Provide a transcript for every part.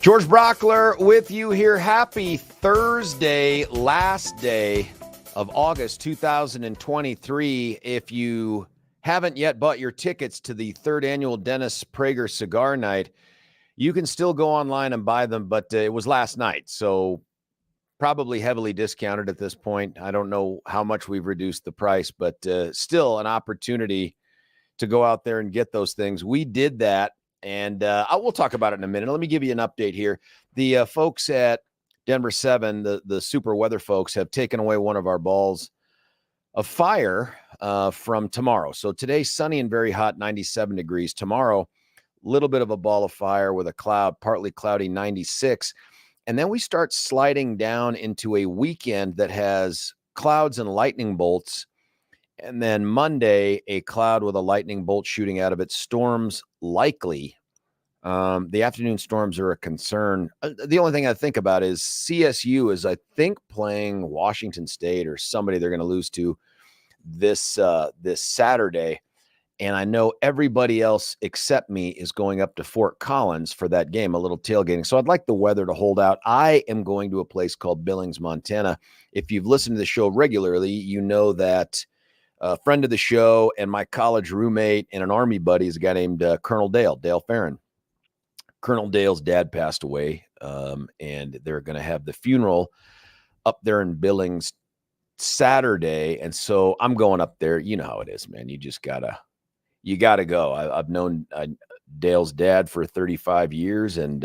George Brauchler with you here. Happy Thursday, last day of August 2023. If you haven't yet bought your tickets to the third annual Dennis Prager Cigar Night, you can still go online and buy them, but it was last night, so probably heavily discounted at this point. I don't know how much we've reduced the price, but still an opportunity to go out there and get those things. We did that. And we'll talk about it in a minute. Let me give you an update here. The folks at Denver 7, the super weather folks, have taken away one of our balls of fire from tomorrow. So today, sunny and very hot, 97 degrees. Tomorrow, a little bit of a ball of fire with a cloud, partly cloudy, 96. And then we start sliding down into a weekend that has clouds and lightning bolts. And then Monday, a cloud with a lightning bolt shooting out of it. Storms likely. The afternoon storms are a concern. The only thing I think about is CSU is, I think, playing Washington State or somebody they're going to lose to this Saturday. And I know everybody else except me is going up to Fort Collins for that game, a little tailgating. So I'd like the weather to hold out. I am going to a place called Billings, Montana. If you've listened to the show regularly, you know that a friend of the show and my college roommate and an Army buddy is a guy named Colonel Dale Farron. Colonel Dale's dad passed away, and they're going to have the funeral up there in Billings Saturday. And so I'm going up there. You know how it is, man. You just gotta go. I've known Dale's dad for 35 years, and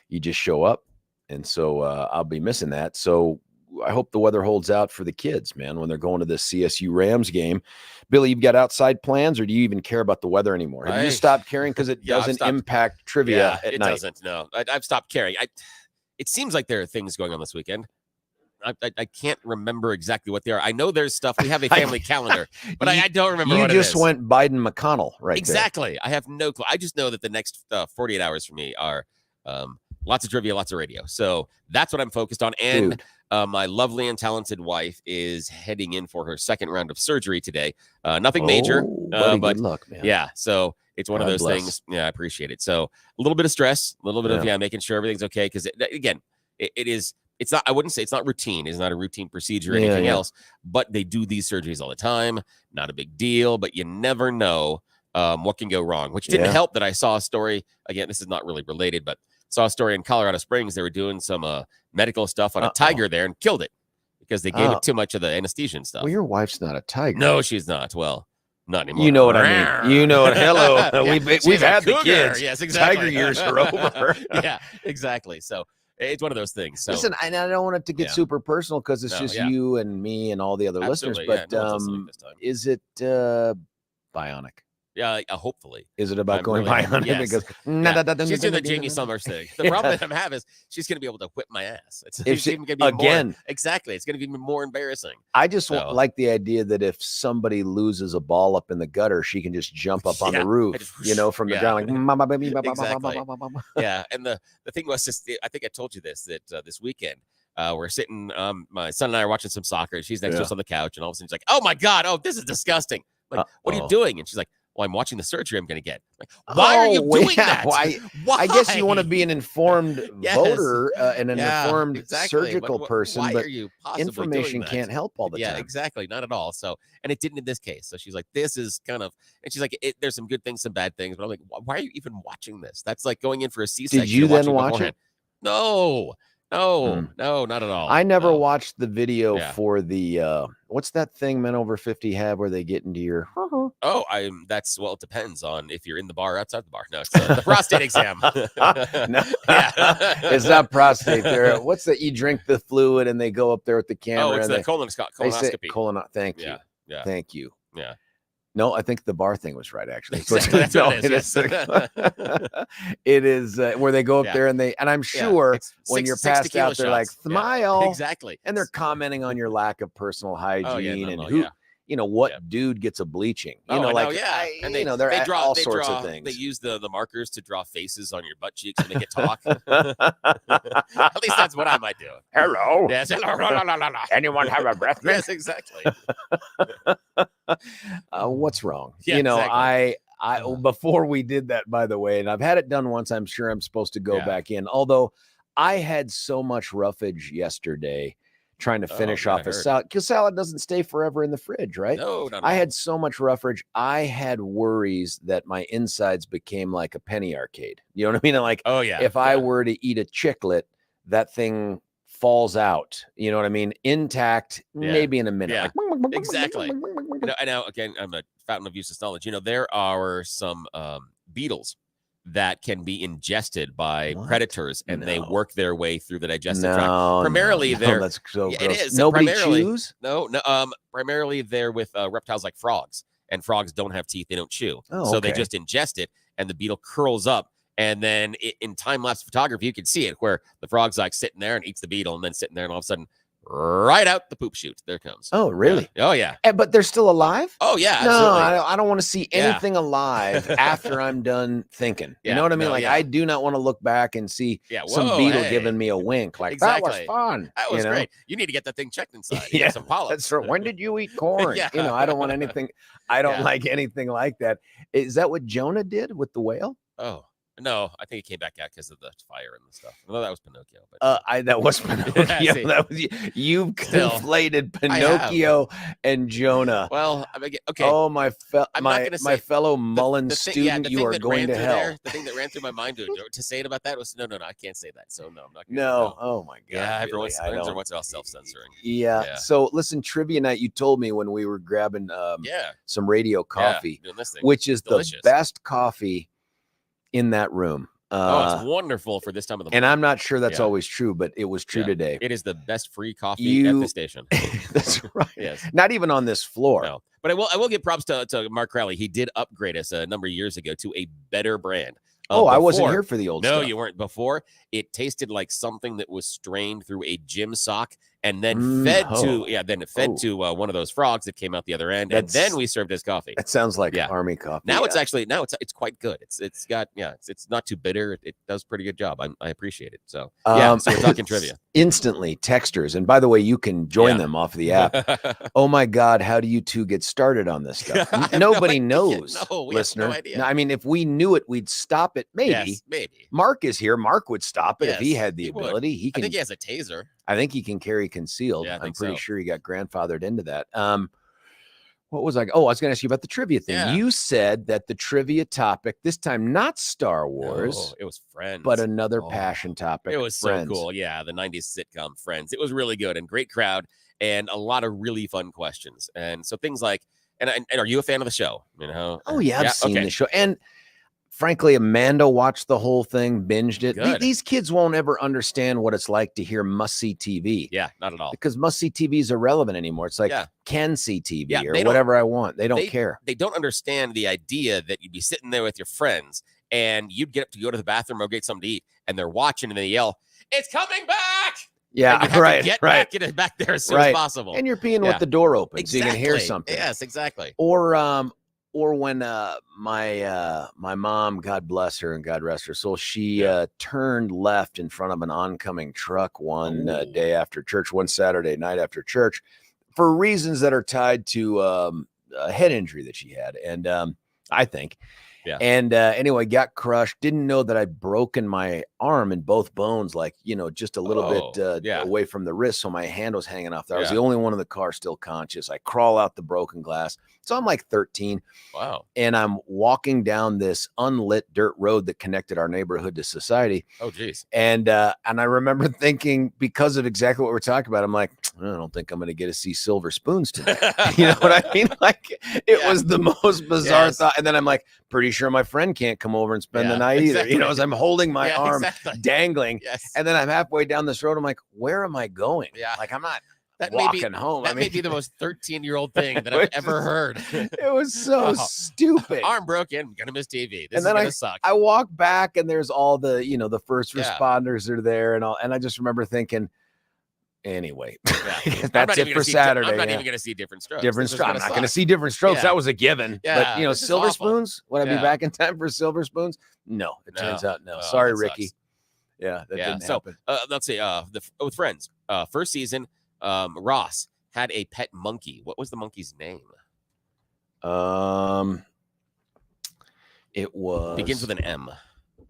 you just show up. And so I'll be missing that. So I hope the weather holds out for the kids, man, when they're going to this CSU Rams game. Billy, you've got outside plans, or do you even care about the weather anymore? Have you stopped caring because it doesn't impact trivia at night? It doesn't, no. I've stopped caring. It seems like there are things going on this weekend. I can't remember exactly what they are. I know there's stuff. We have a family calendar, but I don't remember what it is. You just went Biden-McConnell right exactly. there. I have no clue. I just know that the next 48 hours for me are lots of trivia, lots of radio. So that's what I'm focused on. And my lovely and talented wife is heading in for her second round of surgery today. Nothing major, buddy, but good luck, man. Yeah. So it's one of those things. Yeah, I appreciate it. So a little bit of stress, a little bit of making sure everything's okay. Because it's not. I wouldn't say it's not routine. It's not a routine procedure or anything else. But they do these surgeries all the time. Not a big deal. But you never know what can go wrong. Which didn't help that I saw a story. Again, this is not really related, but saw a story in Colorado Springs. They were doing some medical stuff on a tiger there and killed it because they gave it too much of the anesthesia and stuff. Well, your wife's not a tiger. No, she's not. Well, not anymore. You know what I mean. You know it. Hello. We've had the kids. Yes, exactly. Tiger years are over. Yeah, exactly. So it's one of those things. So listen, I don't want it to get super personal because it's just you and me and all the other listeners. But is it bionic? Yeah, hopefully. Is it about going bionic? Yes. Because she's doing the Jamie Summers thing. The problem that I have is she's going to be able to whip my ass. It's even going to be again. More, exactly. It's going to be more embarrassing. I just like the idea that if somebody loses a ball up in the gutter, she can just jump up on the roof, from the ground. Like, exactly. Yeah. And the thing was just, I think I told you this, that this weekend, we're sitting, my son and I are watching some soccer. She's next to us on the couch. And all of a sudden she's like, oh my God, this is disgusting. Like, what are you doing? And she's like, well, I'm watching the surgery I'm going to get. Like, why are you doing that? Why? I guess you want to be an informed voter and an informed surgical person, why but are you information can't help all the time. Yeah, exactly. Not at all. So, and it didn't in this case. So she's like, this is kind of, and she's like, there's some good things, some bad things. But I'm like, why are you even watching this? That's like going in for a C-section. Did you then watch it? No, not at all. I never watched the video for the what's that thing men over 50 have where they get into your it depends on if you're in the bar or outside the bar. No, it's the prostate exam. It's not prostate there. What's that? You drink the fluid and they go up there with the camera. Oh, it's the colonoscopy. Thank you. Yeah. Thank you. Yeah. No, I think the bar thing was right, actually. Exactly. That's what it is. It is where they go up there and I'm sure when you're passed out, they're like, smile. Yeah, exactly. And they're commenting on your lack of personal hygiene and who, what dude gets a bleaching, and they're all sorts of things. They use the markers to draw faces on your butt cheeks when they get talk. At least that's what I might do. Hello. Yes. Anyone have a breath? Yes, exactly. What's wrong? Yeah, exactly. before we did that, by the way, and I've had it done once. I'm sure I'm supposed to go back in. Although I had so much roughage yesterday trying to finish off a salad, because salad doesn't stay forever in the fridge, right? No. I had so much roughage. I had worries that my insides became like a penny arcade. You know what I mean? Like, if I were to eat a chiclet, that thing falls out. You know what I mean? Intact, maybe in a minute. Yeah, like, exactly. Now, again, I'm a fountain of useless knowledge. There are some beetles that can be ingested by predators, and they work their way through the digestive tract. Primarily, that's so gross. It is. Nobody chews? No. Primarily, they're with reptiles like frogs, and frogs don't have teeth; they don't chew, so they just ingest it, and the beetle curls up. And then in time-lapse photography, you can see it where the frog's like sitting there and eats the beetle, and then sitting there, and all of a sudden, right out the poop chute. There it comes. Oh, really? Yeah. Oh, yeah. But they're still alive? Oh, yeah. No, absolutely. I don't want to see anything alive after I'm done thinking. You know what I mean? I do not want to look back and see some beetle giving me a wink. Like, that was fun. That was great. You need to get that thing checked inside. Some polyps. That's right. When did you eat corn? I don't want anything. I don't like anything like that. Is that what Jonah did with the whale? Oh. No, I think he came back out because of the fire and the stuff. No, that was Pinocchio. But that was Pinocchio. That was you've conflated Pinocchio and Jonah. Well, I mean, okay. Oh, my fellow Mullen student, you are going to hell. The thing that ran through my mind to say it about that was no, I can't say that. So no, I'm not. No. Oh my God. Yeah, everyone's self-censoring. Yeah. So listen, trivia night. You told me when we were grabbing some radio coffee, which is delicious. The best coffee in that room. It's wonderful for this time of the month. And I'm not sure that's always true, but it was true today. It is the best free coffee at the station. That's right. Yes. Not even on this floor. No. But I will give props to Mark Crowley. He did upgrade us a number of years ago to a better brand. Before, I wasn't here for the old stuff. No, you weren't. Before, it tasted like something that was strained through a gym sock and then fed to one of those frogs that came out the other end, and then we served as coffee. That sounds like army coffee. Now it's quite good. It's got it's not too bitter. It does a pretty good job. I appreciate it. So so we're talking trivia. Instantly, texters, and by the way, you can join them off the app. Oh my God, how do you two get started on this stuff? Nobody knows, listener. No idea. I mean, if we knew it, we'd stop it. Maybe. Yes, maybe. Mark is here. Mark would stop it if he had the ability. He can. I think he has a taser. I think he can carry concealed. Yeah, I'm pretty sure he got grandfathered into that. What was I? Oh, I was going to ask you about the trivia thing. Yeah. You said that the trivia topic this time, not Star Wars. No, it was Friends, but another passion topic. It was Friends. So cool. Yeah, the '90s sitcom Friends. It was really good and great crowd and a lot of really fun questions. And so things like, and are you a fan of the show? Oh yeah, I've seen the show. And frankly, Amanda watched the whole thing, binged it. These kids won't ever understand what it's like to hear must-see TV. Yeah, not at all. Because must-see TV is irrelevant anymore. It's like can-see TV or whatever I want. They don't care. They don't understand the idea that you'd be sitting there with your friends and you'd get up to go to the bathroom or get something to eat, and they're watching and they yell, "It's coming back!" Yeah, and get back there as soon as possible. And you're peeing with the door open so you can hear something. Yes, exactly. Or when my mom, God bless her and God rest her soul, she turned left in front of an oncoming truck one day after church, one Saturday night after church, for reasons that are tied to a head injury that she had, and I think. Yeah. And anyway, got crushed. Didn't know that I'd broken my arm in both bones, like, just a little bit away from the wrist. So my hand was hanging off there. I was the only one in the car still conscious. I crawl out the broken glass. So I'm like 13. Wow. And I'm walking down this unlit dirt road that connected our neighborhood to society. Oh, geez. And I remember thinking, because of exactly what we're talking about, I'm like, I don't think I'm going to get to see silver spoons today. You know what I mean? Like, it was the most bizarre thought. And then I'm like, pretty sure my friend can't come over and spend the night either. As I'm holding my arm dangling. Yes. And then I'm halfway down this road. I'm like, where am I going? Yeah. Like, I'm not walking home. That may be the most 13-year-old thing that I've ever heard. It was so stupid. Arm broken, gonna miss TV. This and then is gonna suck. I walk back and there's all the, the first responders are there and all. And I just remember thinking, anyway, that's it for Saturday. I'm not even going to see Different Strokes. I'm not going to see Different Strokes. That was a given. Yeah, but Silver Spoons. Would I be back in time for Silver Spoons? No, it turns out no. Sorry, Ricky. Sucks. Yeah, that didn't happen. Let's see. With Friends, first season, Ross had a pet monkey. What was the monkey's name? It was. Begins with an M.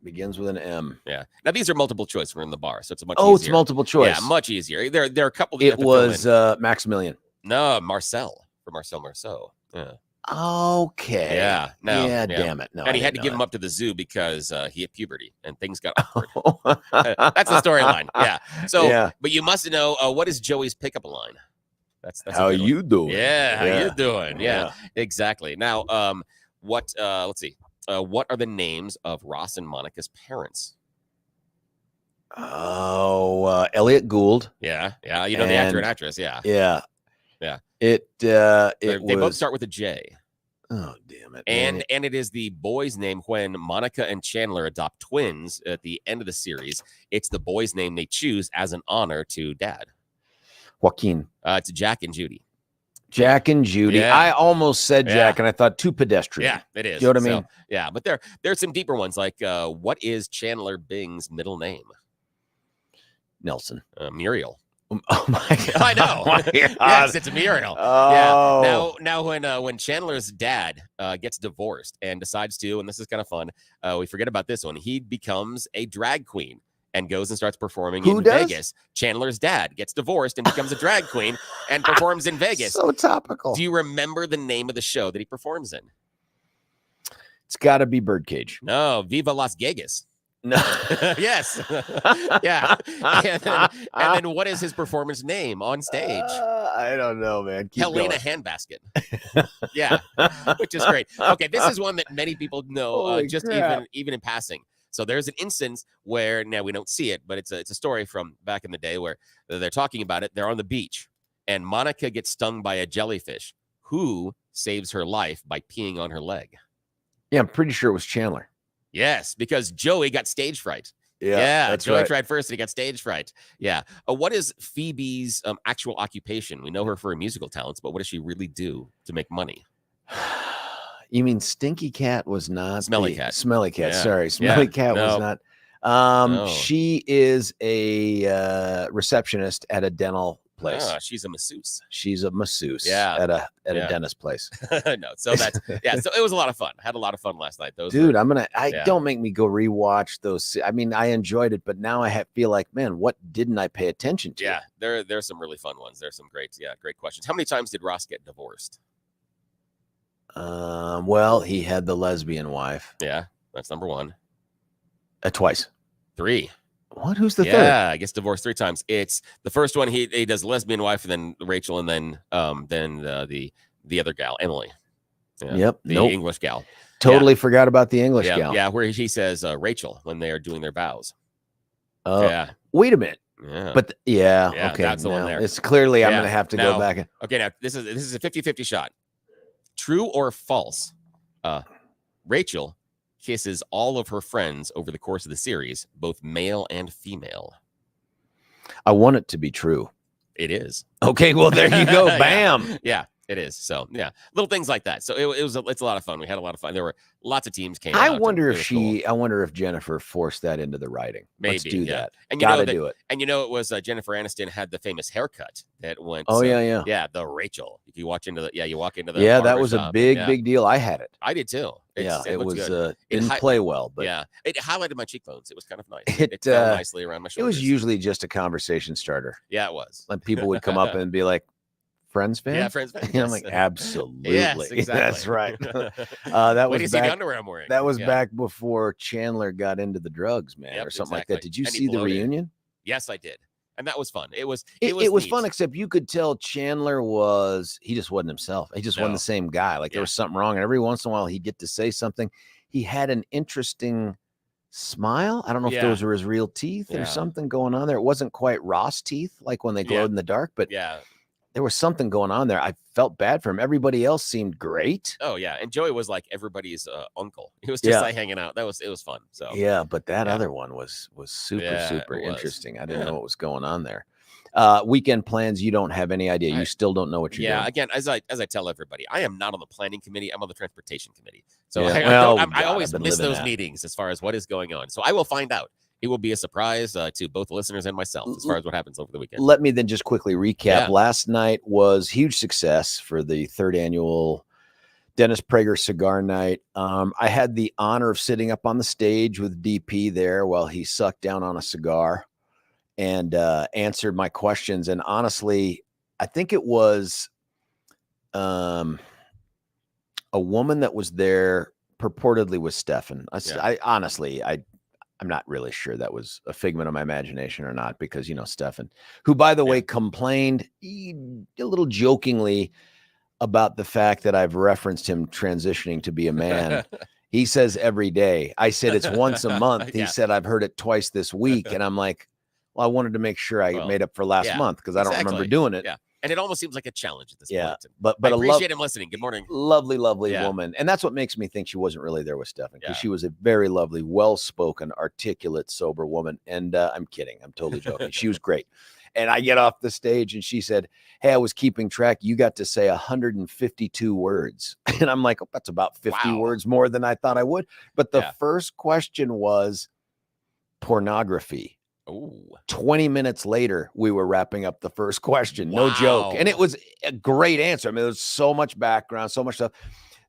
Begins with an M. Yeah. Now these are multiple choice. We're in the bar, so it's a much easier. It's multiple choice. Yeah, much easier. There are a couple. That it was Maximilian. No, Marcel for Marcel Marceau. Yeah. Okay. Yeah. No. Yeah. Damn it. No. And he had to give him up to the zoo because he hit puberty and things got awkward. That's the storyline. Yeah. So, but you must know what is Joey's pickup line? That's how you doing? Yeah. How you doing? Yeah. Exactly. Now, what? Let's see. What are the names of Ross and Monica's parents? Oh, Elliot Gould. Yeah. Yeah. You know the actor and actress. Yeah. Yeah. Yeah. They both start with a J. Oh, damn it. And it is the boy's name when Monica and Chandler adopt twins at the end of the series. It's the boy's name they choose as an honor to dad. Joaquin. It's Jack and Judy. Jack and Judy. Yeah. I almost said Jack, and I thought too pedestrian. Yeah, it is. You know what I mean? Yeah, but there's some deeper ones, like what is Chandler Bing's middle name? Nelson. Muriel. Oh my God. I know. Oh yes, it's Muriel. Oh. Yeah. Now when Chandler's dad gets divorced and decides to, and this is kind of fun, we forget about this one. He becomes a drag queen and goes and starts performing in Vegas. Chandler's dad gets divorced and becomes a drag queen and performs in Vegas. So topical. Do you remember the name of the show that he performs in? It's got to be Birdcage. No, Viva Las Vegas. No. Yes. Yeah. And then what is his performance name on stage? I don't know, man. Keep Helena going. Handbasket. Yeah. Which is great. Okay, this is one that many people know even in passing. So there's an instance where now we don't see it, but it's a story from back in the day where they're talking about it. They're on the beach and Monica gets stung by a jellyfish. Who saves her life by peeing on her leg? Yeah, I'm pretty sure it was Chandler. Yes, because Joey got stage fright. Yeah, that's Joey right. tried first and he got stage fright. Yeah. What is Phoebe's actual occupation? We know her for her musical talents, but what does she really do to make money? You mean Stinky Cat was not Smelly Cat? Smelly Cat. Yeah. Sorry, Smelly Cat was not. No. She is a receptionist at a dental place. She's a masseuse. She's a masseuse. Yeah. At a dentist place. No, so that's So it was a lot of fun. I had a lot of fun last night. Don't make me go rewatch those. I mean, I enjoyed it, but now I feel like, man, what didn't I pay attention to? Yeah, there's some really fun ones. There's some great questions. How many times did Ross get divorced? Well, he had the lesbian wife. Yeah, that's number one. Twice. 3. What? Who's the third? Yeah, gets divorced 3 times. It's the first one. He does lesbian wife, and then Rachel, and then the other gal, Emily. Yeah, yep. The English gal. Totally forgot about the English gal. Yeah, where he says Rachel when they are doing their vows. Oh, yeah. Wait a minute. Yeah. But okay. That's the one there. It's clearly I'm going to have to go back. Okay, now this is a 50-50 shot. True or false? Rachel kisses all of her friends over the course of the series, both male and female. I want it to be true. It is. Okay, well, there you go. Bam. Yeah, it is. So, yeah, little things like that. So it's a lot of fun. We had a lot of fun. There were lots of teams came out. I wonder if Jennifer forced that into the writing. Maybe. Let's do that. And Gotta do it. And it was Jennifer Aniston had the famous haircut that went. Oh, yeah. Yeah, the Rachel. If you watch into you walk into the. Yeah, that was a big deal. I had it. I did too. It was didn't play well, but it highlighted my cheekbones. It was kind of nice. It fell nicely around my shoulders. It was usually just a conversation starter. Yeah, it was. Like people would come up and be like, Friends fan? Yeah, Friends fan. And I'm like, absolutely. Yes, exactly. That's right. That was back, the underwear I'm wearing. That was back before Chandler got into the drugs, man, or something like that. Did you see the reunion? Yes, I did. And that was fun. It was fun, except you could tell Chandler he just wasn't himself. He just wasn't the same guy. Like there was something wrong. And every once in a while he'd get to say something. He had an interesting smile. I don't know if those were his real teeth or something going on there. It wasn't quite Ross teeth, like when they glowed in the dark, but there was something going on there. I felt bad for him. Everybody else seemed great. Oh yeah, and Joey was like everybody's uncle. He was just like hanging out. It was fun. So yeah, but that other one was super interesting. I didn't know what was going on there. Weekend plans, you don't have any idea. You still don't know what you're doing. Yeah, again, as I tell everybody, I am not on the planning committee. I'm on the transportation committee. So I always miss those meetings as far as what is going on. So I will find out. It will be a surprise to both listeners and myself as far as what happens over the weekend. Let me then just quickly recap. Last night was huge success for the 3rd annual Dennis Prager Cigar Night. I had the honor of sitting up on the stage with DP there while he sucked down on a cigar and answered my questions. And honestly, I think it was a woman that was there purportedly was Stefan. I'm not really sure that was a figment of my imagination or not, because, Stefan, who, by the way, complained a little jokingly about the fact that I've referenced him transitioning to be a man. He says every day. I said it's once a month. He said I've heard it twice this week. And I'm like, well, I wanted to make sure I made up for last month, because I don't remember doing it. Yeah. And it almost seems like a challenge at this point. But I appreciate him listening. Good morning. Lovely woman. And that's what makes me think she wasn't really there with Stefan, because she was a very lovely, well-spoken, articulate, sober woman. And I'm kidding. I'm totally joking. She was great. And I get off the stage and she said, hey, I was keeping track. You got to say 152 words. And I'm like, oh, that's about 50 words more than I thought I would. But the first question was pornography. Ooh. 20 minutes later, we were wrapping up the first question. No joke. And it was a great answer. I mean, there's so much background, so much stuff.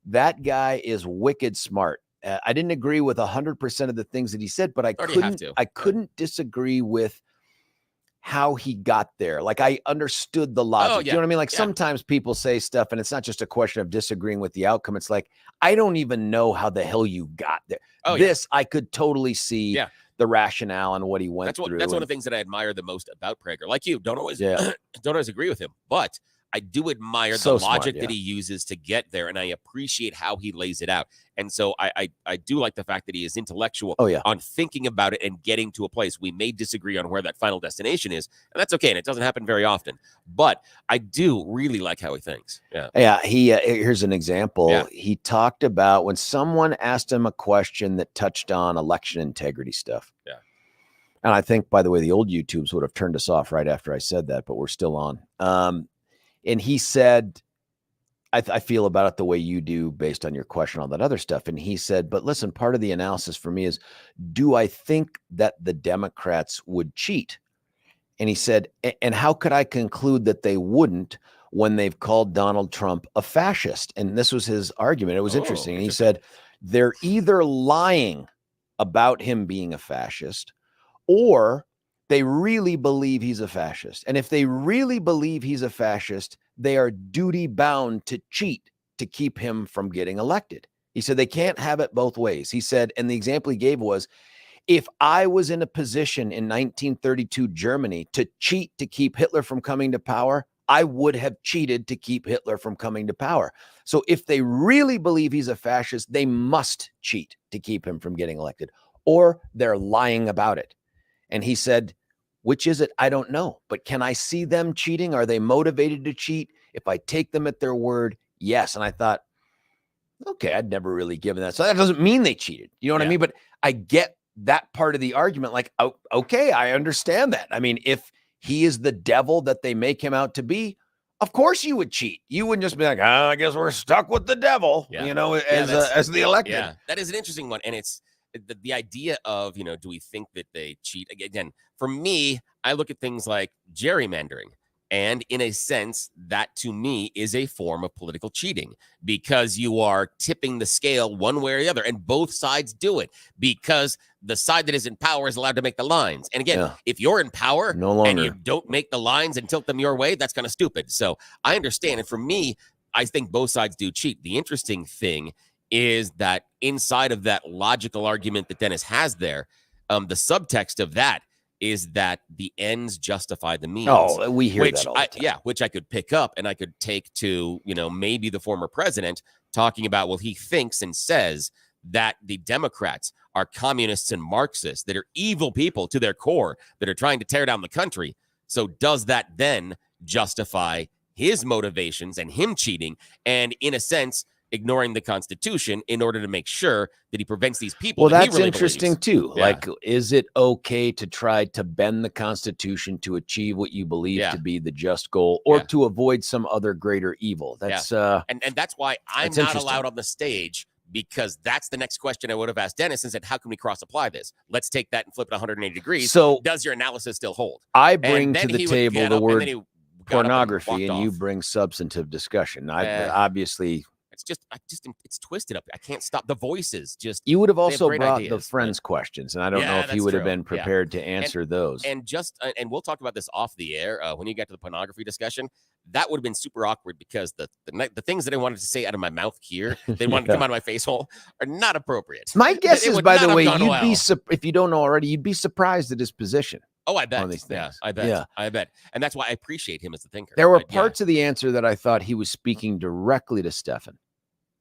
That guy is wicked smart. I didn't agree with 100% of the things that he said, but I couldn't disagree with how he got there. Like, I understood the logic. You know what I mean? Like, sometimes people say stuff and it's not just a question of disagreeing with the outcome. It's like, I don't even know how the hell you got there. I could totally see the rationale and what he went through. That's one of the things that I admire the most about Prager. Like you, don't always agree with him, but I do admire the logic that he uses to get there, and I appreciate how he lays it out. And so I do like the fact that he is intellectual on thinking about it and getting to a place. We may disagree on where that final destination is, and that's okay, and it doesn't happen very often. But I do really like how he thinks. He here's an example. He talked about when someone asked him a question that touched on election integrity stuff. And I think, by the way, the old YouTubes would have turned us off right after I said that, but we're still on. And he said, I feel about it the way you do based on your question, all that other stuff. And he said, but listen, part of the analysis for me is, do I think that the Democrats would cheat? And he said, and how could I conclude that they wouldn't when they've called Donald Trump a fascist? And this was his argument. It was interesting. And he said, they're either lying about him being a fascist, or they really believe he's a fascist. And if they really believe he's a fascist, they are duty bound to cheat to keep him from getting elected. He said they can't have it both ways. He said, and the example he gave was, if I was in a position in 1932 Germany to cheat to keep Hitler from coming to power, I would have cheated to keep Hitler from coming to power. So if they really believe he's a fascist, they must cheat to keep him from getting elected, or they're lying about it. And he said, which is it? I don't know. But can I see them cheating? Are they motivated to cheat? If I take them at their word, yes. And I thought, okay, I'd never really given that. So that doesn't mean they cheated. You know what I mean? But I get that part of the argument. Like, oh, okay, I understand that. I mean, if he is the devil that they make him out to be, of course you would cheat. You wouldn't just be like, I guess we're stuck with the devil, as the elected. Yeah, that is an interesting one. And it's the idea of, do we think that they cheat? Again, for me, I look at things like gerrymandering. And in a sense, that to me is a form of political cheating, because you are tipping the scale one way or the other, and both sides do it because the side that is in power is allowed to make the lines. And again, if you're in power and you don't make the lines and tilt them your way, that's kind of stupid. So I understand. And for me, I think both sides do cheat. The interesting thing is that inside of that logical argument that Dennis has there, the subtext of that is that the ends justify the means. Oh, we hear that all the time. Which I could pick up and I could take to, maybe the former president talking about, well, he thinks and says that the Democrats are communists and Marxists, that are evil people to their core, that are trying to tear down the country. So does that then justify his motivations and him cheating and, in a sense, ignoring the Constitution in order to make sure that he prevents these people? Well, that's interesting too. Yeah. Like, is it okay to try to bend the Constitution to achieve what you believe to be the just goal, or to avoid some other greater evil? That's and that's why I'm not allowed on the stage, because that's the next question I would have asked Dennis and said, how can we cross apply this? Let's take that and flip it 180 degrees. So does your analysis still hold? I bring to the table the word pornography, and you bring substantive discussion. Obviously, it's twisted up. I can't stop the voices. Just you would have also brought ideas, the friends questions, and I don't know if you would have been prepared to answer those. And we'll talk about this off the air when you get to the pornography discussion. That would have been super awkward because the things that I wanted to say out of my mouth here, they wanted to come out of my face hole, are not appropriate. My guess is, by the way, if you don't know already, you'd be surprised at his position. Oh, I bet. These things. Yeah, I bet. Yeah. I bet. And that's why I appreciate him as a thinker. There were parts of the answer that I thought he was speaking directly to Stefan.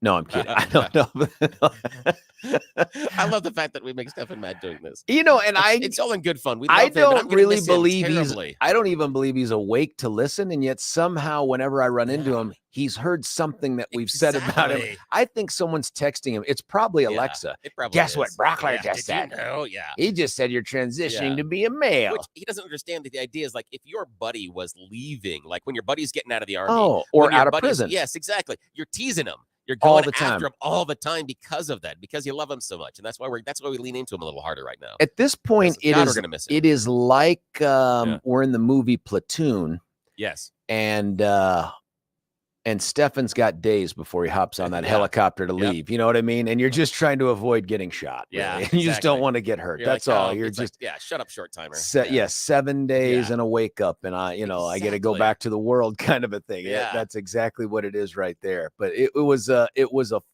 No, I'm kidding. I don't know. I love the fact that we make Stefan mad doing this. You know, and it's all in good fun. I don't really believe I don't even believe he's awake to listen. And yet somehow whenever I run into him, he's heard something that we've said about him. I think someone's texting him. It's probably Alexa. It probably Guess what Brauchler just said? Oh, yeah. He just said you're transitioning to be a male. Which he doesn't understand that the idea is like if your buddy was leaving, like when your buddy's getting out of the army. Or out of prison. Yes, exactly. You're teasing him. You're going after him all the time because of that, because you love him so much. And that's why we lean into him a little harder right now. At this point, it is like we're in the movie Platoon. Yes. And Stefan's got days before he hops on that helicopter to leave. You know what I mean? And you're just trying to avoid getting shot. Really. Yeah. Exactly. You just don't want to get hurt. That's like, all. You're just shut up, short timer. 7 days and a wake up, and I get to go back to the world, kind of a thing. Yeah. That's exactly what it is right there. But it was a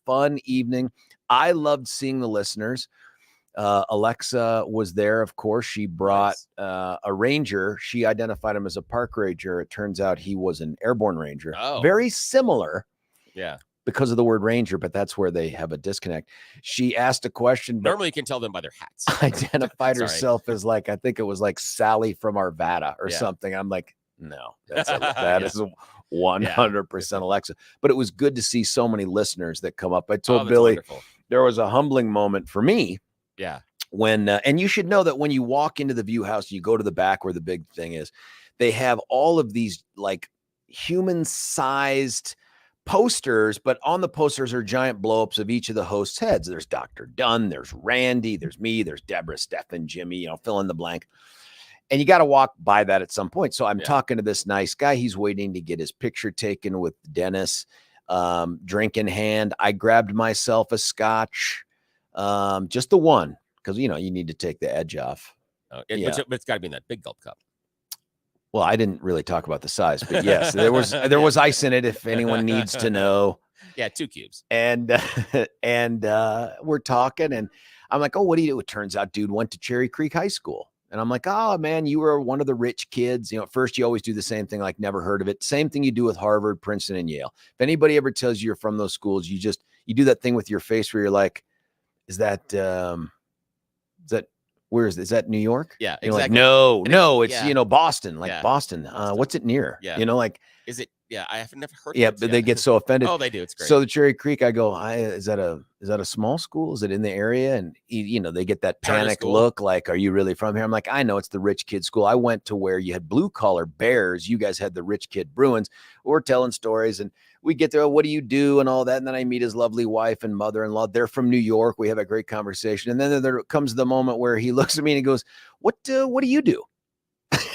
fun evening. I loved seeing the listeners. Alexa was there, of course. She brought a ranger. She identified him as a park ranger. It turns out he was an airborne ranger. Very similar. Yeah. Because of the word ranger, but that's where they have a disconnect. She asked a question. Normally you can tell them by their hats. Identified herself as I think it was like Sally from Arvada or something. I'm like, no, that is 100% Alexa. But it was good to see so many listeners that come up. I told Billy there was a humbling moment for me. Yeah. When and you should know that when you walk into the Viewhouse, you go to the back where the big thing is. They have all of these like human-sized posters, but on the posters are giant blow-ups of each of the hosts' heads. There's Dr. Dunn, there's Randy, there's me, there's Deborah, Stefan, Jimmy, fill in the blank. And you got to walk by that at some point. So I'm talking to this nice guy. He's waiting to get his picture taken with Dennis, drink in hand. I grabbed myself a scotch. Just the one, because you need to take the edge off. But it's got to be in that big gulp cup. Well, I didn't really talk about the size, but yes, there was ice in it. If anyone needs to know. Yeah, 2 cubes. And we're talking, and I'm like, oh, what do you do? It turns out, dude went to Cherry Creek High School, and I'm like, oh man, you were one of the rich kids. At first you always do the same thing, like never heard of it. Same thing you do with Harvard, Princeton, and Yale. If anybody ever tells you you're from those schools, you do that thing with your face where you're like, is that where is New York? Yeah, you're exactly. Like, no, it's Boston, Boston. What's it near? Yeah. Is it? Yeah, I have never heard. Yeah, but they get so offended. Oh, they do. It's great. So the Cherry Creek, I go, is that a small school? Is it in the area? And they get that panic look, like, are you really from here? I'm like, I know it's the rich kid school. I went to where you had blue collar Bears. You guys had the rich kid Bruins. We're telling stories, and we get there. What do you do and all that? And then I meet his lovely wife and mother-in-law. They're from New York. We have a great conversation, and then there comes the moment where he looks at me and he goes, "What do you do?"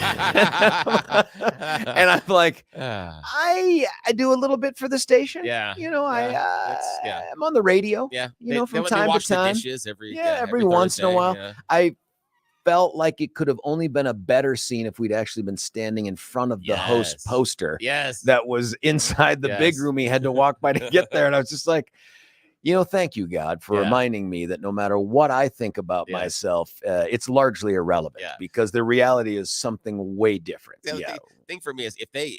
And I'm like, I do a little bit for the station. Yeah. I'm on the radio. Yeah. From time to time. The dishes every once in a while. Yeah. I felt like it could have only been a better scene if we'd actually been standing in front of the host poster. Yes. That was inside the big room he had to walk by to get there. And I was just like, thank you, God, for reminding me that no matter what I think about myself, it's largely irrelevant because the reality is something way different. The thing for me is if I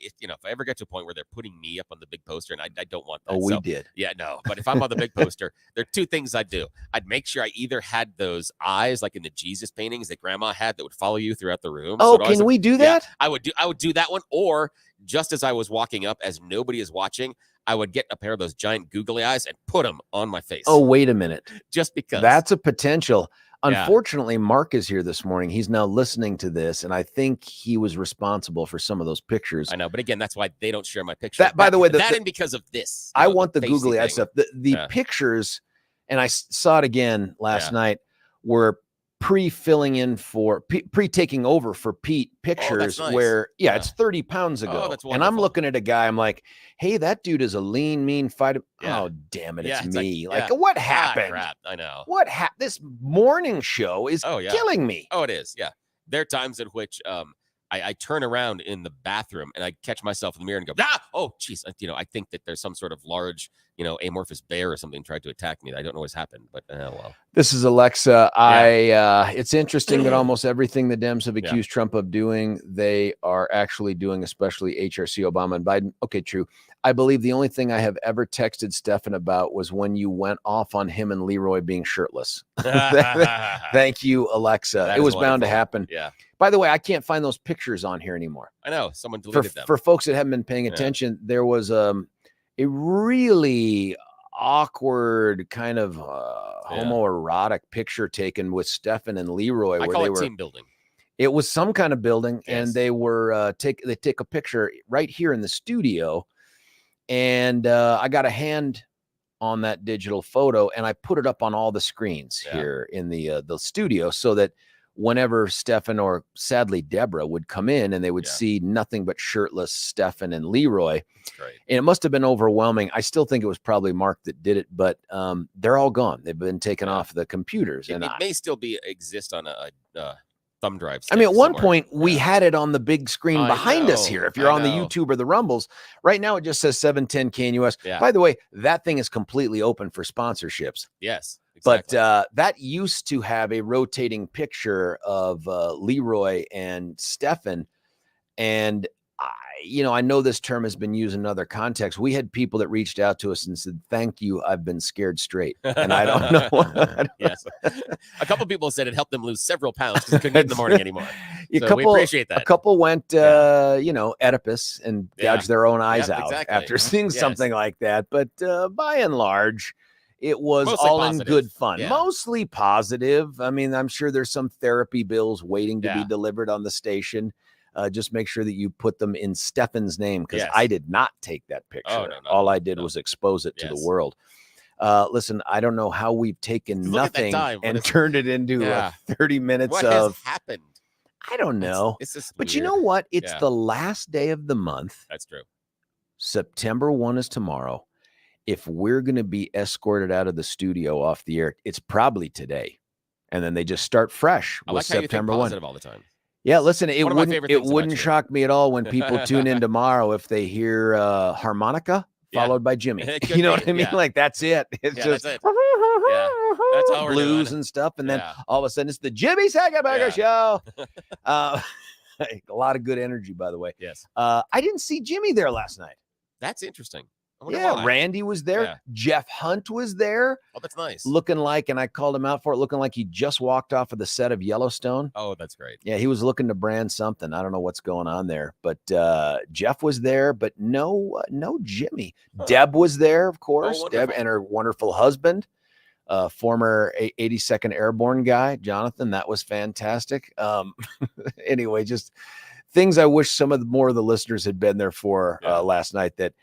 ever get to a point where they're putting me up on the big poster, and I don't want that. Oh, we did. Yeah, no. But if I'm on the big poster, there are 2 things I'd do. I'd make sure I either had those eyes like in the Jesus paintings that Grandma had that would follow you throughout the room. Oh, can we do that? Yeah, I would do that one, or just as I was walking up, as nobody is watching, I would get a pair of those giant googly eyes and put them on my face. Oh, wait a minute. Just because. That's a potential. Unfortunately, Mark is here this morning. He's now listening to this, and I think he was responsible for some of those pictures. I know, but again, that's why they don't share my picture. By the way, and because of this. I want the googly eye stuff. The pictures, and I saw it again last night, were pre-filling in for pre-taking over for Pete pictures nice. where it's 30 pounds ago. That's and I'm looking at a guy, I'm like, hey, that dude is a lean, mean fighter. Yeah. Oh, damn it. It's me. Like what happened? Crap. I know. What happened? This morning show is killing me. Oh, it is. Yeah. There are times at which I turn around in the bathroom and I catch myself in the mirror and go, oh, geez. I think that there's some sort of large, amorphous bear or something tried to attack me. I don't know what's happened, but well. This is Alexa. It's interesting that almost everything the Dems have accused Trump of doing, they are actually doing, especially HRC, Obama, and Biden. Okay, true. I believe the only thing I have ever texted Stefan about was when you went off on him and Leroy being shirtless. Thank you, Alexa. It was bound to happen. Yeah. By the way, I can't find those pictures on here anymore. I know. Someone deleted them. For folks that haven't been paying attention, there was a really awkward kind of homoerotic picture taken with Stefan and Leroy. I call it team building. It was some kind of building, and they were they take a picture right here in the studio. And I got a hand on that digital photo, and I put it up on all the screens here in the studio so that whenever Stefan or sadly Deborah would come in and they would see nothing but shirtless Stefan and Leroy. That's great. And it must have been overwhelming. I still think it was probably Mark that did it, but they're all gone. They've been taken off the computers. It may still exist on a thumb drive. I mean, at one point we had it on the big screen behind us here. If you're on the YouTube or the Rumbles, right now it just says 710 KNUS. By the way, that thing is completely open for sponsorships. Yes. Exactly. But that used to have a rotating picture of Leroy and Stefan. And I know this term has been used in other contexts. We had people that reached out to us and said, thank you, I've been scared straight. And I don't know. Yes. A couple people said it helped them lose several pounds because they couldn't eat in the morning anymore. We appreciate that. A couple went, Oedipus and gouged their own eyes out after seeing something like that. But by and large, it was mostly all positive. In good fun, mostly positive. I mean, I'm sure there's some therapy bills waiting to be delivered on the station. Just make sure that you put them in Stefan's name, because I did not take that picture. Oh, no, all I did was expose it to the world. Listen, I don't know how we've taken nothing and turned it into 30 minutes what of has happened. I don't know. It's just but weird. You know what? It's the last day of the month. That's true. September 1 is tomorrow. If we're going to be escorted out of the studio off the air, it's probably today. And then they just start fresh with September 1. All the time. Yeah, listen, it wouldn't shock me at all when people tune in tomorrow if they hear harmonica followed by Jimmy. You know what I mean? Like, that's it. It's just that's how blues and stuff. And then all of a sudden it's the Jimmy Sagamberger show. A lot of good energy, by the way. Yes. I didn't see Jimmy there last night. That's interesting. Yeah, Randy was there. Yeah. Jeff Hunt was there. Oh, that's nice. Looking like, and I called him out for it, looking like he just walked off of the set of Yellowstone. Oh, that's great. Yeah, he was looking to brand something. I don't know what's going on there, but Jeff was there, but no Jimmy. Deb was there, of course. Deb and her wonderful husband, former 82nd Airborne guy, Jonathan. That was fantastic. Anyway, just things I wish more of the listeners had been there for last night that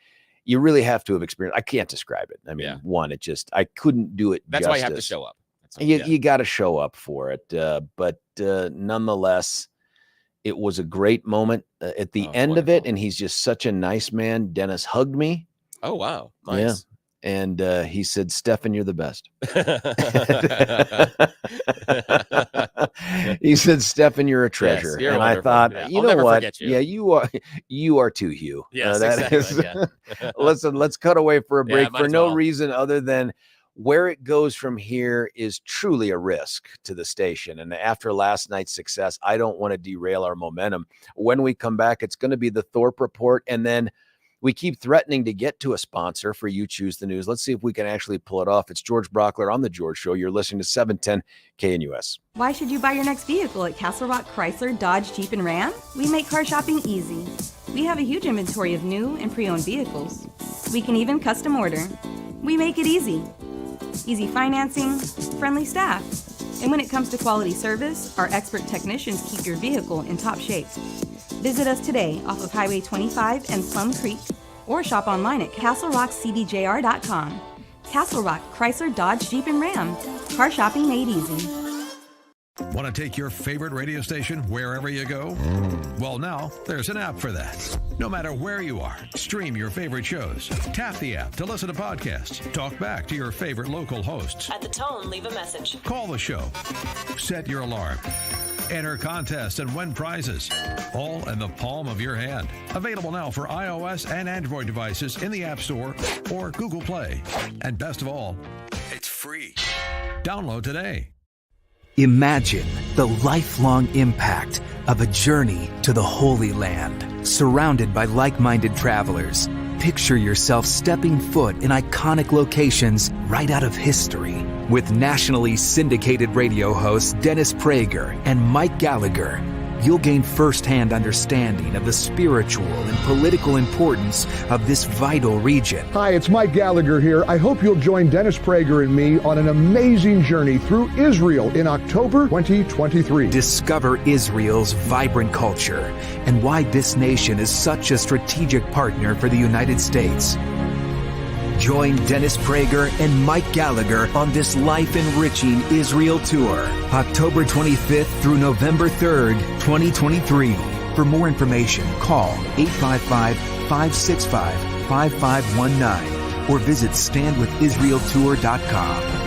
you really have to have experienced. I can't describe it. I mean, I couldn't do it. That's why you have to show up. You got to show up for it. But nonetheless, it was a great moment at the end of it. And he's just such a nice man. Dennis hugged me. Oh, wow. Nice. Yeah. And he said, Stefan, you're the best. He said, Stefan, you're a treasure. Yes, and wonderful. I thought, you know what? You. Yeah, you are too, Hugh. Yes, exactly. Listen, let's cut away for a break for no reason other than where it goes from here is truly a risk to the station. And after last night's success, I don't want to derail our momentum. When we come back, it's going to be the Thorpe Report, and then we keep threatening to get to a sponsor for You Choose the News. Let's see if we can actually pull it off. It's George Brauchler on The George Show. You're listening to 710 KNUS. Why should you buy your next vehicle at Castle Rock Chrysler, Dodge, Jeep, and Ram? We make car shopping easy. We have a huge inventory of new and pre-owned vehicles. We can even custom order. We make it easy. Easy financing, friendly staff. And when it comes to quality service, our expert technicians keep your vehicle in top shape. Visit us today off of Highway 25 and Plum Creek, or shop online at castlerockcdjr.com. Castle Rock, Chrysler, Dodge, Jeep, and Ram. Car shopping made easy. Want to take your favorite radio station wherever you go? Well, now there's an app for that. No matter where you are, stream your favorite shows. Tap the app to listen to podcasts. Talk back to your favorite local hosts. At the tone, leave a message. Call the show. Set your alarm. Enter contests and win prizes. All in the palm of your hand. Available now for iOS and Android devices in the App Store or Google Play. And best of all, it's free. Download today. Imagine the lifelong impact of a journey to the Holy Land, surrounded by like-minded travelers. Picture yourself stepping foot in iconic locations right out of history. With nationally syndicated radio hosts Dennis Prager and Mike Gallagher, you'll gain first-hand understanding of the spiritual and political importance of this vital region. Hi, it's Mike Gallagher here. I hope you'll join Dennis Prager and me on an amazing journey through Israel in October 2023. Discover Israel's vibrant culture and why this nation is such a strategic partner for the United States. Join Dennis Prager and Mike Gallagher on this life-enriching Israel tour, October 25th through November 3rd, 2023. For more information, call 855-565-5519 or visit standwithisraeltour.com.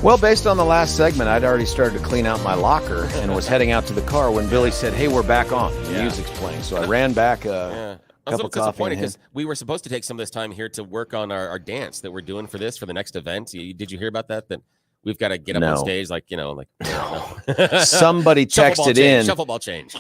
Well, based on the last segment, I'd already started to clean out my locker and was heading out to the car when Billy said, "Hey, we're back on. The music's playing." So I ran back. I was a little disappointed because we were supposed to take some of this time here to work on our dance that we're doing for the next event. Did you hear about that? That we've got to get up on stage, somebody texted in. Shuffle ball change.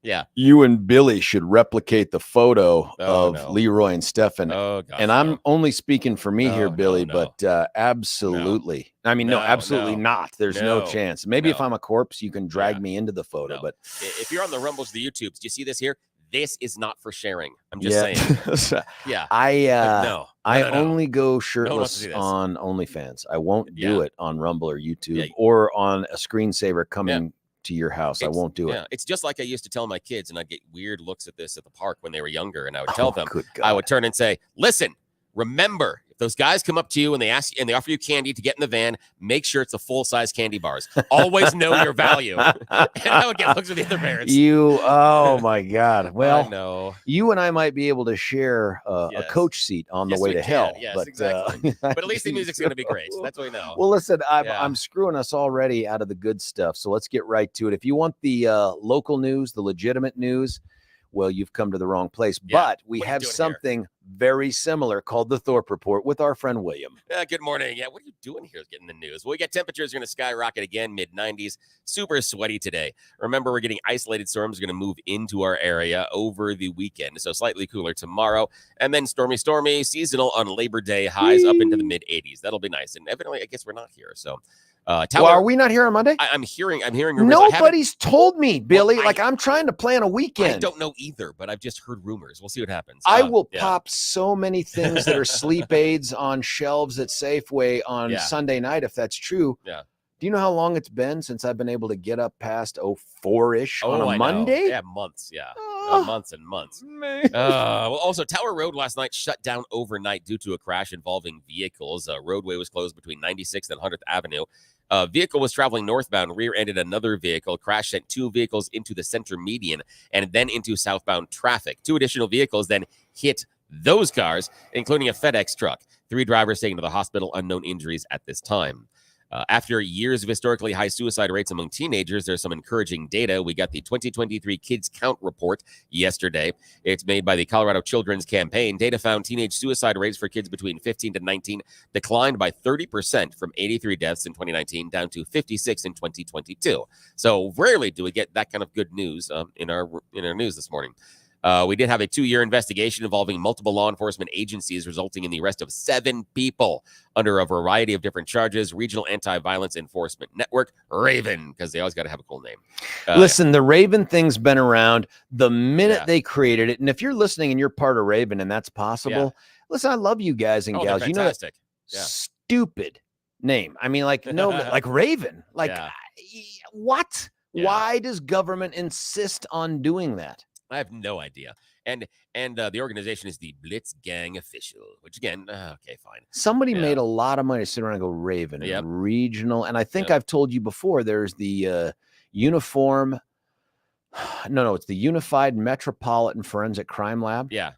Yeah. You and Billy should replicate the photo of Leroy and Stefan. Oh, gosh, and I'm only speaking for me here, Billy, but absolutely. No. I mean, absolutely not. There's no chance. Maybe if I'm a corpse, you can drag me into the photo. But if you're on the Rumbles, the YouTubes, do you see this here? This is not for sharing. I'm just saying. Yeah. I only go shirtless on OnlyFans. I won't do it on Rumble or YouTube or on a screensaver coming to your house. I won't do it. It's just like I used to tell my kids, and I'd get weird looks at this at the park when they were younger, and I would tell them, I would turn and say, listen, remember, if those guys come up to you and they ask you and they offer you candy to get in the van, make sure it's a full-size candy bars. Always know your value. And I would get looks with the other parents. Oh my God. Well, no. You and I might be able to share a coach seat on the way to hell. Yes, but, exactly. But at least the music's going to be great. That's what we know. Well, listen, I'm screwing us already out of the good stuff. So let's get right to it. If you want the local news, the legitimate news, well, you've come to the wrong place. But we have something very similar called the Thorpe Report with our friend William. Good morning. Yeah, what are you doing here getting the news? Well, we got temperatures going to skyrocket again, mid-90s. Super sweaty today. Remember, we're getting isolated storms going to move into our area over the weekend. So slightly cooler tomorrow. And then stormy, seasonal on Labor Day, highs up into the mid-80s. That'll be nice. And evidently, I guess we're not here. So well, are we not here on Monday? I'm hearing rumors. Nobody's told me, Billy. I'm trying to plan a weekend. I don't know either, but I've just heard rumors. We'll see what happens. I will pop so many things that are sleep aids on shelves at Safeway on Sunday night, if that's true. Yeah. Do you know how long it's been since I've been able to get up past 4-ish on a Monday? Yeah, months. Yeah. Months and months. Well, also, Tower Road last night shut down overnight due to a crash involving vehicles. Roadway was closed between 96th and 100th Avenue. A vehicle was traveling northbound, rear-ended another vehicle. Crash sent 2 vehicles into the center median and then into southbound traffic. 2 additional vehicles then hit those cars, including a FedEx truck. 3 drivers taken to the hospital, unknown injuries at this time. After years of historically high suicide rates among teenagers, there's some encouraging data. We got the 2023 Kids Count report yesterday. It's made by the Colorado Children's Campaign. Data found teenage suicide rates for kids between 15 to 19 declined by 30% from 83 deaths in 2019 down to 56 in 2022. So rarely do we get that kind of good news in our news this morning. We did have a 2-year investigation involving multiple law enforcement agencies, resulting in the arrest of 7 people under a variety of different charges. Regional Anti-Violence Enforcement Network, Raven, because they always got to have a cool name. Listen, the Raven thing's been around the minute they created it. And if you're listening and you're part of Raven and that's possible, listen, I love you guys and gals. You know, stupid name. I mean, like Raven. What? Yeah. Why does government insist on doing that? I have no idea. And the organization is the Blitz Gang Official, which again, okay, fine. Somebody made a lot of money to sit around and go Raven and regional. And I think I've told you before, there's the uniform. No, it's the Unified Metropolitan Forensic Crime Lab. Yeah.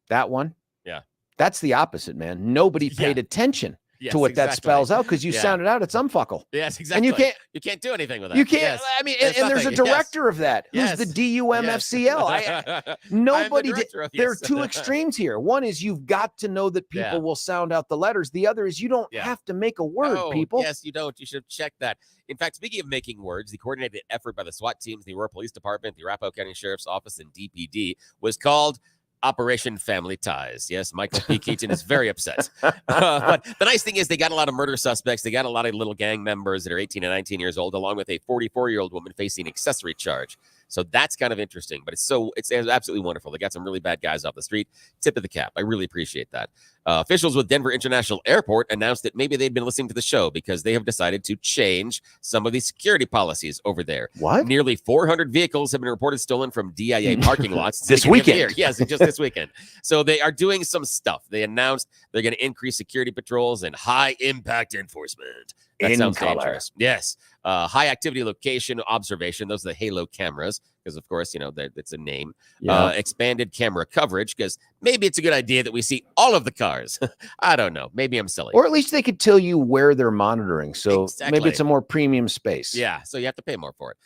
That one. Yeah. That's the opposite, man. Nobody paid attention to what that spells out because you sounded out it's umfuckle. Yes, exactly. And you can't do anything with that. You can't. I mean, and there's a director of that who's the DUMFCL. Nobody did. There are 2 extremes here. One is you've got to know that people will sound out the letters. The other is you don't have to make a word, people. Yes, you don't. You should check that. In fact, speaking of making words, the coordinated effort by the SWAT teams, the Aurora Police Department, the Arapahoe County Sheriff's Office, and DPD was called Operation Family Ties. Yes, Michael P. Keaton is very upset. But the nice thing is they got a lot of murder suspects. They got a lot of little gang members that are 18 and 19 years old, along with a 44-year-old woman facing accessory charge. So that's kind of interesting, but it's absolutely wonderful. They got some really bad guys off the street. Tip of the cap. I really appreciate that. Officials with Denver International Airport announced that maybe they'd been listening to the show because they have decided to change some of the security policies over there. What? Nearly 400 vehicles have been reported stolen from DIA parking lots this weekend. Yes, just this weekend. So they are doing some stuff. They announced they're going to increase security patrols and high impact enforcement. That sounds dangerous. Yes. High activity location observation. Those are the Halo cameras. because, of course, it's a name. Yeah. Expanded camera coverage, because maybe it's a good idea that we see all of the cars. I don't know. Maybe I'm silly. Or at least they could tell you where they're monitoring. So maybe it's a more premium space. Yeah, so you have to pay more for it.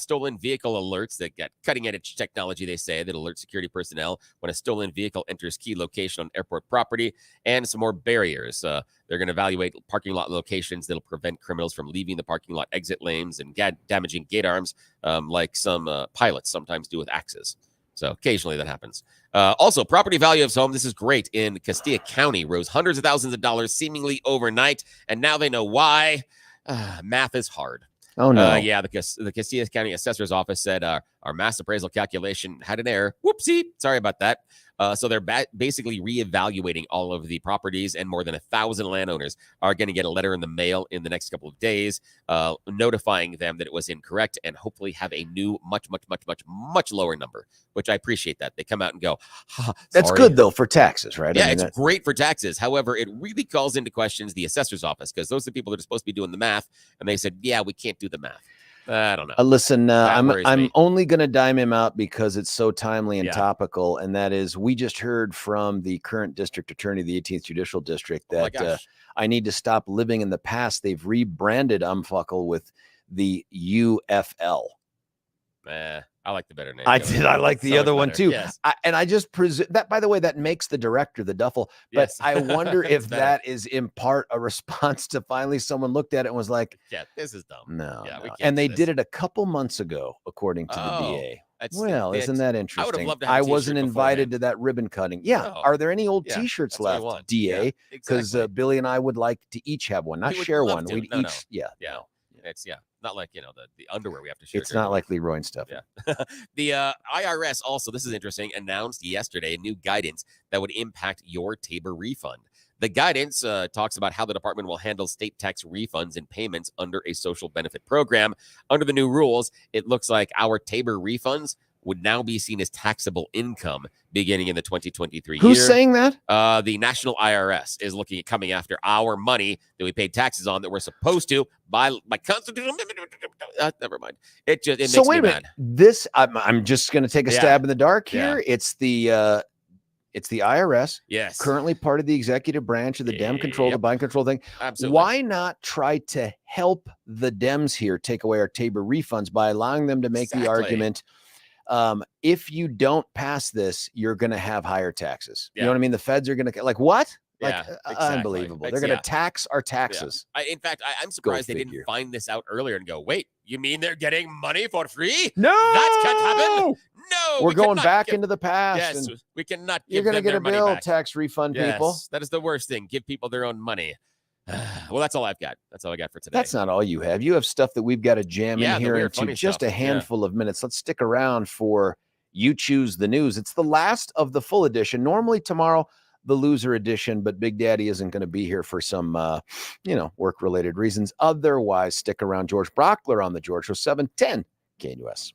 Stolen vehicle alerts that get cutting-edge technology, they say, that alert security personnel when a stolen vehicle enters key location on airport property, and some more barriers. They're going to evaluate parking lot locations that'll prevent criminals from leaving the parking lot exit lanes and damaging gate arms, like some pilots sometimes do with axes. So occasionally that happens. Also, property value of home, this is great, in Castilla County rose hundreds of thousands of dollars seemingly overnight, and now they know why. Math is hard. Oh, no. Yeah, the Castilla County Assessor's Office said our mass appraisal calculation had an error. Whoopsie. Sorry about that. So they're basically reevaluating all of the properties, and more than 1,000 landowners are going to get a letter in the mail in the next couple of days notifying them that it was incorrect, and hopefully have a new, much, much, much, much, much lower number, which I appreciate that. They come out and go, that's good, though, for taxes, right? Yeah, it's great for taxes. However, it really calls into questions the assessor's office, because those are the people that are supposed to be doing the math, and they said, yeah, we can't do the math. I don't know. Listen, I'm only going to dime him out because it's so timely and topical, and that is, we just heard from the current district attorney, the 18th Judicial District, that I need to stop living in the past. They've rebranded Umfuckle with the UFL. I like the better name. I like the other one too. Yes. And I just presume that, by the way, that makes the director the Duffel. But Yes. I wonder if that is in part a response to finally someone looked at it and was like, yeah, this is dumb. No. Yeah, no. And they did it a couple months ago, according to the DA. Well, isn't that interesting? I would have loved to have a wasn't t-shirt invited to that ribbon cutting. Yeah. Oh. Are there any old T-shirts that's what I left, want. DA? Yeah, Because exactly. Billy and I would like to each have one, not We would share love one. to. We'd No, each, no. yeah. No. It's not like the underwear we have to share. It's not like Leroy and stuff. Yeah. The IRS also, this is interesting, announced yesterday a new guidance that would impact your Tabor refund. The guidance talks about how the department will handle state tax refunds and payments under a social benefit program. Under the new rules, it looks like our Tabor refunds would now be seen as taxable income beginning in the 2023 year. Who's saying that? The National IRS is looking at coming after our money that we paid taxes on that we're supposed to by constitutional. Never mind. It makes So wait me a minute. mad. This I'm just going to take a stab in the dark here. Yeah. It's the IRS. Yes. Currently part of the executive branch of the Dem control, the Biden control thing. Absolutely. Why not try to help the Dems here take away our Tabor refunds by allowing them to make the argument? If you don't pass this, you're going to have higher taxes. You know what I mean? The feds are going to what? Like, unbelievable. They're going to tax our taxes. In fact, I'm surprised they didn't find this out earlier and go, wait, you mean they're getting money for free? No, that can't happen. No, we're going back into the past. Yes, and we cannot give you're going to them get their a money bill back. tax refund, people. That is the worst thing. Give people their own money. Well, that's all I've got. That's all I got for today. That's not all you have. You have stuff that we've got to jam in here weird, into just a handful of minutes. Let's stick around for You Choose the News. It's the last of the full edition. Normally tomorrow, the loser edition, but Big Daddy isn't going to be here for some, work-related reasons. Otherwise, stick around. George Brauchler on the George Show, 710 KNUS.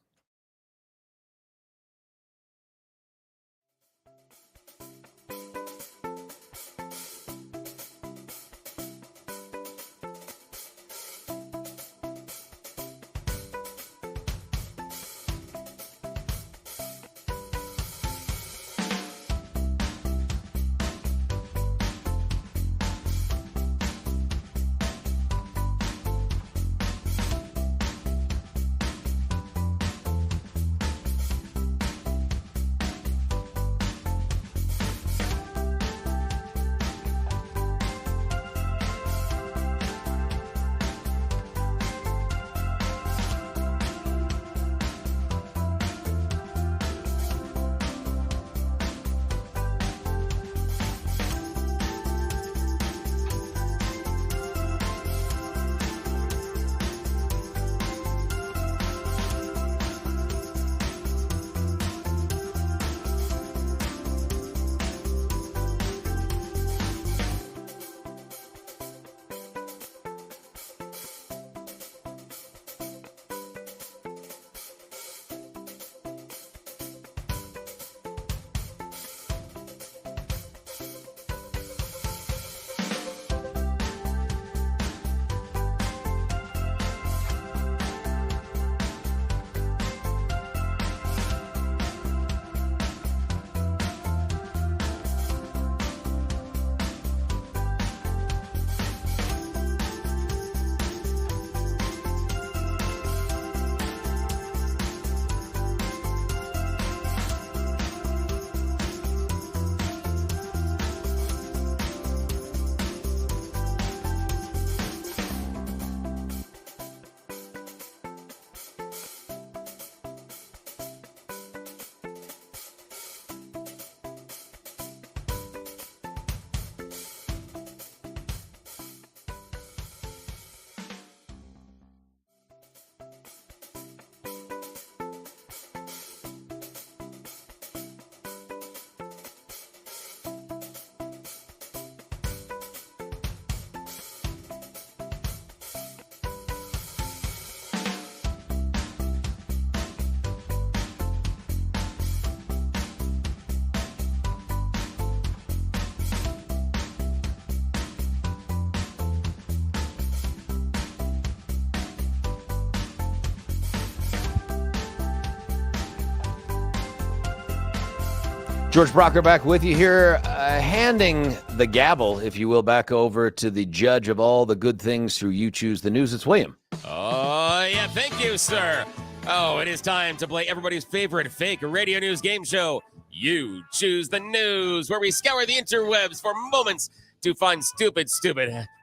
George Brauchler back with you here, handing the gavel, if you will, back over to the judge of all the good things through You Choose the News. It's William. Oh, yeah, thank you, sir. Oh, it is time to play everybody's favorite fake radio news game show, You Choose the News, where we scour the interwebs for moments to find stupid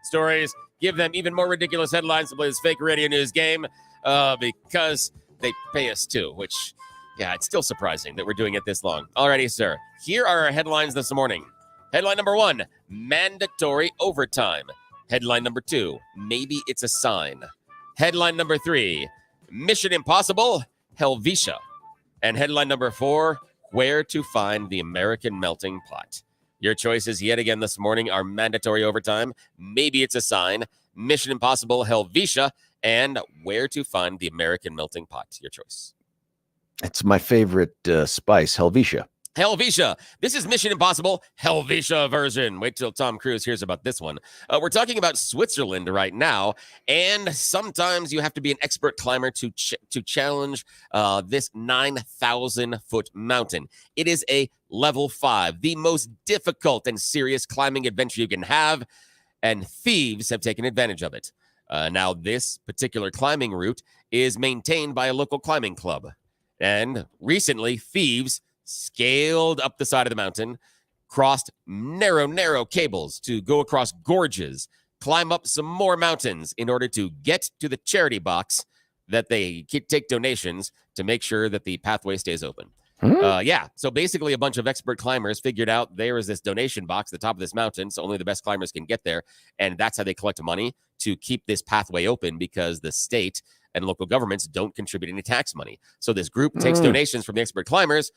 stories, give them even more ridiculous headlines to play this fake radio news game, because they pay us too, which... yeah, it's still surprising that we're doing it this long. Alrighty, sir. Here are our headlines this morning. Headline number 1, mandatory overtime. Headline number 2, maybe it's a sign. Headline number 3, Mission Impossible, Helvetia. And headline number 4, where to find the American melting pot. Your choices yet again this morning are mandatory overtime, maybe it's a sign, Mission Impossible, Helvetia, and where to find the American melting pot. Your choice. It's my favorite spice, Helvetia. Helvetia. This is Mission Impossible Helvetia version. Wait till Tom Cruise hears about this one. We're talking about Switzerland right now, and sometimes you have to be an expert climber to challenge this 9,000-foot mountain. It is a level 5, the most difficult and serious climbing adventure you can have, and thieves have taken advantage of it. Now, this particular climbing route is maintained by a local climbing club. And recently, thieves scaled up the side of the mountain, crossed narrow cables to go across gorges, climb up some more mountains in order to get to the charity box that they take donations to make sure that the pathway stays open. So basically a bunch of expert climbers figured out there is this donation box at the top of this mountain, so only the best climbers can get there, and that's how they collect money to keep this pathway open because the state and local governments don't contribute any tax money. So this group takes donations from the expert climbers.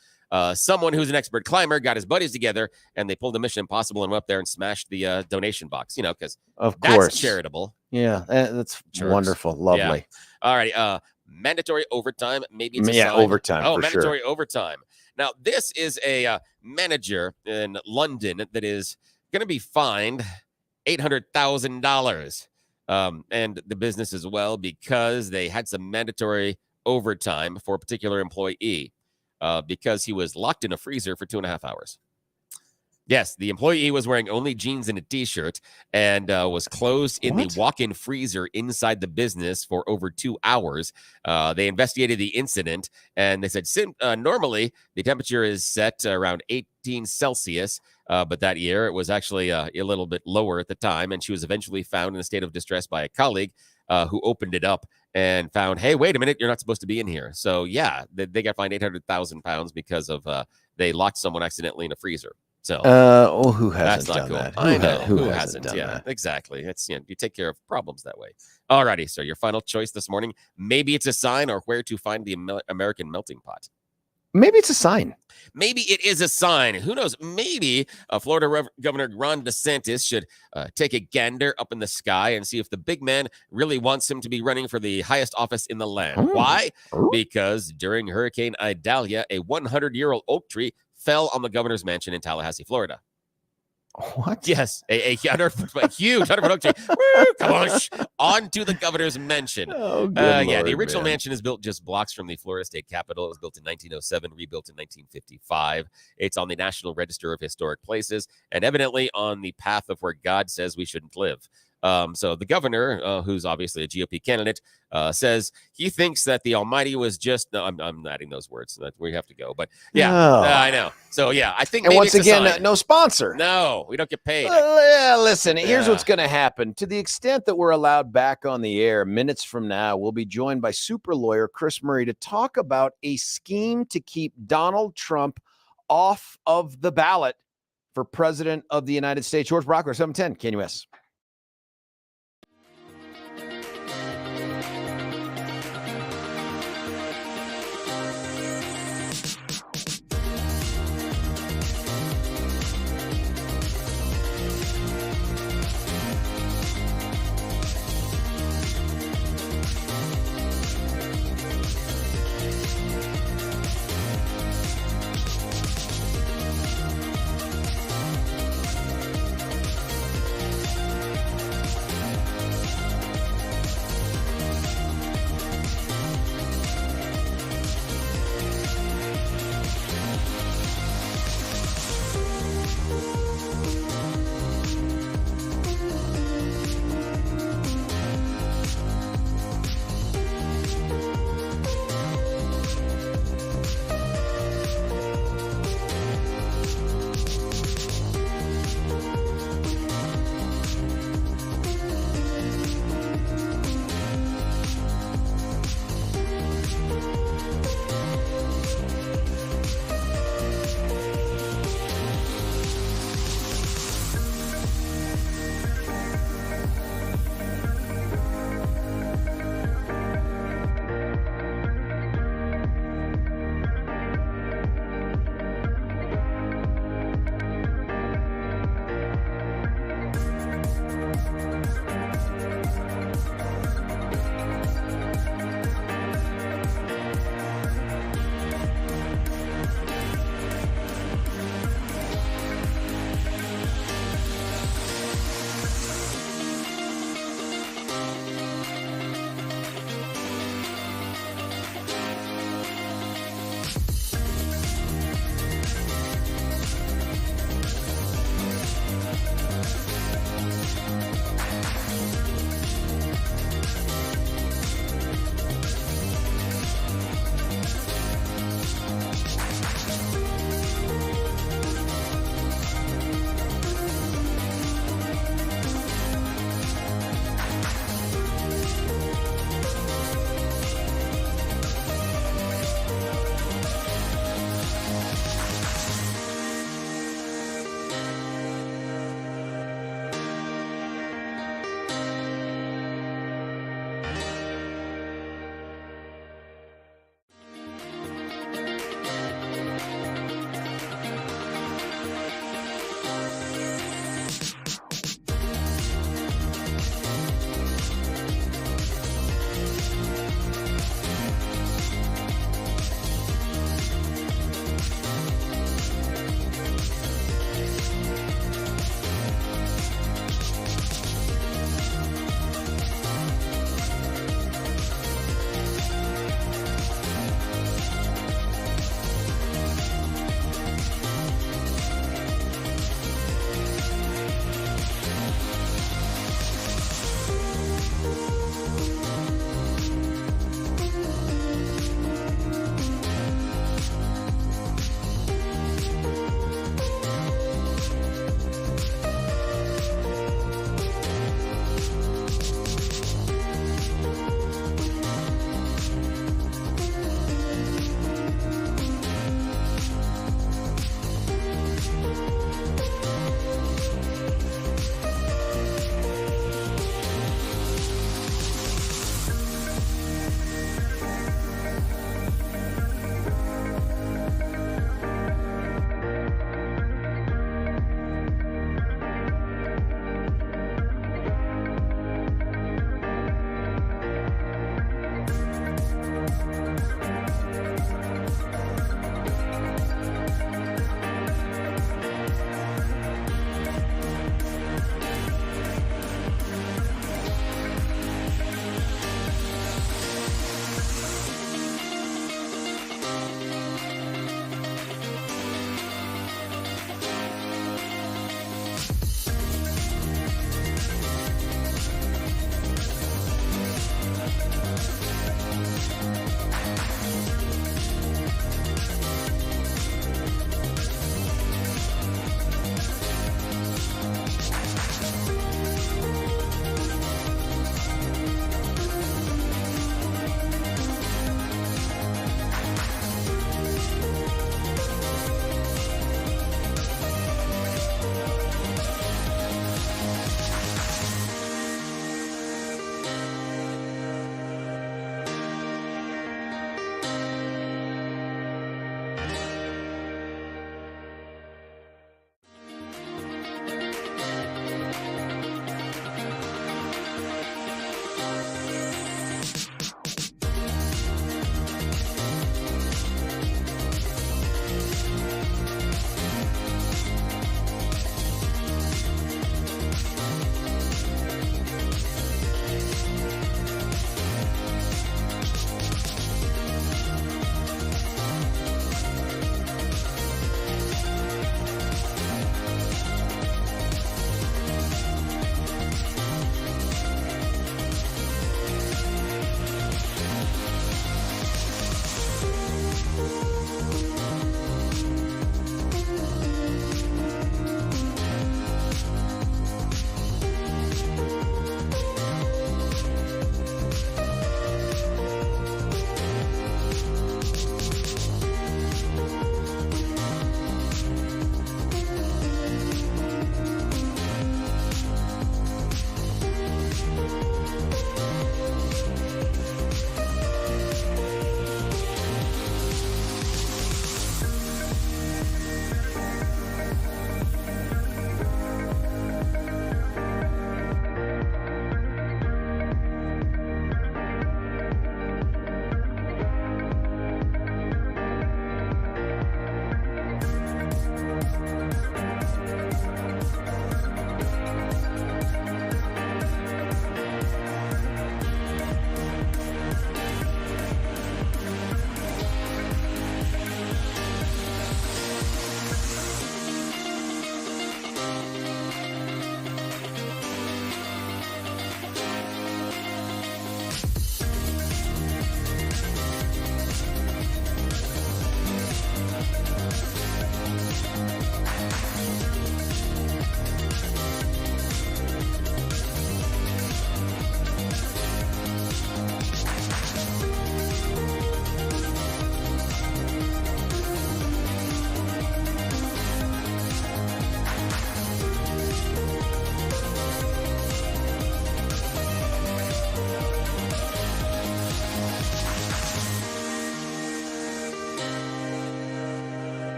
Someone who's an expert climber got his buddies together, and they pulled a Mission Impossible and went up there and smashed the donation box, because that's charitable. Yeah, that's wonderful. Lovely. Yeah. All right. Mandatory overtime. Maybe it's a sign. Overtime. Oh, for mandatory sure. Overtime. Now, this is a manager in London that is going to be fined $800,000. And the business as well, because they had some mandatory overtime for a particular employee because he was locked in a freezer for 2.5 hours. Yes, the employee was wearing only jeans and a T-shirt and was closed in the walk-in freezer inside the business for over 2 hours. They investigated the incident, and they said normally the temperature is set around 18 Celsius, but that year it was actually a little bit lower at the time, and she was eventually found in a state of distress by a colleague who opened it up and found, hey, wait a minute, you're not supposed to be in here. So, yeah, they got fined £800,000 because of they locked someone accidentally in a freezer. So, who hasn't that's not done cool. that? I know Who who hasn't done Yeah, that? exactly. It's you take care of problems that way. Alrighty, so your final choice this morning. Maybe it's a sign, or where to find the American melting pot. Maybe it's a sign. Maybe it is a sign. Who knows? Maybe Florida Governor Ron DeSantis should take a gander up in the sky and see if the big man really wants him to be running for the highest office in the land. Why? Because during Hurricane Idalia, a 100-year-old oak tree fell on the governor's mansion in Tallahassee, Florida. What? Yes, a huge 100-foot oak tree. Woo, come on to the governor's mansion. Oh, good yeah, Lord, the original man. mansion is built just blocks from the Florida State Capitol. It was built in 1907, rebuilt in 1955. It's on the National Register of Historic Places, and evidently on the path of where God says we shouldn't live. So the governor, who's obviously a GOP candidate, says he thinks that the Almighty was just. No, I'm adding those words. That we have to go, but yeah, I know. So yeah, I think. And maybe once it's a again, sign. no sponsor. No, we don't get paid. Listen, here's what's going to happen. To the extent that we're allowed back on the air minutes from now, we'll be joined by super lawyer Chris Murray to talk about a scheme to keep Donald Trump off of the ballot for president of the United States. George Brauchler, 710 KNUS.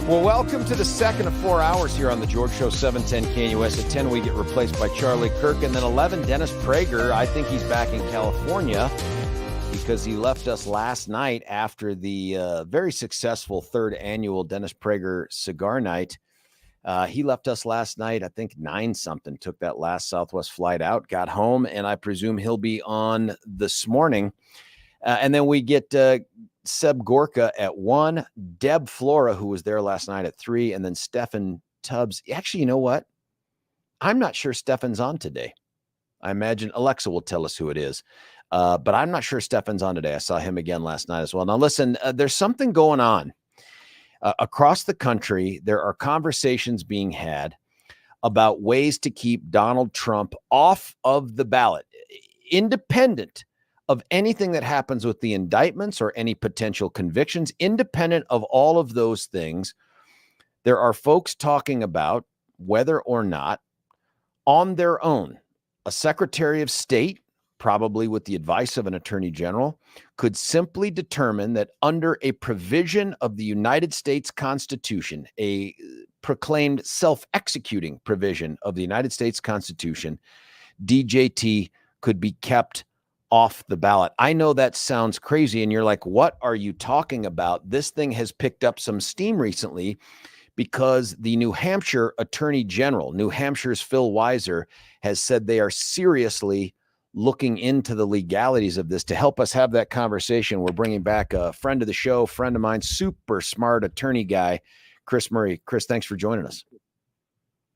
Well, welcome to the second of 4 hours here on the George Show, 710 KNUS. At 10, we get replaced by Charlie Kirk. And then 11, Dennis Prager. I think he's back in California because he left us last night after the very successful third annual Dennis Prager Cigar Night. He left us last night, I think 9-something, took that last Southwest flight out, got home, and I presume he'll be on this morning. And then we get Seb Gorka at 1, Deb Flora, who was there last night, at 3, and then Stefan Tubbs. Actually, you know what? I'm not sure Stefan's on today. I imagine Alexa will tell us who it is. But I'm not sure Stefan's on today. I saw him again last night as well. Now, listen, there's something going on. Across the country, there are conversations being had about ways to keep Donald Trump off of the ballot, independent of anything that happens with the indictments or any potential convictions, independent of all of those things. There are folks talking about whether or not, on their own, a Secretary of State, probably with the advice of an Attorney General, could simply determine that under a provision of the United States Constitution, a proclaimed self-executing provision of the United States Constitution, DJT could be kept off the ballot. I know that sounds crazy, and you're like, what are you talking about? This thing has picked up some steam recently because the New Hampshire Attorney General, New Hampshire's Phil Weiser, has said they are seriously looking into the legalities of this. To help us have that conversation, we're bringing back a friend of the show, friend of mine, super smart attorney guy, Chris Murray. Chris, thanks for joining us.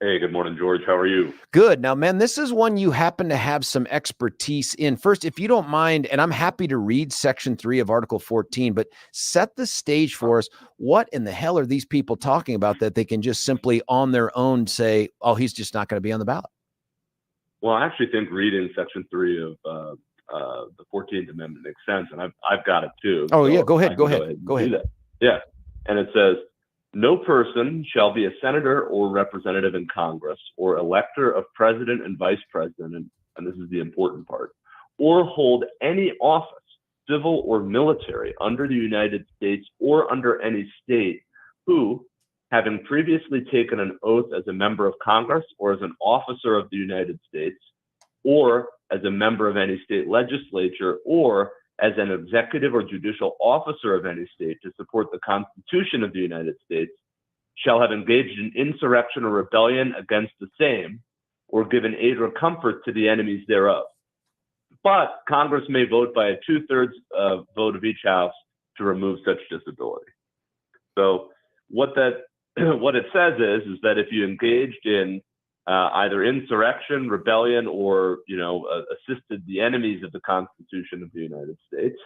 Hey, good morning, George. How are you? Good. Now, man, this is one you happen to have some expertise in. First, if you don't mind, and I'm happy to read Section 3 of Article 14, but set the stage for us. What in the hell are these people talking about that they can just simply on their own say, oh, he's just not going to be on the ballot? Well, I actually think reading Section 3 of the 14th Amendment makes sense, and I've got it too. Oh, so yeah, go ahead. Go do ahead. that. Yeah, and it says, no person shall be a senator or representative in Congress or elector of president and vice president, and this is the important part, or hold any office, civil or military, under the United States or under any state, who, having previously taken an oath as a member of Congress or as an officer of the United States, or as a member of any state legislature, or as an executive or judicial officer of any state to support the Constitution of the United States, shall have engaged in insurrection or rebellion against the same, or given aid or comfort to the enemies thereof. But Congress may vote by a 2/3 vote of each house to remove such disability. So what it says is that if you engaged in either insurrection, rebellion, or assisted the enemies of the Constitution of the United States,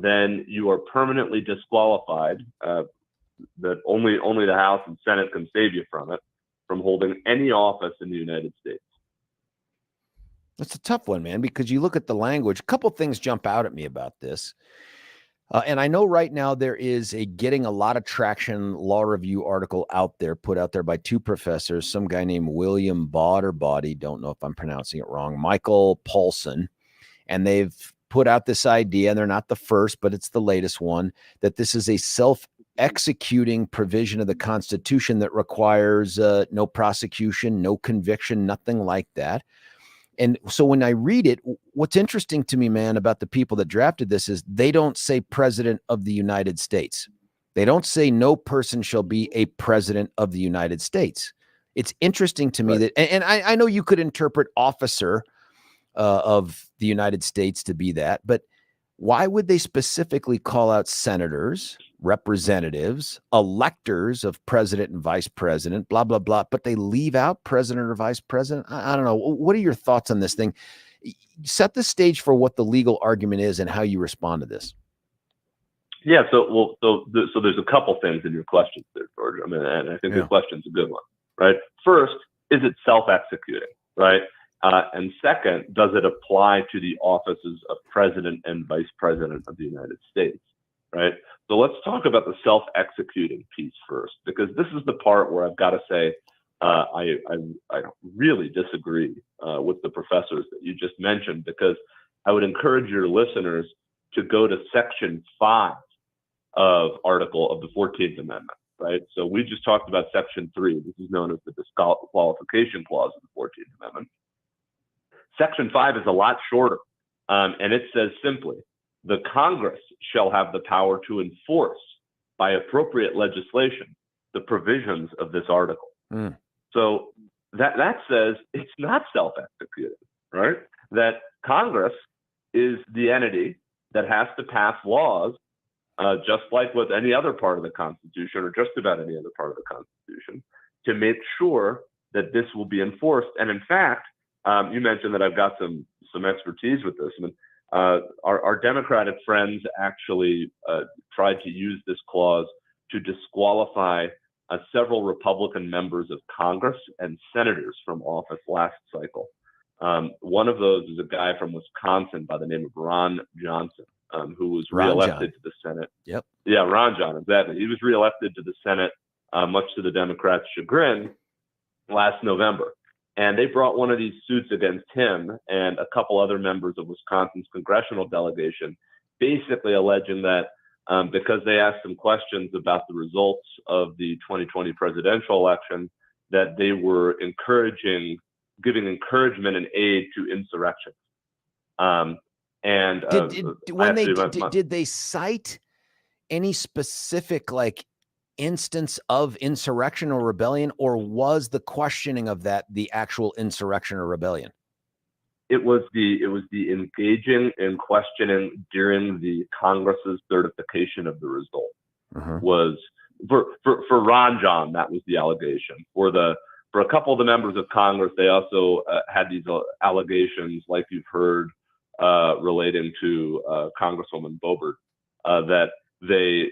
then you are permanently disqualified. That only the House and Senate can save you from it, from holding any office in the United States. That's a tough one, man, because you look at the language. A couple things jump out at me about this. And I know right now there is getting a lot of traction law review article put out there by two professors, some guy named William Body, don't know if I'm pronouncing it wrong, Michael Paulson. And they've put out this idea, and they're not the first, but it's the latest one, that this is a self-executing provision of the Constitution that requires no prosecution, no conviction, nothing like that. And so when I read it, what's interesting to me, man, about the people that drafted this is they don't say president of the United States. They don't say no person shall be a president of the United States. It's interesting to me that, and I know you could interpret officer of the United States to be that, but why would they specifically call out senators, representatives, electors of president and vice president, blah, blah, blah, but they leave out president or vice president? I don't know. What are your thoughts on this thing? Set the stage for what the legal argument is and how you respond to this. Yeah, so there's a couple things in your questions there, George. I mean, and I think the question's a good one, right? First, is it self-executing, right? And second, does it apply to the offices of president and vice president of the United States, right? So let's talk about the self-executing piece first, because this is the part where I've got to say I really disagree with the professors that you just mentioned, because I would encourage your listeners to go to Section 5 of the 14th Amendment, right? So we just talked about Section 3. This is known as the disqualification clause of the 14th Amendment. Section 5 is a lot shorter, and it says simply, the Congress shall have the power to enforce by appropriate legislation the provisions of this article. So that says it's not self-executing, right? That Congress is the entity that has to pass laws, just like with any other part of the Constitution, or just about any other part of the Constitution, to make sure that this will be enforced. And in fact, you mentioned that I've got some expertise with this. I mean, our Democratic friends actually tried to use this clause to disqualify several Republican members of Congress and senators from office last cycle. One of those is a guy from Wisconsin by the name of Ron Johnson, who was reelected to the Senate. Yep. Yeah, Ron Johnson, exactly. He was reelected to the Senate, much to the Democrats' chagrin, last November. And they brought one of these suits against him and a couple other members of Wisconsin's congressional delegation, basically alleging that because they asked some questions about the results of the 2020 presidential election, that they were giving encouragement and aid to insurrection. Did they cite any specific instance of insurrection or rebellion, or was the questioning of that the actual insurrection or rebellion? It was the engaging in questioning during the Congress's certification of the result. Was for Ron John, that was the allegation. For a couple of the members of Congress, they also had these allegations, like you've heard, relating to Congresswoman Boebert, that they,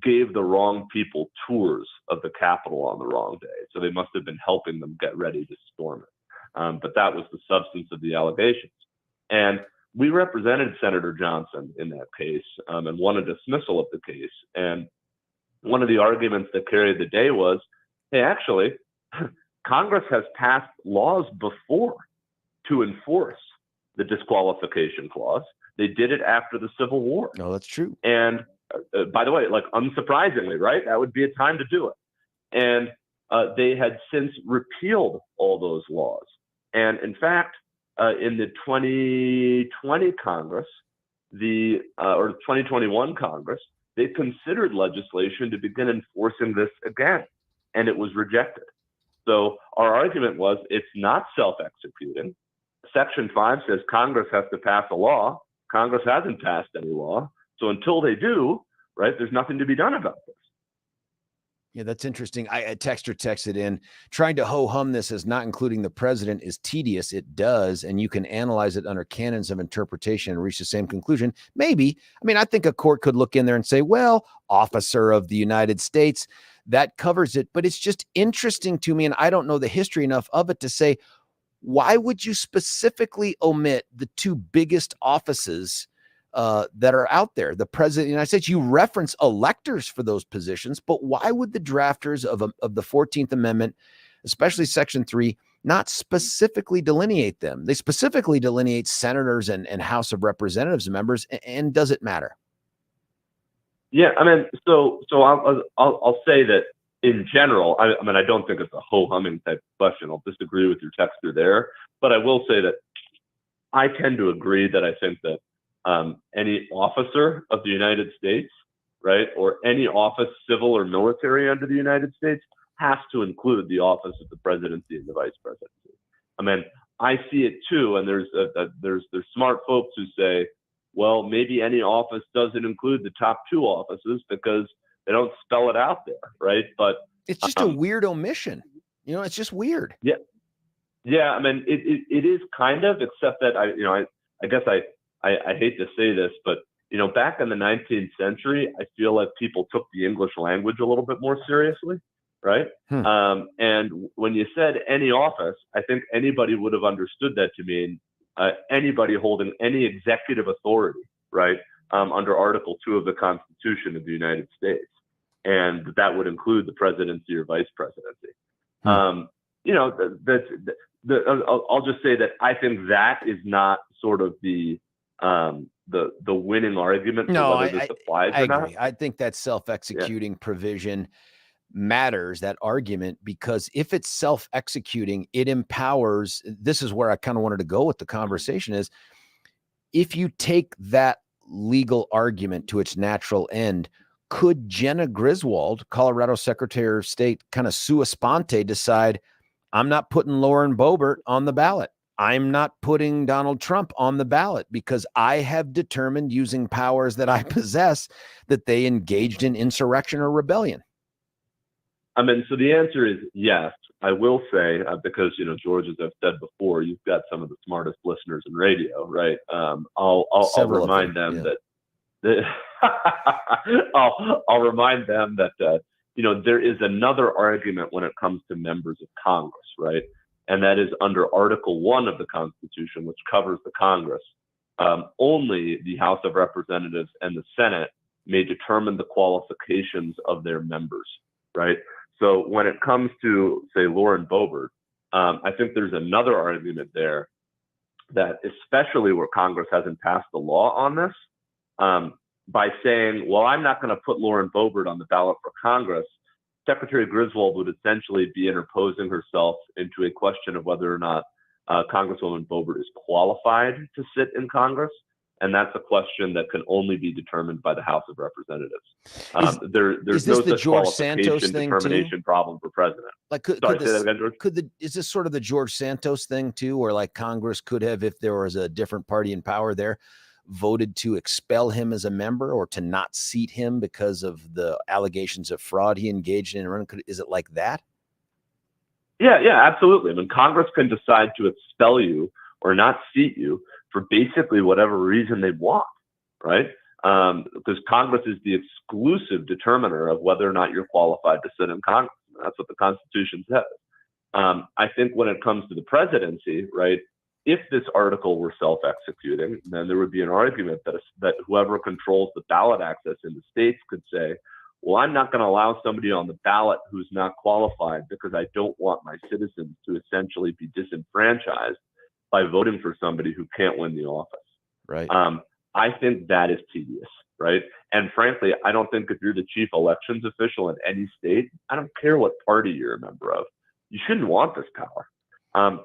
gave the wrong people tours of the Capitol on the wrong day. So they must have been helping them get ready to storm it. But that was the substance of the allegations. And we represented Senator Johnson in that case and won a dismissal of the case. And one of the arguments that carried the day was, hey, actually, Congress has passed laws before to enforce the disqualification clause. They did it after the Civil War. No, that's true. And by the way, unsurprisingly, right, that would be a time to do it. And they had since repealed all those laws. And in fact, in the 2020 Congress, or 2021 Congress, they considered legislation to begin enforcing this again, and it was rejected. So our argument was it's not self-executing. Section 5 says Congress has to pass a law. Congress hasn't passed any law. So until they do, right, there's nothing to be done about this. Yeah, that's interesting. A texter texted in, trying to ho-hum this as not including the president is tedious. It does, and you can analyze it under canons of interpretation and reach the same conclusion. Maybe. I mean, I think a court could look in there and say, well, officer of the United States, that covers it. But it's just interesting to me, and I don't know the history enough of it to say, why would you specifically omit the two biggest offices that are out there? The president of the United States, you reference electors for those positions, but why would the drafters of the 14th Amendment, especially Section 3, not specifically delineate them? They specifically delineate senators and House of Representatives members, and does it matter? Yeah, I mean, so I'll say that in general, I mean, I don't think it's a ho-humming type question. I'll disagree with your texter there, but I will say that I tend to agree that I think that any officer of the United States, right, or any office, civil or military under the United States, has to include the office of the presidency and the vice presidency. I mean, I see it too, and there's smart folks who say, well, maybe any office doesn't include the top two offices because they don't spell it out there, right? But it's just a weird omission. It's just weird. Yeah. Yeah, I mean, it is kind of, except that I guess I hate to say this, but back in the 19th century, I feel like people took the English language a little bit more seriously, right? And when you said any office, I think anybody would have understood that to mean anybody holding any executive authority, right, under Article 2 of the Constitution of the United States, and that would include the presidency or vice presidency. I'll just say that I think that is not sort of the the winning argument for whether this applies or not. I think that self-executing provision matters, that argument, because if it's self-executing, it empowers. This is where I kind of wanted to go with the conversation is, if you take that legal argument to its natural end, could Jenna Griswold, Colorado Secretary of State, kind of sua sponte decide, I'm not putting Lauren Boebert on the ballot. I'm not putting Donald Trump on the ballot because I have determined, using powers that I possess, that they engaged in insurrection or rebellion? I mean, so the answer is yes. I will say, because, George, as I've said before, you've got some of the smartest listeners in radio, right? I'll remind them that I'll remind them that, there is another argument when it comes to members of Congress, right? And that is under Article 1 of the Constitution, which covers the Congress. Only the House of Representatives and the Senate may determine the qualifications of their members, right? So when it comes to, say, Lauren Boebert, I think there's another argument there that, especially where Congress hasn't passed the law on this, by saying, well, I'm not going to put Lauren Boebert on the ballot for Congress, Secretary Griswold would essentially be interposing herself into a question of whether or not Congresswoman Boebert is qualified to sit in Congress. And that's a question that can only be determined by the House of Representatives. There's no such qualification determination problem for president. Like, is this sort of the George Santos thing too, where like Congress could have, if there was a different party in power there, voted to expel him as a member or to not seat him because of the allegations of fraud he engaged in? Is it like that? Yeah, absolutely. I mean, Congress can decide to expel you or not seat you for basically whatever reason they want, right? Because Congress is the exclusive determiner of whether or not you're qualified to sit in Congress. That's what the Constitution says. I think when it comes to the presidency, right, if this article were self-executing, then there would be an argument that whoever controls the ballot access in the states could say, well, I'm not going to allow somebody on the ballot who's not qualified because I don't want my citizens to essentially be disenfranchised by voting for somebody who can't win the office. Right. I think that is tedious, right? And frankly, I don't think if you're the chief elections official in any state, I don't care what party you're a member of, you shouldn't want this power.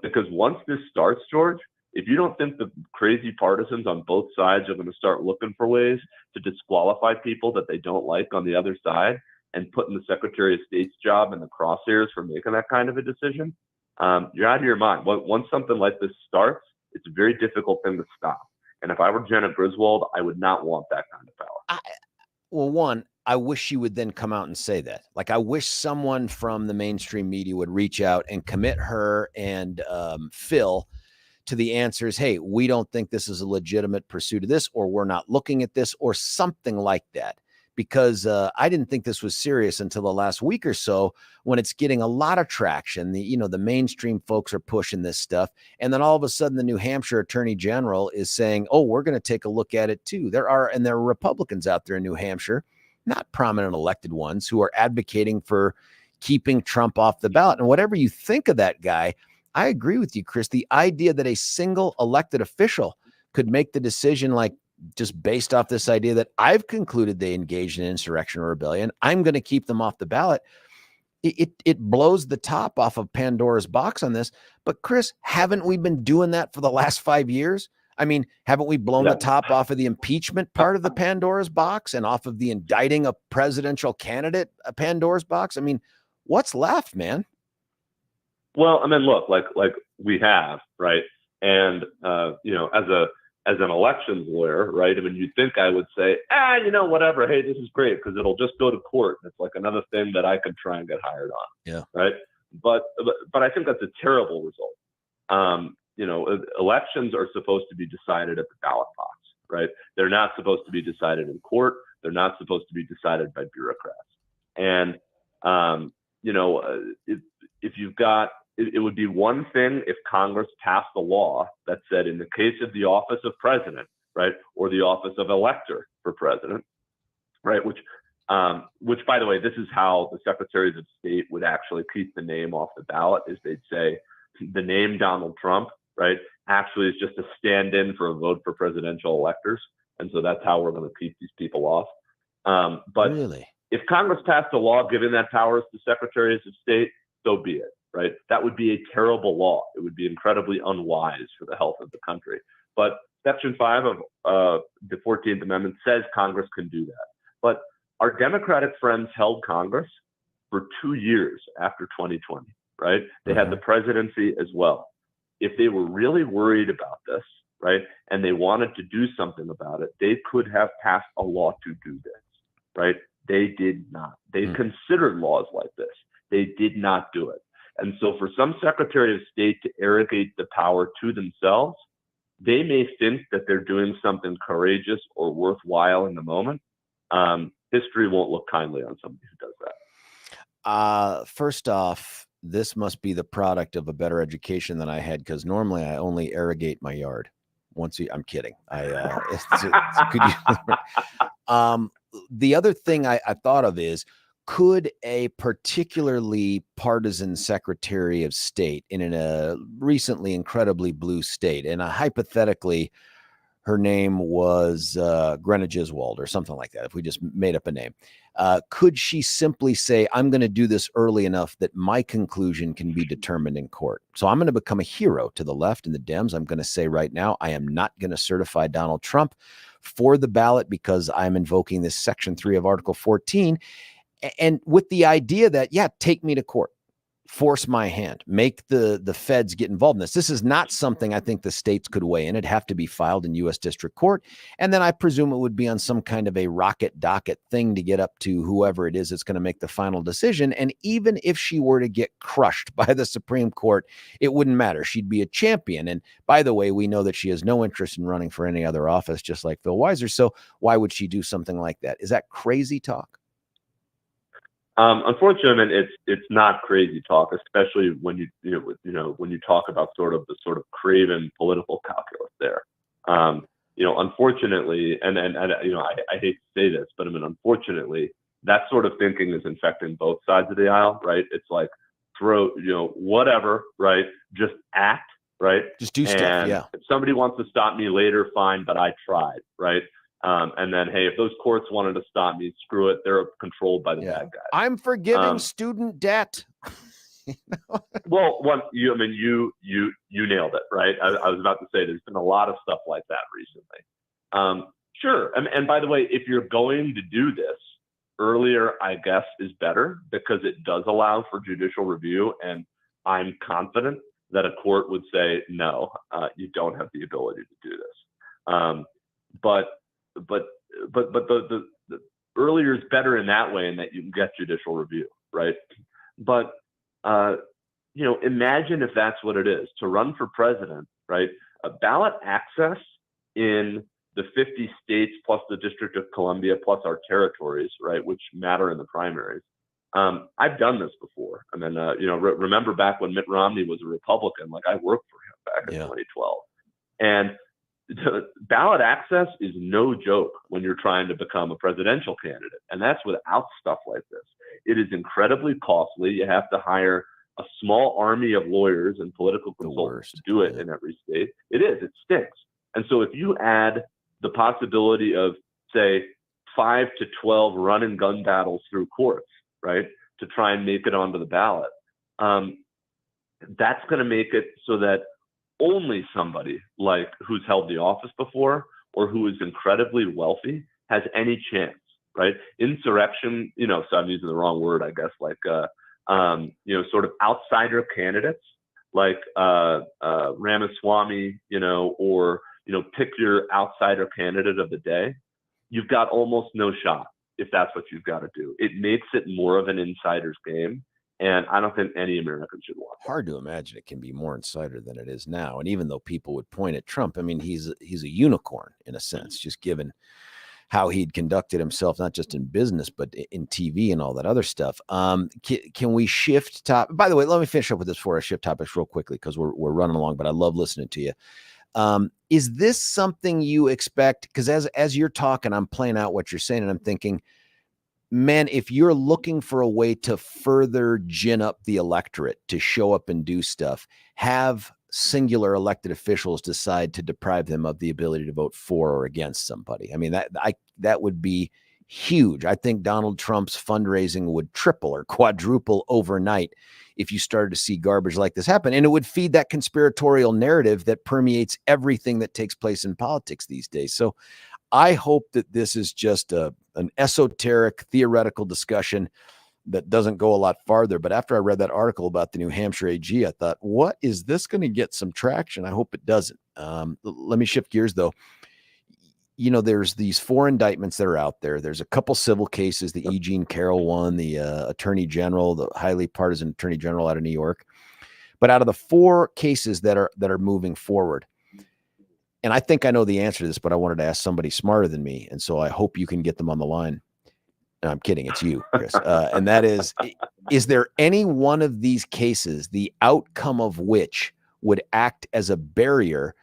Because once this starts, George, if you don't think the crazy partisans on both sides are going to start looking for ways to disqualify people that they don't like on the other side and putting the Secretary of State's job in the crosshairs for making that kind of a decision, you're out of your mind. Once something like this starts, it's a very difficult thing to stop. And if I were Jenna Griswold, I would not want that kind of power. I wish she would then come out and say that. Like, I wish someone from the mainstream media would reach out and commit her and Phil to the answers. Hey, we don't think this is a legitimate pursuit of this, or we're not looking at this, or something like that. Because I didn't think this was serious until the last week or so, when it's getting a lot of traction. The mainstream folks are pushing this stuff. And then all of a sudden, the New Hampshire Attorney General is saying, oh, we're going to take a look at it too. There are Republicans out there in New Hampshire, not prominent elected ones, who are advocating for keeping Trump off the ballot. And whatever you think of that guy, I agree with you, Chris. The idea that a single elected official could make the decision, like, just based off this idea that I've concluded they engaged in insurrection or rebellion, I'm going to keep them off the ballot. It blows the top off of Pandora's box on this. But Chris, haven't we been doing that for the last 5 years? I mean, haven't we blown the top off of the impeachment part of the Pandora's box and off of the indicting a presidential candidate, a Pandora's box? I mean, what's left, man? Well, I mean, look, like we have, right? And as an elections lawyer, right? I mean, you'd think I would say, whatever. Hey, this is great because it'll just go to court. It's like another thing that I could try and get hired on. Yeah. Right. But I think that's a terrible result. Elections are supposed to be decided at the ballot box, right? They're not supposed to be decided in court. They're not supposed to be decided by bureaucrats. And, if you've got, it would be one thing if Congress passed a law that said, in the case of the office of president, right, or the office of elector for president, right, which, by the way, this is how the secretaries of state would actually keep the name off the ballot, is they'd say the name Donald Trump, right, actually is just a stand-in for a vote for presidential electors. And so that's how we're going to keep these people off. But really, if Congress passed a law giving that powers to secretaries of state, so be it, right? That would be a terrible law. It would be incredibly unwise for the health of the country. But Section 5 of the 14th Amendment says Congress can do that. But our Democratic friends held Congress for 2 years after 2020, right? They had the presidency as well. If they were really worried about this, right, and they wanted to do something about it, they could have passed a law to do this, right? They did not. They considered laws like this. They did not do it. And so for some Secretary of State to arrogate the power to themselves, they may think that they're doing something courageous or worthwhile in the moment. History won't look kindly on somebody who does that. First off, this must be the product of a better education than I had, because normally I only irrigate my yard once. I'm kidding. The other thing I thought of is, could a particularly partisan Secretary of State in a recently incredibly blue state, and hypothetically, her name was Jenna Griswold or something like that, if we just made up a name, could she simply say, I'm going to do this early enough that my conclusion can be determined in court? So I'm going to become a hero to the left and the Dems. I'm going to say right now, I am not going to certify Donald Trump for the ballot because I'm invoking this Section 3 of Article 14. And with the idea that, yeah, take me to court, force my hand, make the feds get involved in this. This is not something I think the states could weigh in. It'd have to be filed in U.S. District Court. And then I presume it would be on some kind of a rocket docket thing to get up to whoever it is that's going to make the final decision. And even if she were to get crushed by the Supreme Court, it wouldn't matter. She'd be a champion. And by the way, we know that she has no interest in running for any other office, just like Phil Weiser. So why would she do something like that? Is that crazy talk? Unfortunately, it's not crazy talk, especially when when you talk about sort of craven political calculus there. Unfortunately, and I hate to say this, but I mean, unfortunately, that sort of thinking is infecting both sides of the aisle, right? It's like throw whatever, right? Just act, right? Just do stuff. Yeah. If somebody wants to stop me later, fine, but I tried, right? And then, hey, if those courts wanted to stop me, screw it. They're controlled by the bad guys. I'm forgiving student debt. Well, you nailed it, right? I was about to say there's been a lot of stuff like that recently. Sure. And by the way, if you're going to do this, earlier, I guess, is better because it does allow for judicial review. And I'm confident that a court would say, no, you don't have the ability to do this. But the earlier is better in that way, in that you can get judicial review, right? But imagine if that's what it is to run for president, right? A ballot access in the 50 states plus the District of Columbia plus our territories, right, which matter in the primaries. I've done this before. I mean, remember back when Mitt Romney was a Republican? Like, I worked for him back in 2012, and ballot access is no joke when you're trying to become a presidential candidate. And that's without stuff like this. It is incredibly costly. You have to hire a small army of lawyers and political consultants to do it in every state. It is. It stinks. And so if you add the possibility of, say, 5 to 12 run and gun battles through courts, right, to try and make it onto the ballot, that's going to make it so that only somebody like who's held the office before or who is incredibly wealthy has any chance, right? Insurrection, so I'm using the wrong word, I guess, like, sort of outsider candidates like Ramaswamy, or, pick your outsider candidate of the day. You've got almost no shot if that's what you've got to do. It makes it more of an insider's game. And I don't think any American should want that. Hard to imagine it can be more insider than it is now. And even though people would point at Trump, I mean, he's a unicorn in a sense, just given how he'd conducted himself, not just in business, but in TV and all that other stuff. Can we shift top? By the way, let me finish up with this before I shift topics real quickly, because we're running along, but I love listening to you. Is this something you expect? Because as you're talking, I'm playing out what you're saying, and I'm thinking, man, if you're looking for a way to further gin up the electorate to show up and do stuff, have singular elected officials decide to deprive them of the ability to vote for or against somebody. I mean, that would be huge. I think Donald Trump's fundraising would triple or quadruple overnight if you started to see garbage like this happen. And it would feed that conspiratorial narrative that permeates everything that takes place in politics these days. So I hope that this is just an esoteric theoretical discussion that doesn't go a lot farther. But after I read that article about the New Hampshire AG, I thought, what is this going to get some traction? I hope it doesn't. Let me shift gears though. You know, there's these 4 indictments that are out there. There's a couple civil cases, the E. Jean Carroll one, the attorney general, the highly partisan attorney general out of New York. But out of the 4 cases that are moving forward, and I think I know the answer to this, but I wanted to ask somebody smarter than me. And so I hope you can get them on the line. No, I'm kidding. It's you, Chris. And that is there any one of these cases, the outcome of which would act as a barrier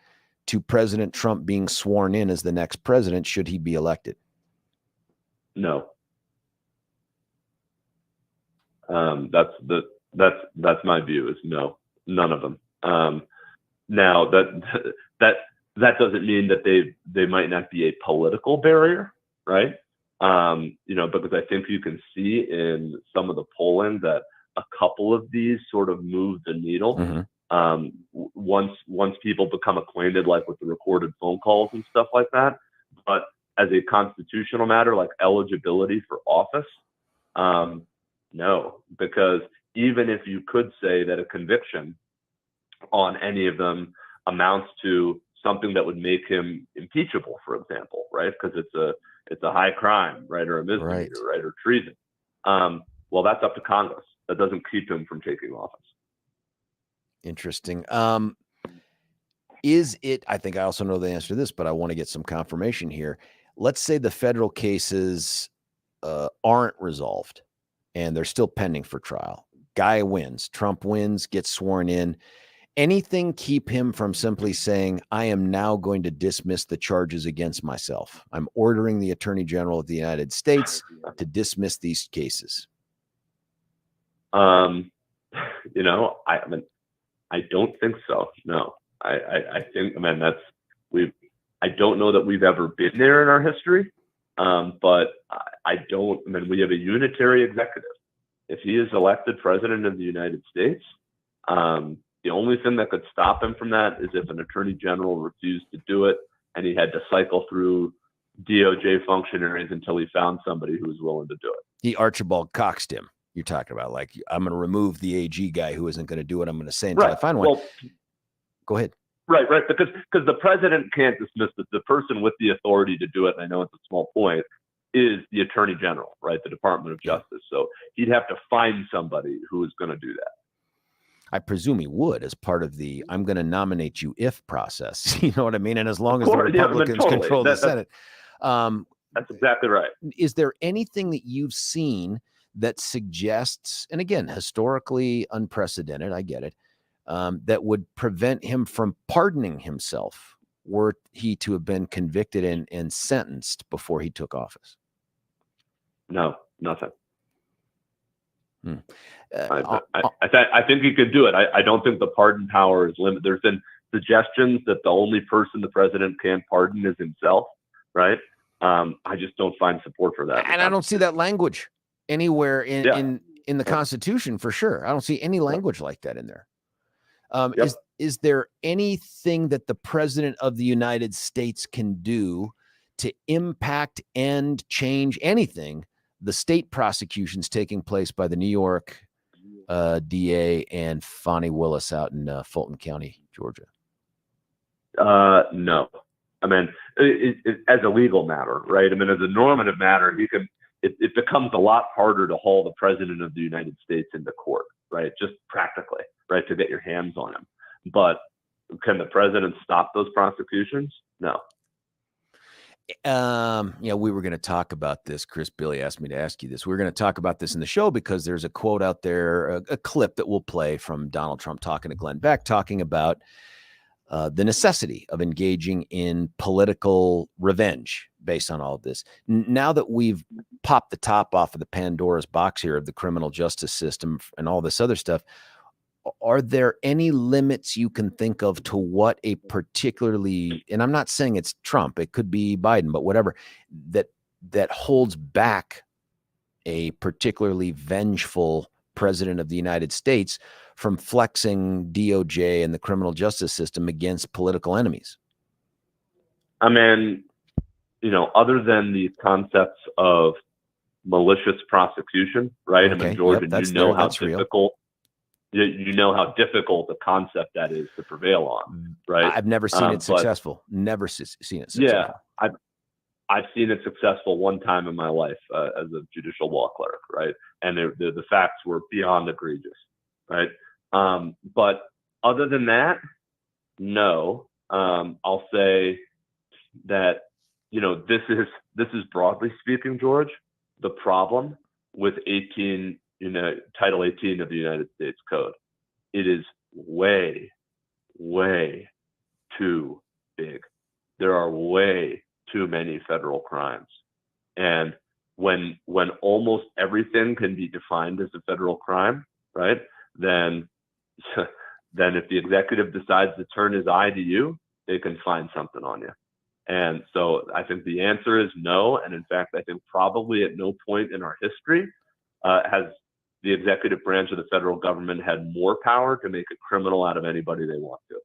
to President Trump being sworn in as the next president should he be elected? No. That's my view, is no, none of them. Now that doesn't mean that they might not be a political barrier, right? Because I think you can see in some of the polling that a couple of these sort of move the needle. Mm-hmm. Once people become acquainted, like with the recorded phone calls and stuff like that. But as a constitutional matter, like eligibility for office, no, because even if you could say that a conviction on any of them amounts to something that would make him impeachable, for example, right? Because it's a high crime, right, or a misdemeanor, right, or treason. Well, that's up to Congress. That doesn't keep him from taking office. Interesting. Is it, I think I also know the answer to this, but I want to get some confirmation here. Let's say the federal cases aren't resolved and they're still pending for trial. Guy wins, Trump wins, gets sworn in. Anything keep him from simply saying, I am now going to dismiss the charges against myself? I'm ordering the Attorney General of the United States to dismiss these cases. I don't think so. No, I think, I don't know that we've ever been there in our history. But we have a unitary executive. If he is elected president of the United States, the only thing that could stop him from that is if an attorney general refused to do it and he had to cycle through DOJ functionaries until he found somebody who was willing to do it. He Archibald Coxed him. You're talking about, like, I'm going to remove the AG guy who isn't going to do what I'm going to say until I find one. Well, go ahead. Right. Because the president can't dismiss the person with the authority to do it. And I know it's a small point, is the attorney general, right? The Department of Justice. So he'd have to find somebody who is going to do that. I presume he would, as part of the I'm going to nominate you if process. You know what I mean? And as long as the Republicans control the Senate. That's exactly right. Is there anything that you've seen that suggests, and again, historically unprecedented, I get it, that would prevent him from pardoning himself were he to have been convicted and sentenced before he took office? No, nothing. I think he could do it. I don't think the pardon power is limited. There's been suggestions that the only person the president can pardon is himself, right? I just don't find support for that. And I don't see that language anywhere in the Constitution, for sure. I don't see any language like that in there. Is there anything that the president of the United States can do to impact and change anything the state prosecutions taking place by the New York DA and Fani Willis out in Fulton County, Georgia? No. I mean, as a legal matter, right? I mean, as a normative matter, it becomes a lot harder to haul the president of the United States into court, right? Just practically, right? To get your hands on him. But can the president stop those prosecutions? No. We were going to talk about this. Chris Billy asked me to ask you this. We were going to talk about this in the show because there's a quote out there, a clip that we'll play from Donald Trump talking to Glenn Beck, talking about the necessity of engaging in political revenge based on all of this. Now that we've popped the top off of the Pandora's box here of the criminal justice system and all this other stuff, are there any limits you can think of to what a particularly, and I'm not saying it's Trump, it could be Biden, but whatever, that holds back a particularly vengeful president of the United States from flexing DOJ and the criminal justice system against political enemies? I mean, other than these concepts of malicious prosecution, right? Okay. I mean, George, Yep, and you know how difficult a concept that is to prevail on, right? I've never seen it successful. Never seen it successful. Yeah, I've seen it successful one time in my life as a judicial law clerk, right? And the facts were beyond egregious, right? But other than that, no. I'll say that this is broadly speaking, George, the problem with Title 18 of the United States Code. It is way, way too big. There are way too many federal crimes. And when almost everything can be defined as a federal crime, right, then if the executive decides to turn his eye to you, they can find something on you. And so I think the answer is no. And in fact, I think probably at no point in our history has the executive branch of the federal government had more power to make a criminal out of anybody they want to.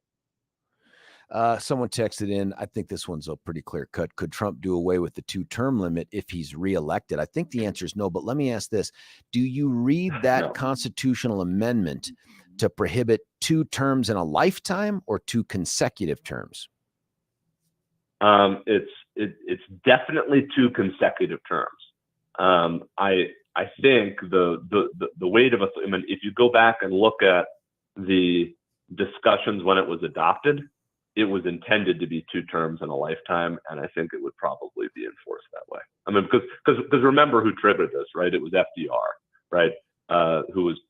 Someone texted in, I think this one's a pretty clear cut. Could Trump do away with the 2-term limit if he's reelected? I think the answer is no, but let me ask this. Do you read that constitutional amendment to prohibit 2 terms in a lifetime or 2 consecutive terms? It's definitely 2 consecutive terms. I think the weight of if you go back and look at the discussions when it was adopted, it was intended to be 2 terms in a lifetime, and I think it would probably be enforced that way. I mean, because remember who triggered this, right? It was FDR, right? Who was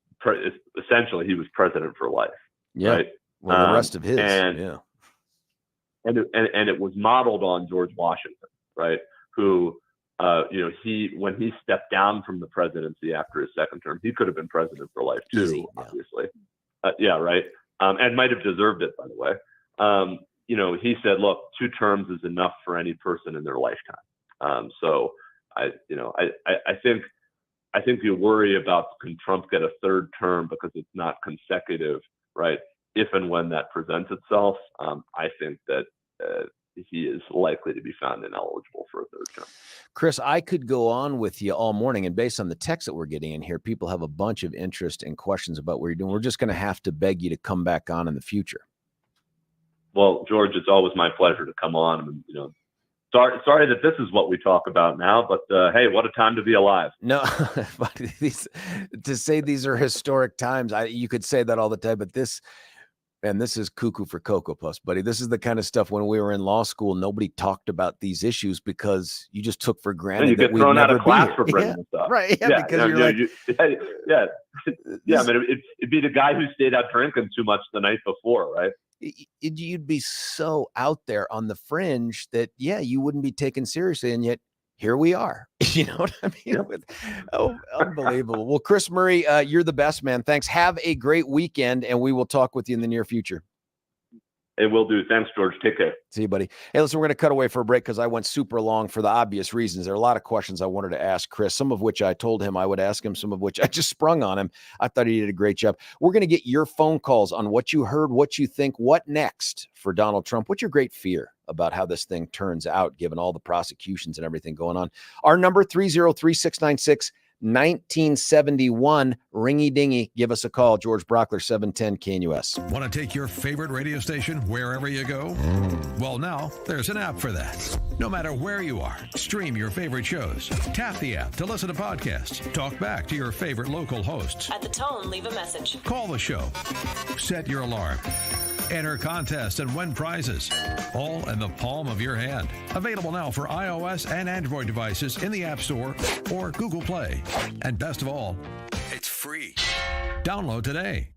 essentially he was president for life. Yeah. Right? Well, the rest of his, yeah. And it was modeled on George Washington, right? Who, when he stepped down from the presidency after his 2nd term, he could have been president for life too, easy, obviously. Yeah, right. And might have deserved it, by the way. He said, look, 2 terms is enough for any person in their lifetime. So I think you worry about, can Trump get a 3rd term because it's not consecutive, right? If and when that presents itself, I think that he is likely to be found ineligible for a 3rd term. Chris, I could go on with you all morning, and based on the text that we're getting in here, people have a bunch of interest and questions about what you're doing. We're just going to have to beg you to come back on in the future. Well, George, it's always my pleasure to come on. Sorry that this is what we talk about now, but hey, what a time to be alive. No, but to say these are historic times, you could say that all the time, but this is cuckoo for Cocoa Puffs, buddy. This is the kind of stuff when we were in law school, nobody talked about these issues because you just took for granted that we'd never be here. For bringing this up. Right. Yeah, because I mean, it'd be the guy who stayed out drinking too much the night before, right? You'd be so out there on the fringe that, you wouldn't be taken seriously. And yet here we are. You know what I mean? Unbelievable. Well, Chris Murray, you're the best, man. Thanks. Have a great weekend, and we will talk with you in the near future. It will do. Thanks, George. Take care. See you, buddy. Hey, listen, we're going to cut away for a break because I went super long for the obvious reasons. There are a lot of questions I wanted to ask Chris, some of which I told him I would ask him, some of which I just sprung on him. I thought he did a great job. We're going to get your phone calls on what you heard, what you think, what next for Donald Trump. What's your great fear about how this thing turns out, given all the prosecutions and everything going on? Our number, 303-696-1971. Ringy dingy. Give us a call. George Brauchler, 710 KNUS. Want to take your favorite radio station wherever you go? Well, now there's an app for that. No matter where you are, stream your favorite shows. Tap the app to listen to podcasts. Talk back to your favorite local hosts. At the tone, leave a message. Call the show. Set your alarm. Enter contests and win prizes, all in the palm of your hand. Available now for iOS and Android devices in the App Store or Google Play. And best of all, it's free. Download today.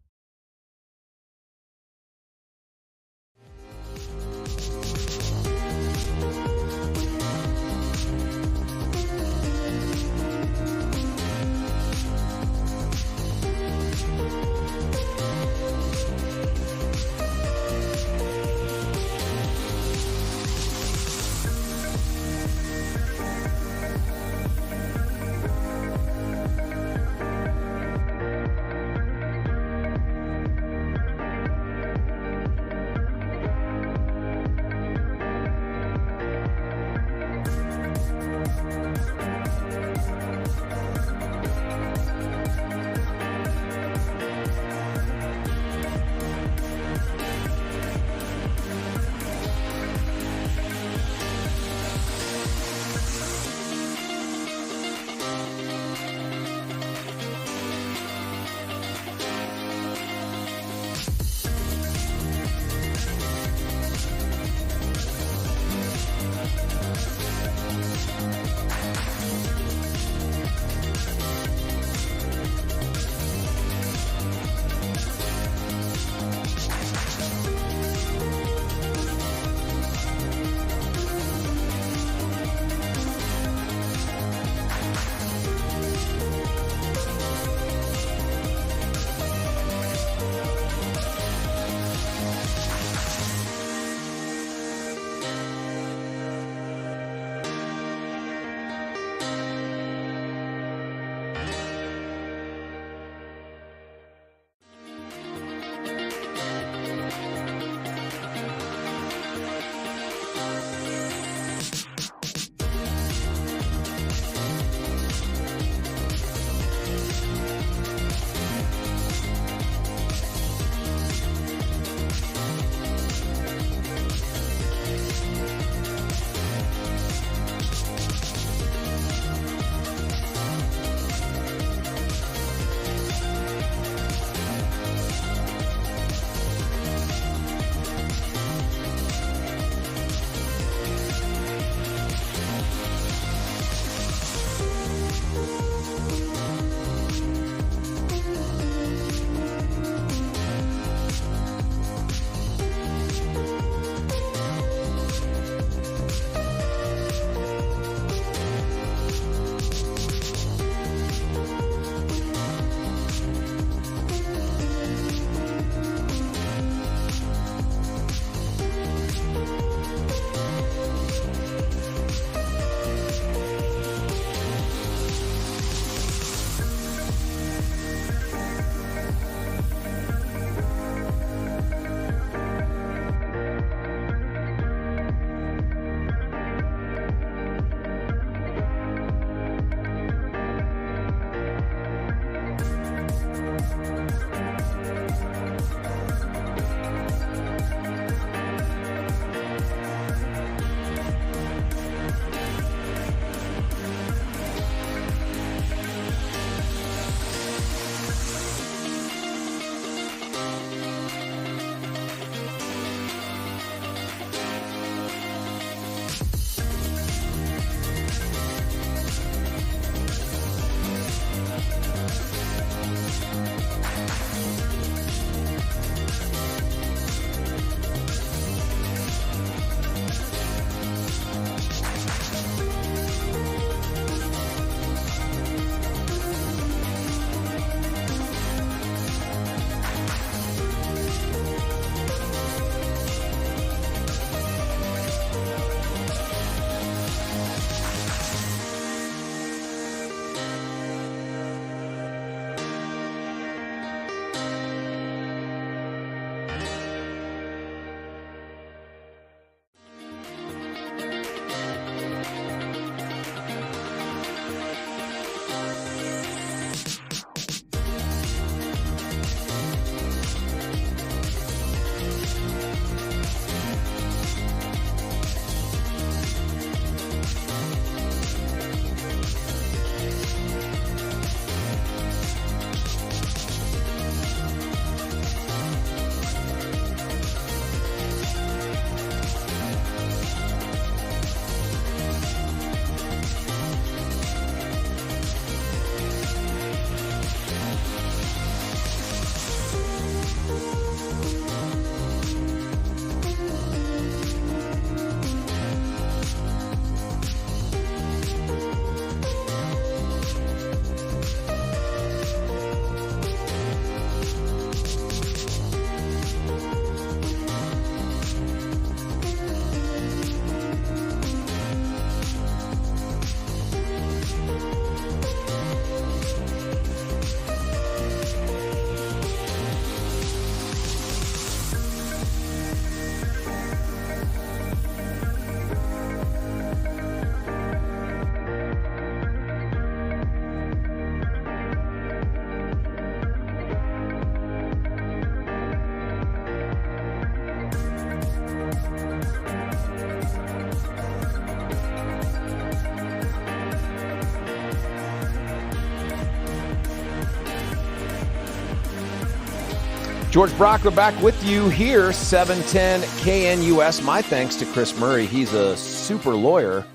George Brauchler back with you here, 710 KNUS. My thanks to Chris Murray. He's a super lawyer,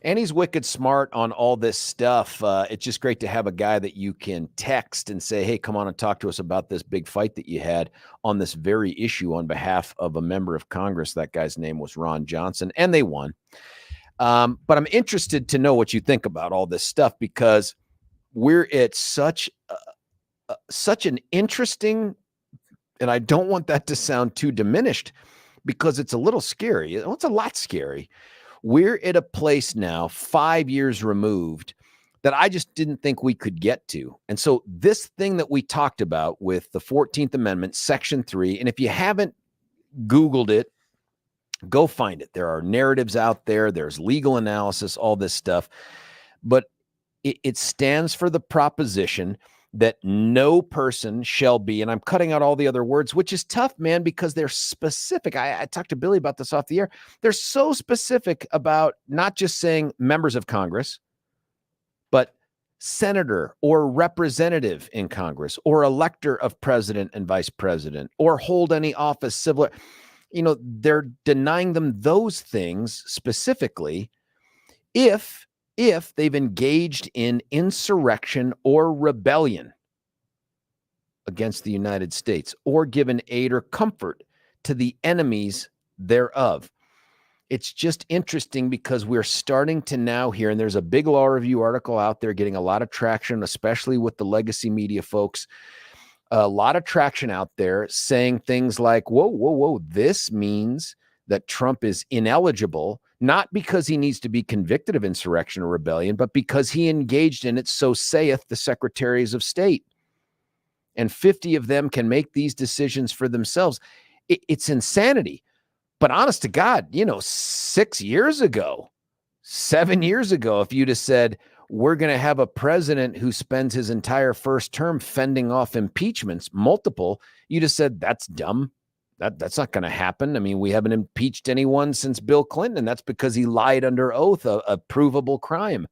and he's wicked smart on all this stuff. It's just great to have a guy that you can text and say, hey, come on and talk to us about this big fight that you had on this very issue on behalf of a member of Congress. That guy's name was Ron Johnson, and they won. But I'm interested to know what you think about all this stuff, because we're at such an interesting, and I don't want that to sound too diminished, because it's a little scary. It's a lot scary. We're at a place now, 5 years removed, that I just didn't think we could get to. And so this thing that we talked about with the 14th Amendment, Section 3, and if you haven't Googled it, go find it. There are narratives out there. There's legal analysis, all this stuff. But it stands for the proposition that no person shall be, and I'm cutting out all the other words, which is tough, man, because they're specific. I talked to Billy about this off the air. They're so specific about not just saying members of Congress, but senator or representative in Congress, or elector of president and vice president, or hold any office civil. They're denying them those things specifically if they've engaged in insurrection or rebellion against the United States, or given aid or comfort to the enemies thereof. It's just interesting, because we're starting to now hear, and there's a big law review article out there getting a lot of traction, especially with the legacy media folks, a lot of traction out there saying things like, whoa, this means that Trump is ineligible, not because he needs to be convicted of insurrection or rebellion, but because he engaged in it, so saith the secretaries of state. And 50 of them can make these decisions for themselves. It's insanity. But honest to God, 6 years ago, 7 years ago, if you'd have said, we're going to have a president who spends his entire first term fending off impeachments, multiple, you'd have said, that's dumb. That's not going to happen. I mean, we haven't impeached anyone since Bill Clinton, and that's because he lied under oath, a provable crime.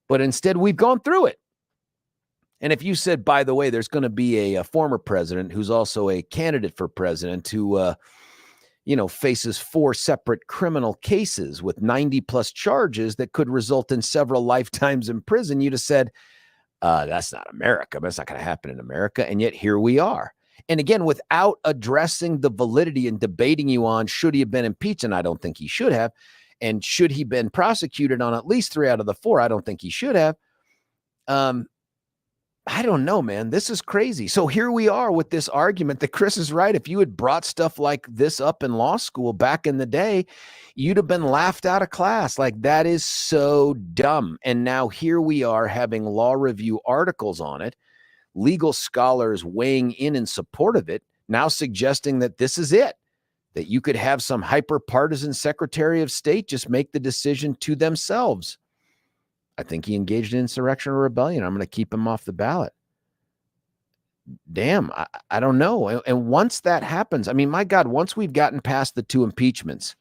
But instead, we've gone through it. And if you said, by the way, there's going to be a former president who's also a candidate for president who, faces 4 separate criminal cases with 90 plus charges that could result in several lifetimes in prison, you'd have said, that's not America. That's not going to happen in America. And yet here we are. And again, without addressing the validity and debating you on, should he have been impeached? And I don't think he should have. And should he been prosecuted on at least 3 out of the 4? I don't think he should have. I don't know, man. This is crazy. So here we are with this argument that Chris is right. If you had brought stuff like this up in law school back in the day, you'd have been laughed out of class. Like, that is so dumb. And now here we are having law review articles on it, legal scholars weighing in support of it, now suggesting that this is it, that you could have some hyper-partisan Secretary of State just make the decision to themselves. I think he engaged in insurrection or rebellion. I'm going to keep him off the ballot. Damn, I don't know. And once that happens, I mean, my God, once we've gotten past the 2 impeachments,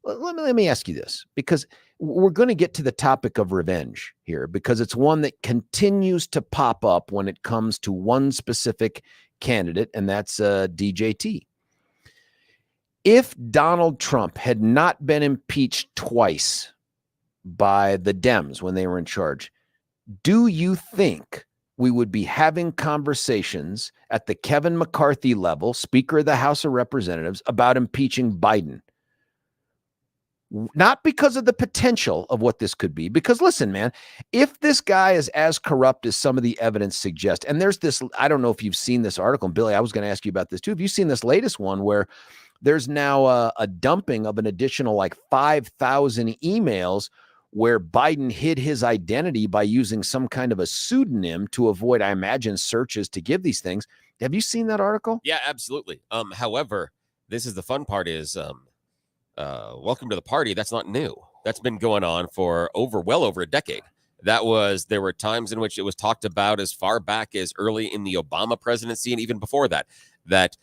let me ask you this, because we're going to get to the topic of revenge here, because it's one that continues to pop up when it comes to one specific candidate, and that's DJT. If Donald Trump had not been impeached twice by the Dems when they were in charge, do you think we would be having conversations at the Kevin McCarthy level, Speaker of the House of Representatives, about impeaching Biden? Not because of the potential of what this could be, because listen, man, if this guy is as corrupt as some of the evidence suggests, and there's this, I don't know if you've seen this article, and Billy, I was going to ask you about this too. Have you seen this latest one where there's now a dumping of an additional like 5,000 emails where Biden hid his identity by using some kind of a pseudonym to avoid, I imagine, searches to give these things. Have you seen that article? Yeah, absolutely. However, this is the fun part is, welcome to the party. That's not new. That's been going on for well over a decade. There were times in which it was talked about as far back as early in the Obama presidency, and even before that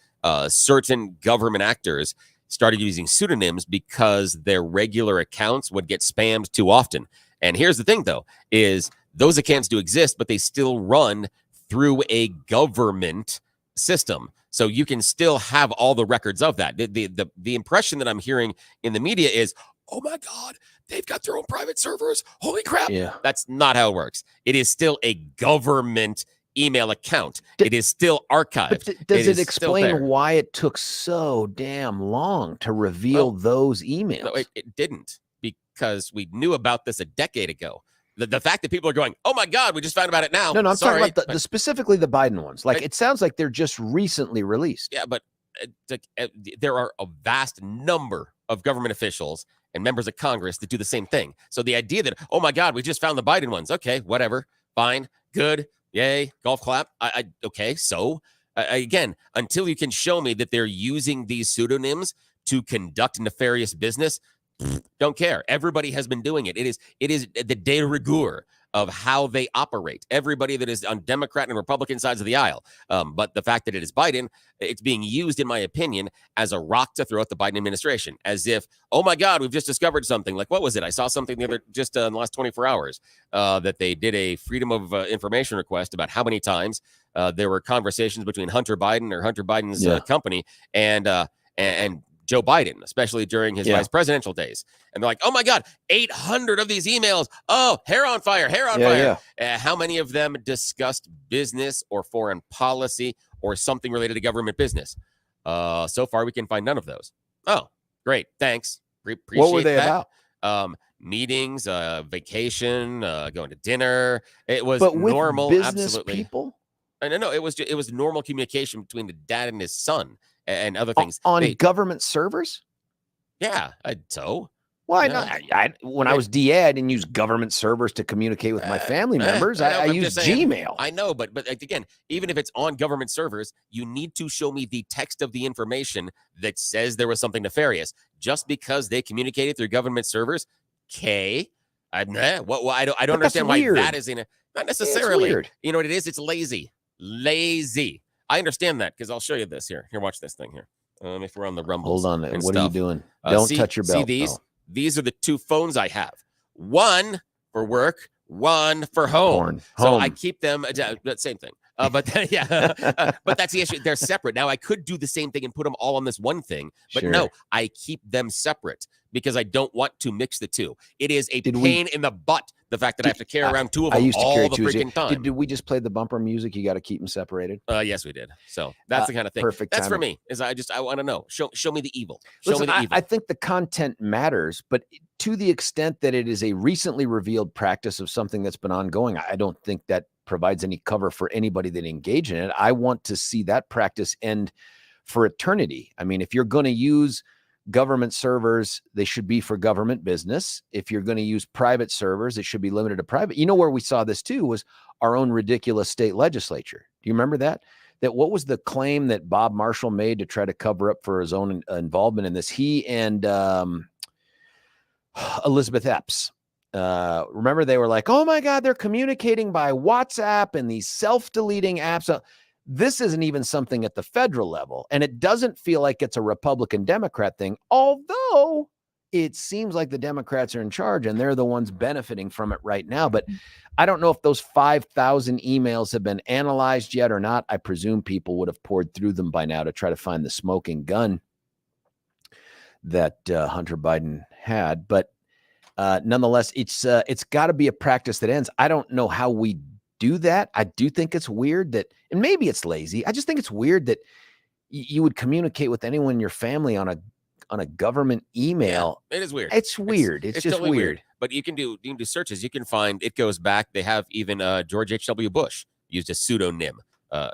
certain government actors started using pseudonyms because their regular accounts would get spammed too often. And here's the thing, though, is those accounts do exist, but they still run through a government system. So you can still have all the records of that. The impression that I'm hearing in the media is, oh my God, they've got their own private servers. Holy crap. Yeah. That's not how it works. It is still a government email account. It is still archived. But does it explain why it took so damn long to reveal those emails? No, it didn't, because we knew about this a decade ago. The fact that people are going, oh my God, we just found about it now. No, I'm talking about the specifically the Biden ones. Like, it sounds like they're just recently released. Yeah, but there are a vast number of government officials and members of Congress that do the same thing. So the idea that, oh my God, we just found the Biden ones. Okay, whatever, fine, good, yay, golf clap. Okay, so again, until you can show me that they're using these pseudonyms to conduct nefarious business, don't care. Everybody has been doing it. It is the de rigueur of how they operate. Everybody that is on Democrat and Republican sides of the aisle. But the fact that it is Biden, it's being used, in my opinion, as a rock to throw at the Biden administration, as if, oh my God, we've just discovered something. Like, what was it? I saw something in the last 24 hours that they did a Freedom of Information request about how many times there were conversations between Hunter Biden or Hunter Biden's company and Joe Biden, especially during his vice presidential days. And they're like, oh my God, 800 of these emails. Oh, hair on fire, hair on fire. How many of them discussed business or foreign policy or something related to government business? So far, we can find none of those. Oh, great. Thanks. Appreciate what were they that. about? Meetings, vacation, going to dinner. It was but with normal. Business absolutely. People? No, it was normal communication between the dad and his son. And other things on government servers. Yeah, why not? When I was DA, I didn't use government servers to communicate with my family members. I used Gmail. I know, but again, even if it's on government servers, you need to show me the text of the information that says there was something nefarious. Just because they communicated through government servers, I don't understand why that is not necessarily. Weird. You know what it is? It's lazy. I understand that, because I'll show you this here. Here, watch this thing here. If we're on the Rumbles. Hold on. What are you doing? Don't touch your belt. See these are the two phones I have. One for work, one for home. So I keep them. Same thing. But that's the issue. They're separate. Now I could do the same thing and put them all on this one thing, but no, I keep them separate because I don't want to mix the two. It is a pain in the butt, the fact that I have to carry around two of them all the freaking time. Did we just play the bumper music? You got to keep them separated. Yes, we did. So that's the kind of thing. Perfect. That's for me. I want to know. Show me the evil. Show me the evil. I think the content matters, but to the extent that it is a recently revealed practice of something that's been ongoing, I don't think that provides any cover for anybody that engage in it. I want to see that practice end for eternity. I mean, if you're going to use government servers, they should be for government business. If you're going to use private servers, it should be limited to private. You know where we saw this too was our own ridiculous state legislature. Do you remember that? That what was the claim that Bob Marshall made to try to cover up for his own involvement in this? He and Elizabeth Epps. Remember, they were like, oh my God, they're communicating by WhatsApp and these self-deleting apps. This isn't even something at the federal level. And it doesn't feel like it's a Republican Democrat thing, although it seems like the Democrats are in charge and they're the ones benefiting from it right now. But I don't know if those 5,000 emails have been analyzed yet or not. I presume people would have poured through them by now to try to find the smoking gun that Hunter Biden had. But nonetheless, it's got to be a practice that ends. I don't know how we do that. I do think it's weird that, and maybe it's lazy. I just think it's weird that you would communicate with anyone in your family on a government email. Yeah, it is weird. It's weird. It's just totally weird. But you can do searches. You can find, it goes back. They have even George H.W. Bush used a pseudonym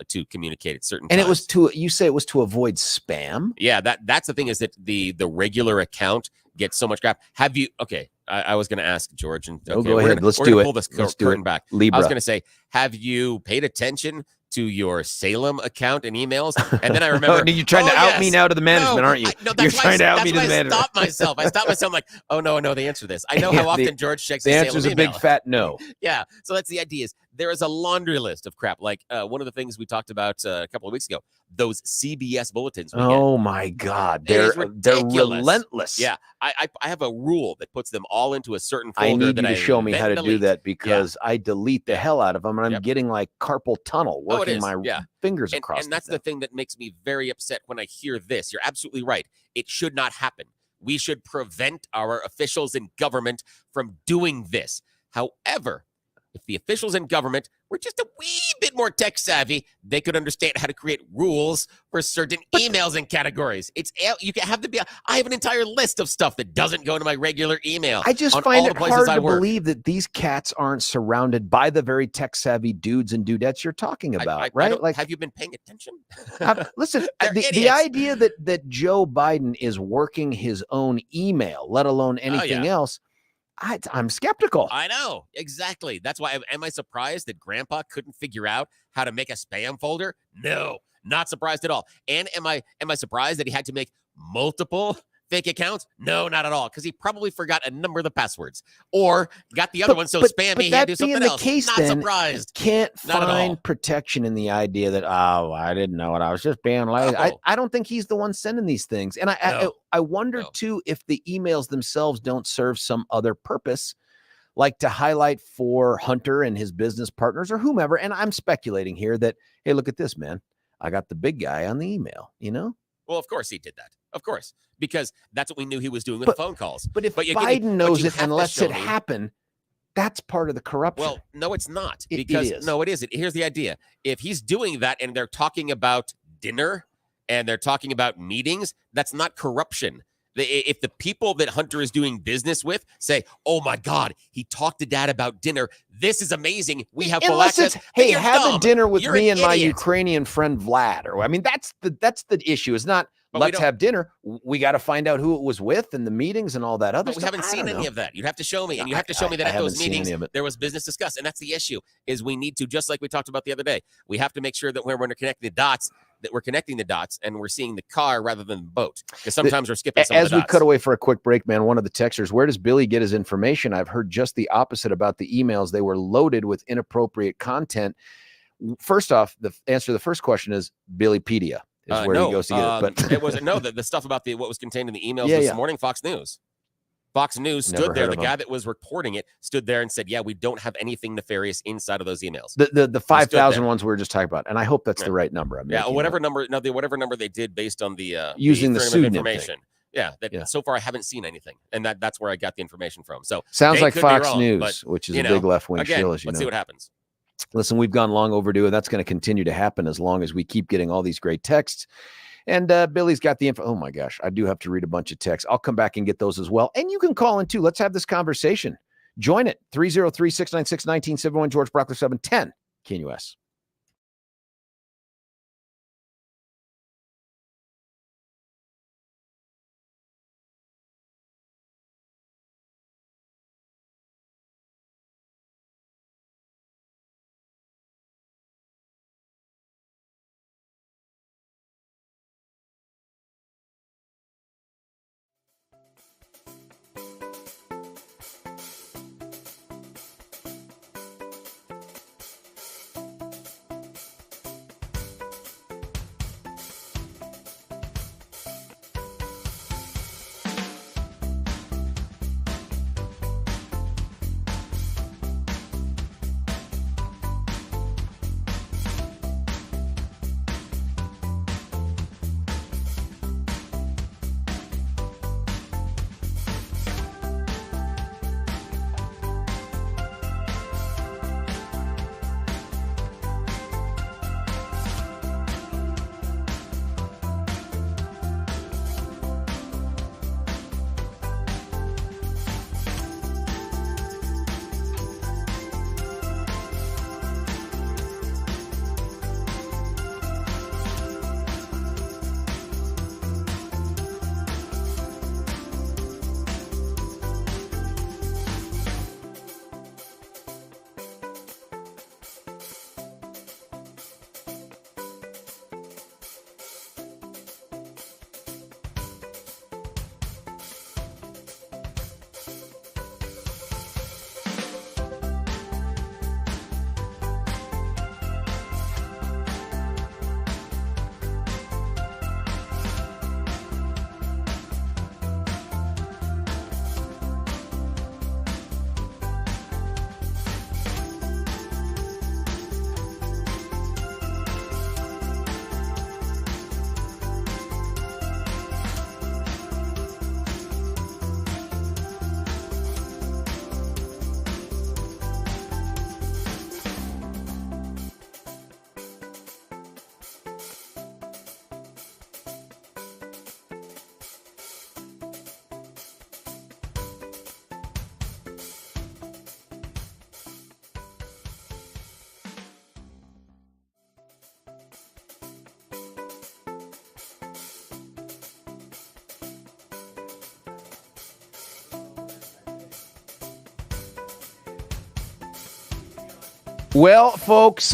to communicate at certain times. And it was you say it was to avoid spam? Yeah, that's the thing, is that the regular account gets so much crap. Have you, okay, I was going to ask George, and okay, go ahead. Let's do it. Pull this curtain back. Libra. I was going to say, have you paid attention to your Salem account and emails? And then I remember, you're trying to out me now to the management, aren't you? You're trying to out me to the management. I stopped myself like, oh no, I know the answer to this. I know how often George checks the his answer is Salem a big email. fat no. Yeah. So that's the idea, is There is a laundry list of crap. Like one of the things we talked about a couple of weeks ago, those CBS bulletins. Oh my God, they're relentless. Yeah, I have a rule that puts them all into a certain folder. I need you to show me how to do that because I delete the hell out of them, and I'm getting like carpal tunnel working my fingers across. And that's the thing that makes me very upset when I hear this. You're absolutely right. It should not happen. We should prevent our officials in government from doing this. However, if the officials in government were just a wee bit more tech savvy, they could understand how to create rules for certain emails and categories. You can have to be. I have an entire list of stuff that doesn't go to my regular email. I just find it hard to believe that these cats aren't surrounded by the very tech savvy dudes and dudettes you're talking about, right? Like, have you been paying attention? Listen, the idea that Joe Biden is working his own email, let alone anything else. I'm skeptical. I know. Exactly. That's why. Am I surprised that Grandpa couldn't figure out how to make a spam folder? No, not surprised at all. And am I surprised that he had to make multiple fake accounts? No, not at all. Because he probably forgot a number of the passwords or got the other one so spammy he had to do something else. Case, not surprised. Can't find protection in the idea that, I didn't know it. I was just being lazy. I don't think he's the one sending these things. And I wonder too if the emails themselves don't serve some other purpose, like to highlight for Hunter and his business partners or whomever. And I'm speculating here that, hey, look at this, man. I got the big guy on the email, Well, of course he did that. Of course, because that's what we knew he was doing with phone calls. But if Biden knows it and lets it happen, that's part of the corruption. Well, no, it's not. Because no, it isn't. Here's the idea. If he's doing that and they're talking about dinner and they're talking about meetings, that's not corruption. If the people that Hunter is doing business with say, oh my God, he talked to Dad about dinner. This is amazing. We have full access. Hey, have a dinner with me and my Ukrainian friend Vlad. Or that's the issue. It's not let's have dinner. We got to find out who it was with and the meetings and all that other stuff. We haven't seen any of that. You'd have to show me. And you have to show me that at those meetings there was business discussed. And that's the issue is we need to, just like we talked about the other day, we have to make sure that when we're connecting the dots, that we're connecting the dots and we're seeing the car rather than the boat. Because sometimes we're skipping some of the dots. As we cut away for a quick break, man, one of the texters, where does Billy get his information? I've heard just the opposite about the emails. They were loaded with inappropriate content. First off, the answer to the first question is Billypedia is where he goes to get it. But it wasn't. No, the stuff about what was contained in the emails this morning, Fox News. Fox News stood there. The guy that was reporting it stood there and said, yeah, we don't have anything nefarious inside of those emails. The 5,000 ones we were just talking about. And I hope that's the right number. Whatever number they did based on the using the pseudonym information. So far I haven't seen anything. And that's where I got the information from. So sounds like Fox News, which is a big left-wing shill, as you know. Let's see what happens. Listen, we've gone long overdue, and that's going to continue to happen as long as we keep getting all these great texts. And Billy's got the info. Oh, my gosh. I do have to read a bunch of texts. I'll come back and get those as well. And you can call in, too. Let's have this conversation. Join it. 303-696-1971, George Brauchler 710, KNUS. Well, folks,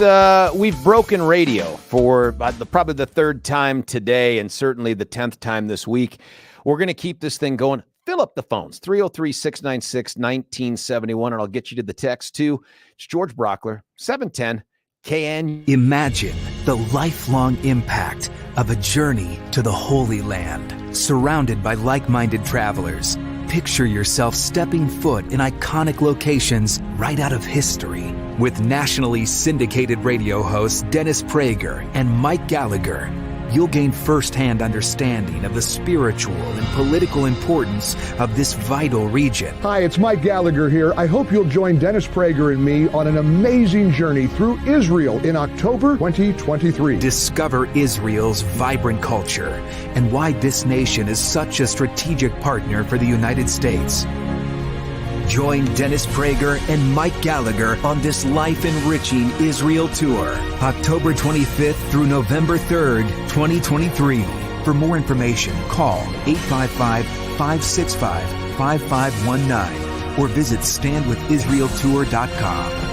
we've broken radio for probably the third time today and certainly the 10th time this week. We're going to keep this thing going. Fill up the phones, 303-696-1971, and I'll get you to the text, too. It's George Brauchler, 710 KN. Imagine the lifelong impact of a journey to the Holy Land, surrounded by like-minded travelers. Picture yourself stepping foot in iconic locations right out of history. With nationally syndicated radio hosts Dennis Prager and Mike Gallagher, you'll gain firsthand understanding of the spiritual and political importance of this vital region. Hi, it's Mike Gallagher here. I hope you'll join Dennis Prager and me on an amazing journey through Israel in October 2023. Discover Israel's vibrant culture and why this nation is such a strategic partner for the United States. Join Dennis Prager and Mike Gallagher on this life-enriching Israel tour, October 25th through November 3rd, 2023. For more information, call 855-565-5519 or visit standwithisraeltour.com.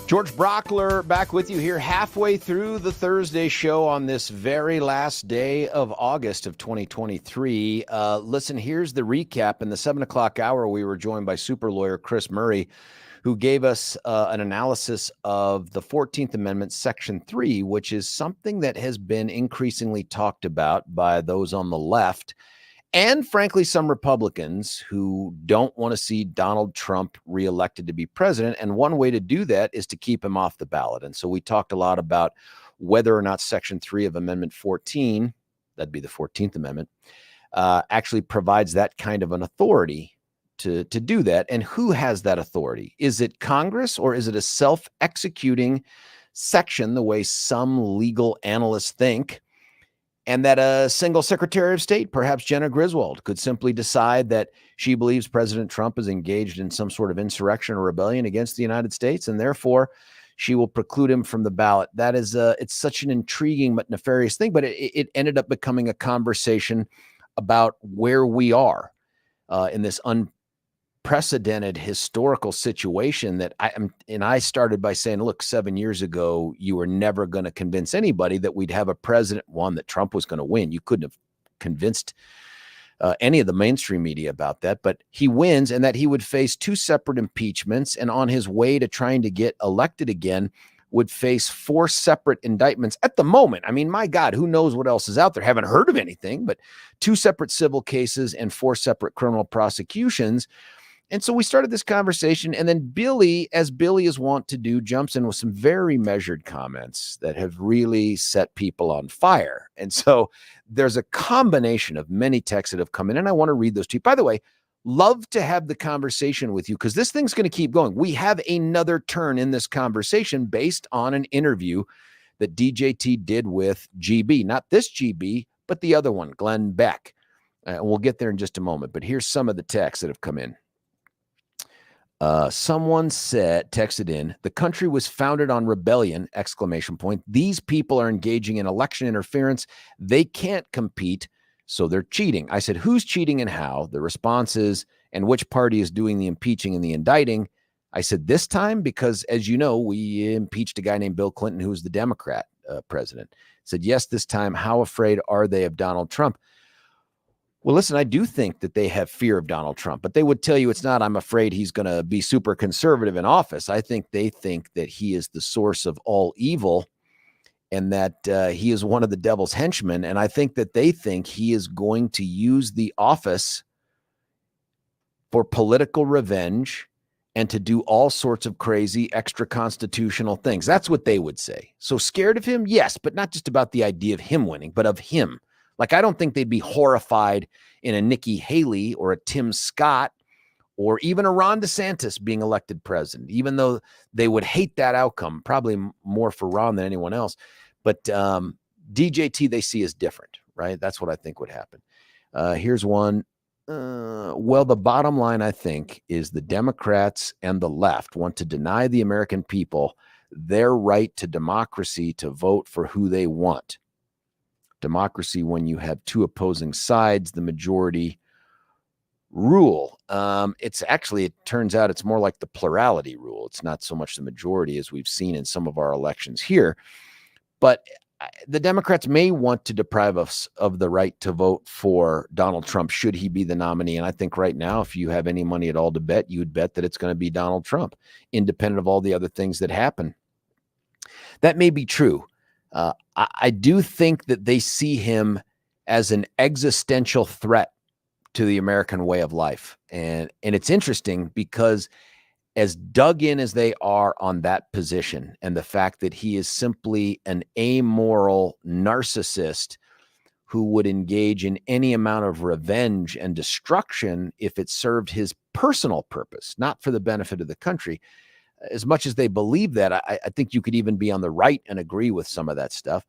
George Brauchler back with you here halfway through the Thursday show on this very last day of August of 2023. Listen, here's the recap. In the 7 o'clock hour, we were joined by super lawyer Chris Murray, who gave us an analysis of the 14th Amendment, Section 3, which is something that has been increasingly talked about by those on the left and, frankly, some Republicans who don't want to see Donald Trump reelected to be president. And one way to do that is to keep him off the ballot. And so we talked a lot about whether or not Section 3 of Amendment 14, that'd be the 14th Amendment, actually provides that kind of an authority to do that. And who has that authority? Is it Congress, or is it a self-executing section, the way some legal analysts think? And that a single Secretary of State, perhaps Jenna Griswold, could simply decide that she believes President Trump is engaged in some sort of insurrection or rebellion against the United States, and therefore she will preclude him from the ballot. That is, it's such an intriguing but nefarious thing, but it ended up becoming a conversation about where we are in this unprecedented historical situation that I started by saying, look, 7 years ago, you were never going to convince anybody that we'd have a president, one, that Trump was going to win. You couldn't have convinced any of the mainstream media about that, but he wins, and that he would face two separate impeachments, and on his way to trying to get elected again would face 4 separate indictments at the moment. I mean, my God, who knows what else is out there? Haven't heard of anything, but 2 separate civil cases and 4 separate criminal prosecutions. And so we started this conversation, and then Billy, as Billy is wont to do, jumps in with some very measured comments that have really set people on fire. And so there's a combination of many texts that have come in, and I want to read those to you. By the way, love to have the conversation with you, because this thing's going to keep going. We have another turn in this conversation based on an interview that DJT did with GB, not this GB, but the other one, Glenn Beck. We'll get there in just a moment, but here's some of the texts that have come in. Someone texted in, the country was founded on rebellion, ! These people are engaging in election interference. They can't compete, so they're cheating. I said, who's cheating and how? The response is, and which party is doing the impeaching and the indicting? I said, this time, because as you know, we impeached a guy named Bill Clinton, who was the Democrat president. I said, yes, this time. How afraid are they of Donald Trump? Well, listen, I do think that they have fear of Donald Trump, but they would tell you it's not, I'm afraid he's going to be super conservative in office. I think they think that he is the source of all evil, and that he is one of the devil's henchmen. And I think that they think he is going to use the office for political revenge and to do all sorts of crazy extra constitutional things. That's what they would say. So scared of him? Yes, but not just about the idea of him winning, but of him. Like, I don't think they'd be horrified in a Nikki Haley or a Tim Scott or even a Ron DeSantis being elected president, even though they would hate that outcome, probably more for Ron than anyone else. But DJT they see as different, right? That's what I think would happen. Here's one. Well, the bottom line, I think, is the Democrats and the left want to deny the American people their right to democracy to vote for who they want. Democracy, when you have 2 opposing sides, the majority rule. It's actually, it turns out it's more like the plurality rule. It's not so much the majority as we've seen in some of our elections here. But the Democrats may want to deprive us of the right to vote for Donald Trump should he be the nominee. And I think right now, if you have any money at all to bet, you would bet that it's going to be Donald Trump, independent of all the other things that happen. That may be true. I do think that they see him as an existential threat to the American way of life. And it's interesting because as dug in as they are on that position, and the fact that he is simply an amoral narcissist who would engage in any amount of revenge and destruction if it served his personal purpose, not for the benefit of the country. As much as they believe that, I think you could even be on the right and agree with some of that stuff.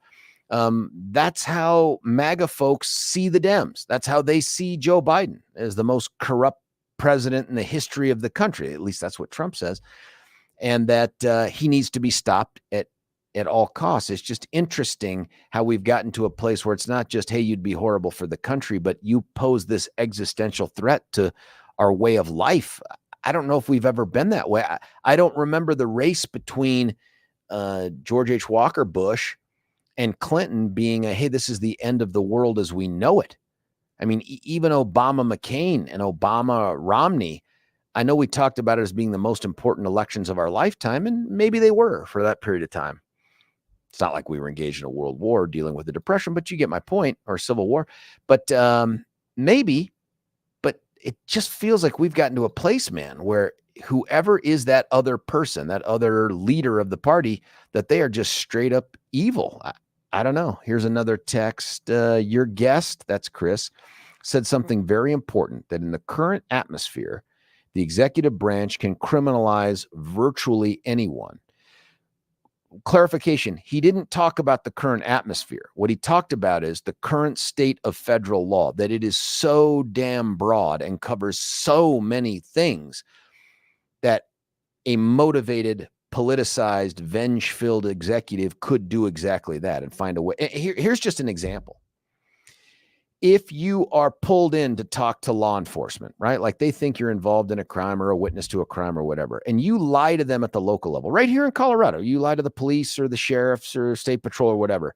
That's how MAGA folks see the Dems. That's how they see Joe Biden as the most corrupt president in the history of the country. At least that's what Trump says. And that he needs to be stopped at all costs. It's just interesting how we've gotten to a place where it's not just, hey, you'd be horrible for the country, but you pose this existential threat to our way of life. I don't know if we've ever been that way. I don't remember the race between George H. Walker Bush and Clinton being hey, this is the end of the world as we know it. I mean, even Obama McCain and Obama Romney, I know we talked about it as being the most important elections of our lifetime, and maybe they were for that period of time. It's not like we were engaged in a world war dealing with the Depression, but you get my point, or Civil War. But maybe, but it just feels like we've gotten to a place, man, where whoever is that other person, that other leader of the party, that they are just straight up evil. I don't know. Here's another text. Your guest, that's Chris, said something very important, that in the current atmosphere, the executive branch can criminalize virtually anyone. Clarification, he didn't talk about the current atmosphere. What he talked about is the current state of federal law, that it is so damn broad and covers so many things that a motivated, politicized, venge-filled executive could do exactly that and find a way. Here's just an example. If you are pulled in to talk to law enforcement, right? Like they think you're involved in a crime or a witness to a crime or whatever, and you lie to them at the local level, right here in Colorado, you lie to the police or the sheriffs or state patrol or whatever.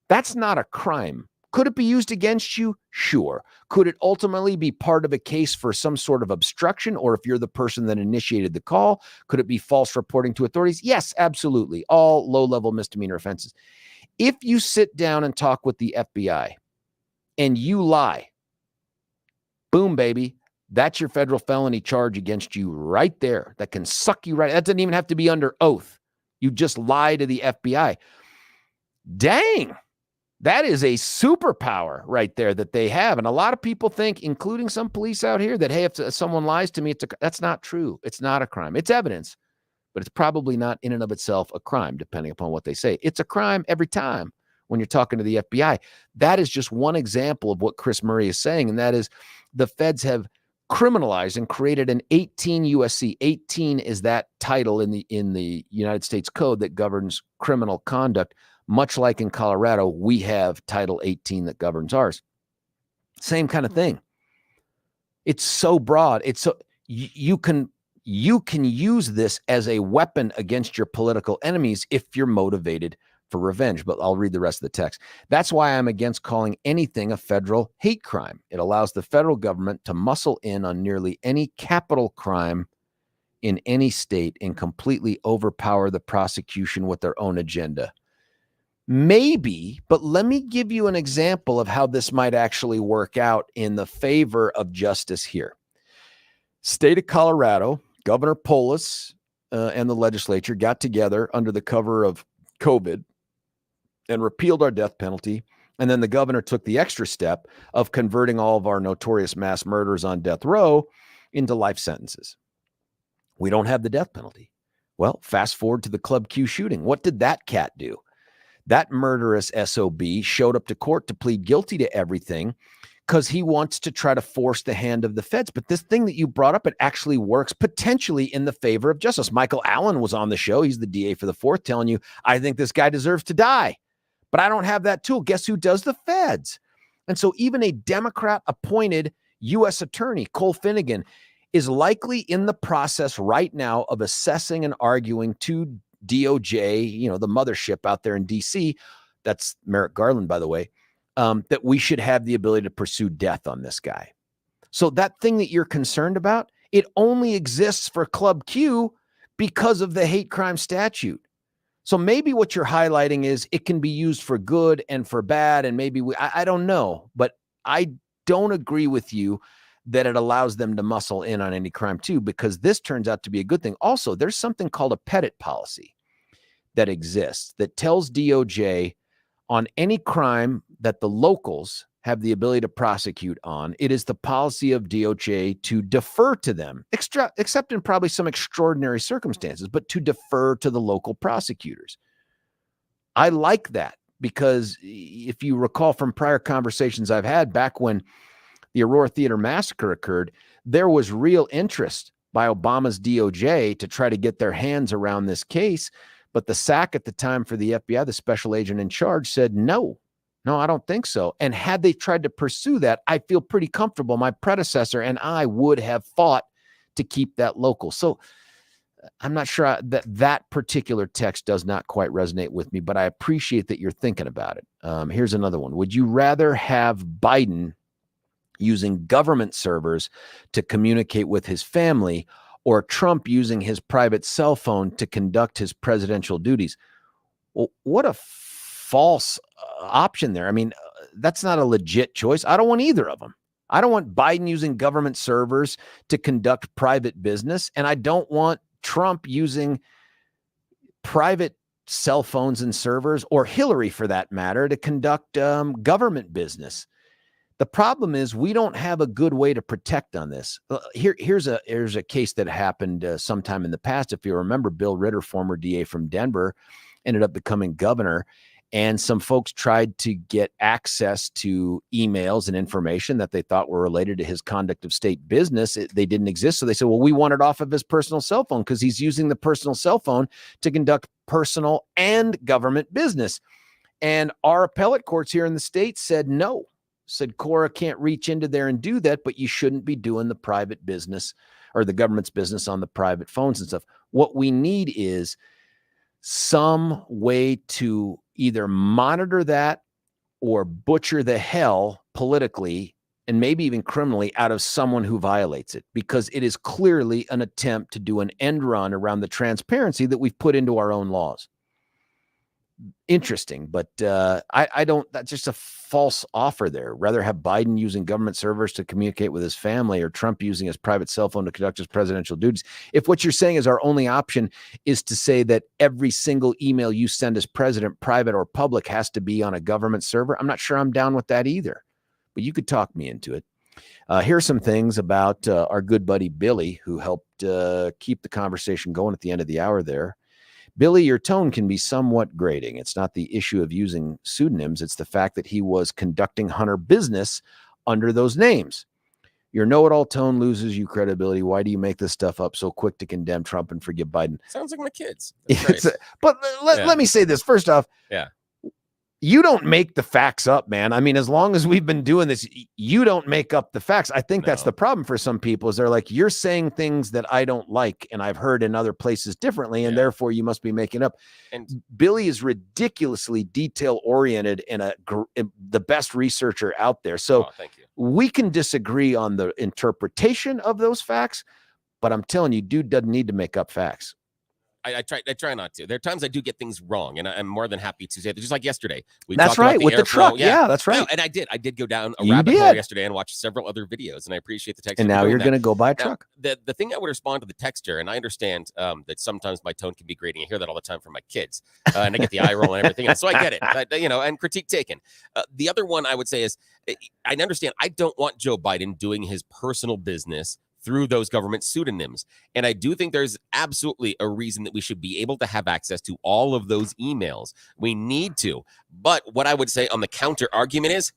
That's not a crime. Could it be used against you? Sure. Could it ultimately be part of a case for some sort of obstruction? Or if you're the person that initiated the call, could it be false reporting to authorities? Yes, absolutely. All low-level misdemeanor offenses. If you sit down and talk with the FBI and you lie, boom, baby, that's your federal felony charge against you right there. That can suck you right. That doesn't even have to be under oath. You just lie to the FBI. Dang. That is a superpower right there that they have. And a lot of people think, including some police out here, that, hey, if someone lies to me, that's not true. It's not a crime. It's evidence, but it's probably not in and of itself a crime, depending upon what they say. It's a crime every time when you're talking to the FBI. That is just one example of what Chris Murray is saying, and that is the feds have criminalized and created an 18 USC. 18 is that title in the United States Code that governs criminal conduct. Much like in Colorado, we have Title 18 that governs ours. Same kind of thing. It's so broad. It's so you can use this as a weapon against your political enemies if you're motivated for revenge. But I'll read the rest of the text. That's why I'm against calling anything a federal hate crime. It allows the federal government to muscle in on nearly any capital crime in any state and completely overpower the prosecution with their own agenda. Maybe, but let me give you an example of how this might actually work out in the favor of justice here. State of Colorado, Governor Polis and the legislature got together under the cover of COVID and repealed our death penalty. And then the governor took the extra step of converting all of our notorious mass murderers on death row into life sentences. We don't have the death penalty. Well, fast forward to the Club Q shooting. What did that cat do? That murderous SOB showed up to court to plead guilty to everything because he wants to try to force the hand of the feds. But this thing that you brought up, it actually works potentially in the favor of justice. Michael Allen was on the show. He's the DA for the 4th, telling you, I think this guy deserves to die. But I don't have that tool. Guess who does? The feds. And so even a Democrat-appointed U.S. attorney, Cole Finnegan, is likely in the process right now of assessing and arguing to DOJ, the mothership out there in D.C., that's Merrick Garland, by the way, that we should have the ability to pursue death on this guy. So that thing that you're concerned about, it only exists for Club Q because of the hate crime statute. So maybe what you're highlighting is it can be used for good and for bad, and maybe I don't know, but I don't agree with you that it allows them to muscle in on any crime too, because this turns out to be a good thing. Also, there's something called a pettit policy that exists that tells DOJ on any crime that the locals have the ability to prosecute on, it is the policy of DOJ to defer to them, except in probably some extraordinary circumstances, but to defer to the local prosecutors. I like that because if you recall from prior conversations I've had back when the Aurora Theater massacre occurred, there was real interest by Obama's DOJ to try to get their hands around this case. But the SAC at the time for the FBI, the special agent in charge, said, no, I don't think so. And had they tried to pursue that, I feel pretty comfortable my predecessor and I would have fought to keep that local. So I'm not sure that particular text does not quite resonate with me, but I appreciate that you're thinking about it. Here's another one. Would you rather have Biden using government servers to communicate with his family, or Trump using his private cell phone to conduct his presidential duties? Well, what a false option there. I mean, that's not a legit choice. I don't want either of them. I don't want Biden using government servers to conduct private business, and I don't want Trump using private cell phones and servers, or Hillary for that matter, to conduct government business. The problem is we don't have a good way to protect on this. Here's a case that happened sometime in the past. If you remember, Bill Ritter, former DA from Denver, ended up becoming governor, and some folks tried to get access to emails and information that they thought were related to his conduct of state business. They didn't exist. So they said, well, we want it off of his personal cell phone because he's using the personal cell phone to conduct personal and government business. And our appellate courts here in the state said no. Said Cora can't reach into there and do that, but you shouldn't be doing the private business or the government's business on the private phones and stuff. What we need is some way to either monitor that or butcher the hell politically and maybe even criminally out of someone who violates it, because it is clearly an attempt to do an end run around the transparency that we've put into our own laws. Interesting, but I don't, that's just a false offer there. Rather have Biden using government servers to communicate with his family, or Trump using his private cell phone to conduct his presidential duties. If what you're saying is our only option is to say that every single email you send as president, private or public, has to be on a government server, I'm not sure I'm down with that either, but you could talk me into it. Here's some things about our good buddy Billy, who helped keep the conversation going at the end of the hour there. Billy, your tone can be somewhat grating. It's not the issue of using pseudonyms. It's the fact that he was conducting Hunter business under those names. Your know-it-all tone loses you credibility. Why do you make this stuff up so quick to condemn Trump and forgive Biden? Sounds like my kids. But let me say this. First off, you don't make the facts up, man. I mean, as long as we've been doing this, you don't make up the facts. I think that's the problem for some people, is they're like, you're saying things that I don't like and I've heard in other places differently, and therefore you must be making up. And Billy is ridiculously detail-oriented and the best researcher out there. So thank you. We can disagree on the interpretation of those facts, but I'm telling you, dude doesn't need to make up facts. I try not to. There are times I do get things wrong, and I'm more than happy to say that. Just like yesterday, that's right, with the truck. Yeah, that's right. No, and I did go down a rabbit hole yesterday and watch several other videos, and I appreciate the text. And now you're going to go buy a truck. The thing I would respond to the texter, and I understand that sometimes my tone can be grating. I hear that all the time from my kids, and I get the eye roll and everything else, so I get it. And critique taken. The other one I would say is, I understand. I don't want Joe Biden doing his personal business through those government pseudonyms. And I do think there's absolutely a reason that we should be able to have access to all of those emails. We need to. But what I would say on the counter argument is,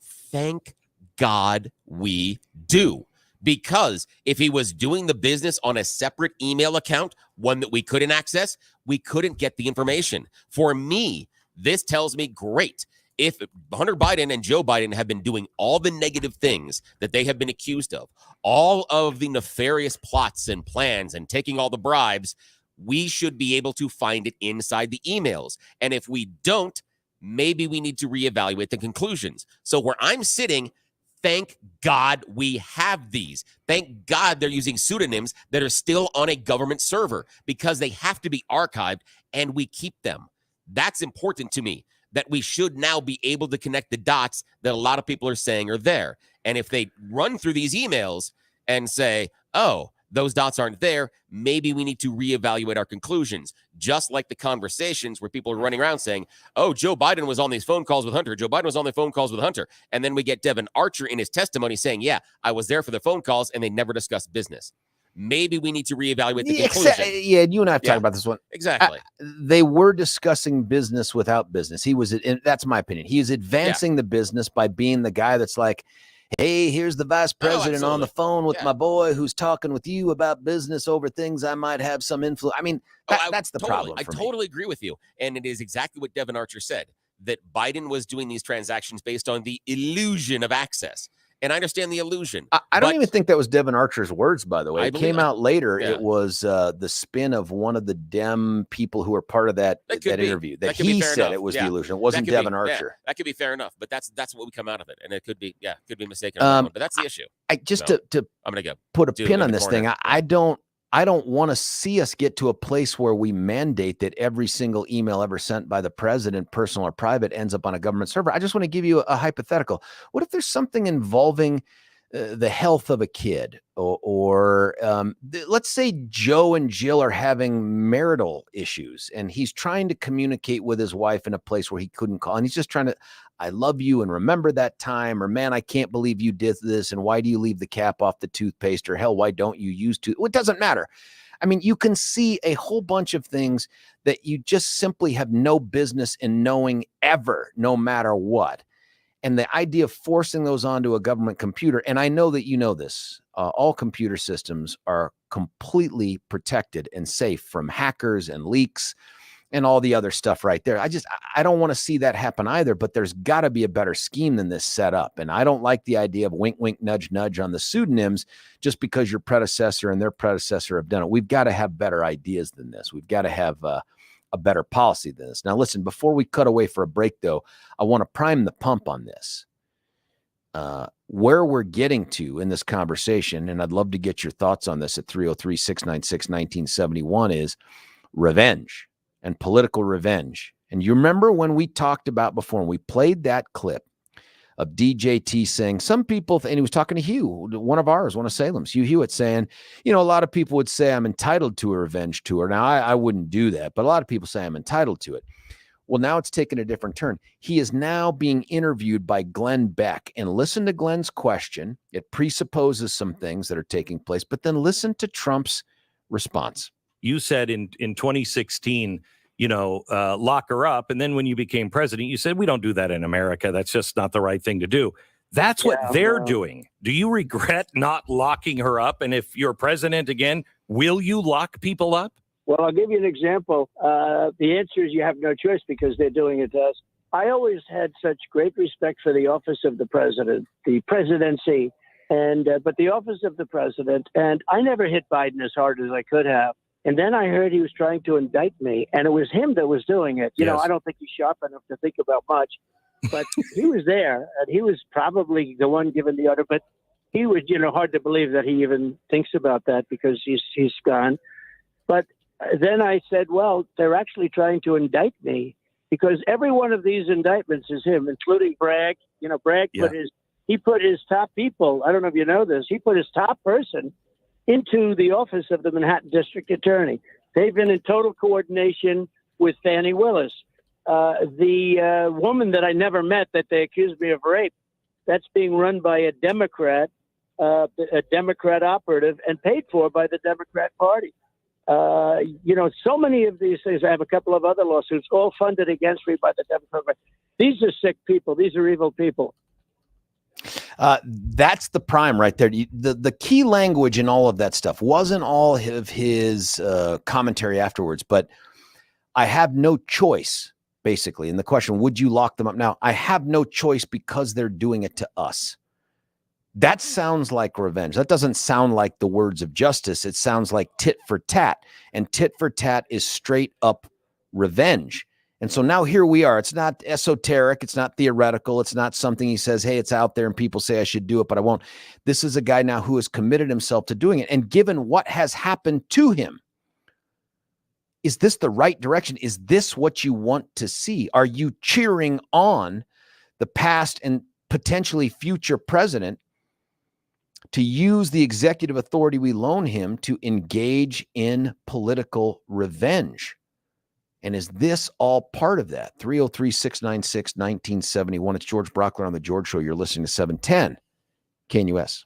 thank God we do. Because if he was doing the business on a separate email account, one that we couldn't access, we couldn't get the information. For me, this tells me, great. If Hunter Biden and Joe Biden have been doing all the negative things that they have been accused of, all of the nefarious plots and plans and taking all the bribes, we should be able to find it inside the emails. And if we don't, maybe we need to reevaluate the conclusions. So where I'm sitting, thank God we have these. Thank God they're using pseudonyms that are still on a government server, because they have to be archived and we keep them. That's important to me, that we should now be able to connect the dots that a lot of people are saying are there. And if they run through these emails and say, oh, those dots aren't there, maybe we need to reevaluate our conclusions. Just like the conversations where people are running around saying, oh, Joe Biden was on these phone calls with Hunter. Joe Biden was on the phone calls with Hunter. And then we get Devin Archer in his testimony saying, yeah, I was there for the phone calls and they never discussed business. Maybe we need to reevaluate the conclusion. Yeah, you and I have talked about this one. Exactly. They were discussing business without business. He was, and that's my opinion. He is advancing the business by being the guy that's like, hey, here's the vice president on the phone with my boy who's talking with you about business over things I might have some influence. I mean, that's the problem. I totally agree with you. And it is exactly what Devin Archer said, that Biden was doing these transactions based on the illusion of access. And I understand the illusion. I don't even think that was Devin Archer's words, by the way. It came out later. Yeah. It was the spin of one of the Dem people who were part of that interview. That he said it was the illusion. It wasn't Devin Archer. That could be fair enough, but that's what we come out of it. And it could be mistaken. But that's the issue. I'm going to put a pin on this thing. I don't want to see us get to a place where we mandate that every single email ever sent by the president, personal or private, ends up on a government server. I just want to give you a hypothetical. What if there's something involving the health of a kid, or let's say Joe and Jill are having marital issues and he's trying to communicate with his wife in a place where he couldn't call, and he's just trying to, I love you and remember that time, or man, I can't believe you did this, and why do you leave the cap off the toothpaste, or hell, why don't you use It doesn't matter. I mean, you can see a whole bunch of things that you just simply have no business in knowing ever, no matter what. And the idea of forcing those onto a government computer, and I know that you know this, all computer systems are completely protected and safe from hackers and leaks and all the other stuff right there. I don't want to see that happen either, but there's got to be a better scheme than this set up. And I don't like the idea of wink, wink, nudge, nudge on the pseudonyms just because your predecessor and their predecessor have done it. We've got to have better ideas than this. We've got to have a better policy than this. Now, listen, before we cut away for a break, though, I want to prime the pump on this. Where we're getting to in this conversation, and I'd love to get your thoughts on this at 303-696-1971, is revenge and political revenge. And you remember when we talked about before, and we played that clip of DJT saying some people, and he was talking to Hugh, one of Salem's, Hugh Hewitt, saying, a lot of people would say I'm entitled to a revenge tour. Now, I wouldn't do that, but a lot of people say I'm entitled to it. Well, now it's taken a different turn. He is now being interviewed by Glenn Beck, and listen to Glenn's question. It presupposes some things that are taking place, but then listen to Trump's response. You said in 2016, lock her up. And then when you became president, you said, we don't do that in America. That's just not the right thing to do. That's what they're doing. Do you regret not locking her up? And if you're president again, will you lock people up? Well, I'll give you an example. The answer is you have no choice because they're doing it to us. I always had such great respect for the office of the president, the presidency, but the office of the president. And I never hit Biden as hard as I could have. And then I heard he was trying to indict me, and it was him that was doing it. You know, I don't think he's sharp enough to think about much, but he was there, and he was probably the one giving the order. But he was, hard to believe that he even thinks about that because he's gone. But then I said, well, they're actually trying to indict me because every one of these indictments is him, including Bragg. Bragg put his top people. I don't know if you know this. He put his top person into the office of the Manhattan District Attorney. They've been in total coordination with Fannie Willis. The woman that I never met that they accused me of rape, that's being run by a Democrat operative and paid for by the Democrat Party. So many of these things. I have a couple of other lawsuits, all funded against me by the Democrat Party. These are sick people. These are evil people. That's the prime right there. The key language in all of that stuff wasn't all of his commentary afterwards, but I have no choice, basically. And the question, would you lock them up now? I have no choice because they're doing it to us. That sounds like revenge. That doesn't sound like the words of justice. It sounds like tit for tat, and tit for tat is straight up revenge. And so now here we are. It's not esoteric. It's not theoretical. It's not something he says, hey, it's out there and people say I should do it, but I won't. This is a guy now who has committed himself to doing it. And given what has happened to him, is this the right direction? Is this what you want to see? Are you cheering on the past and potentially future president to use the executive authority we loan him to engage in political revenge? And is this all part of that? 303-696-1971. It's George Brauchler on The George Show. You're listening to 710 KNUS.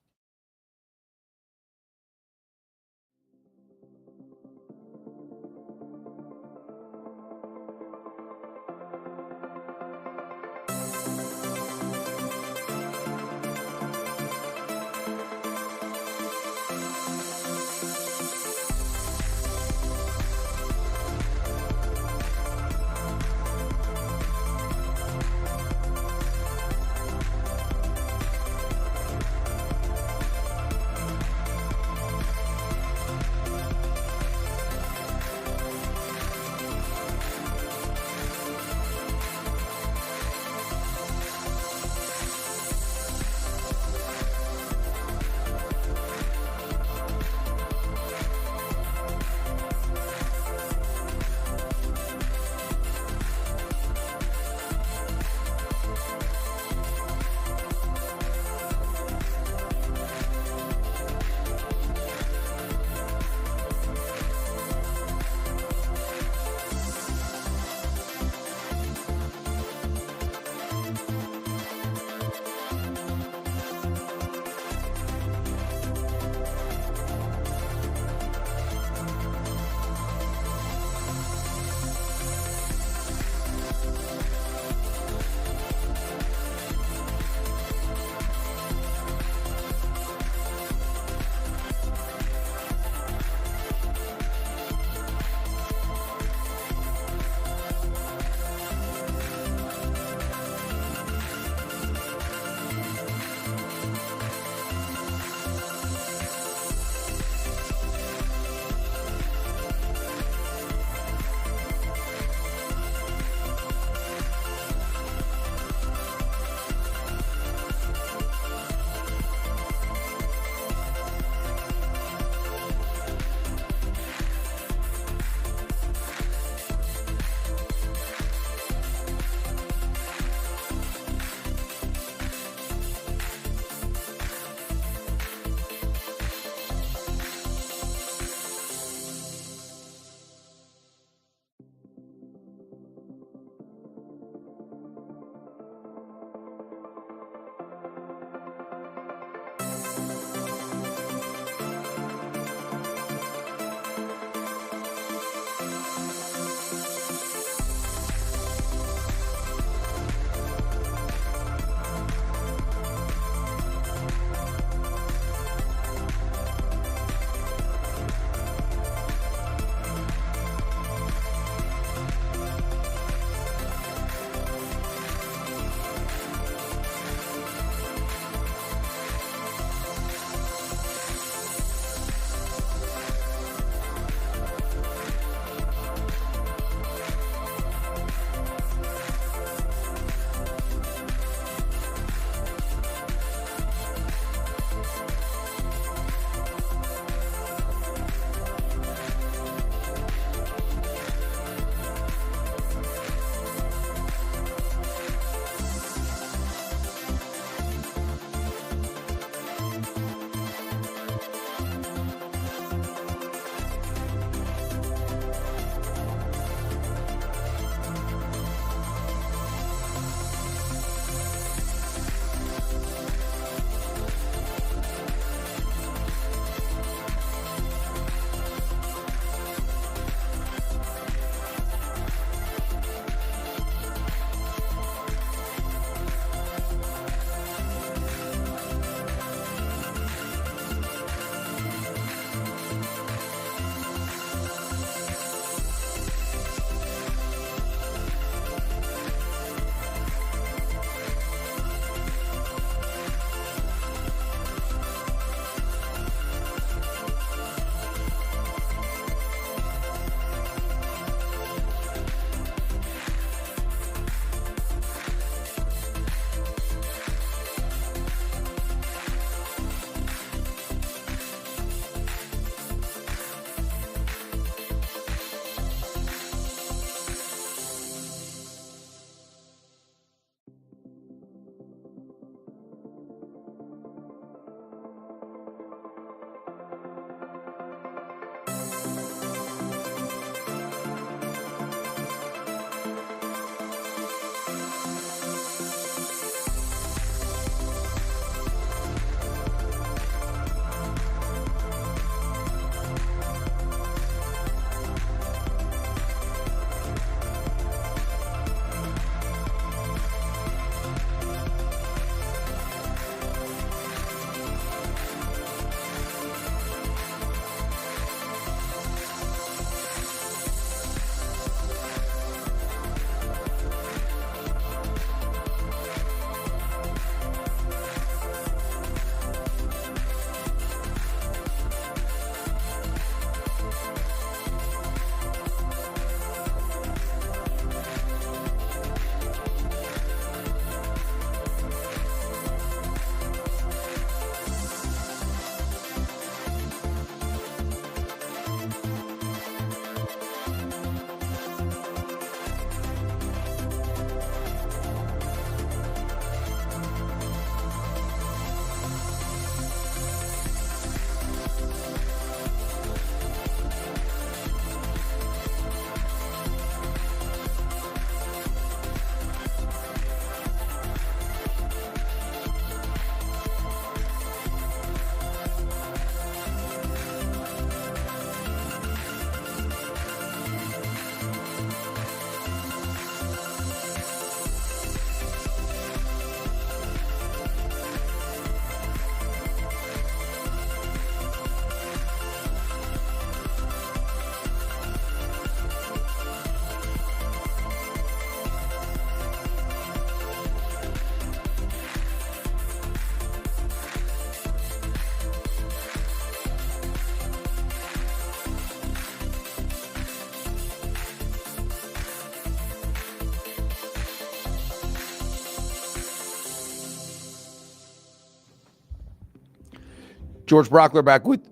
George Brauchler back with.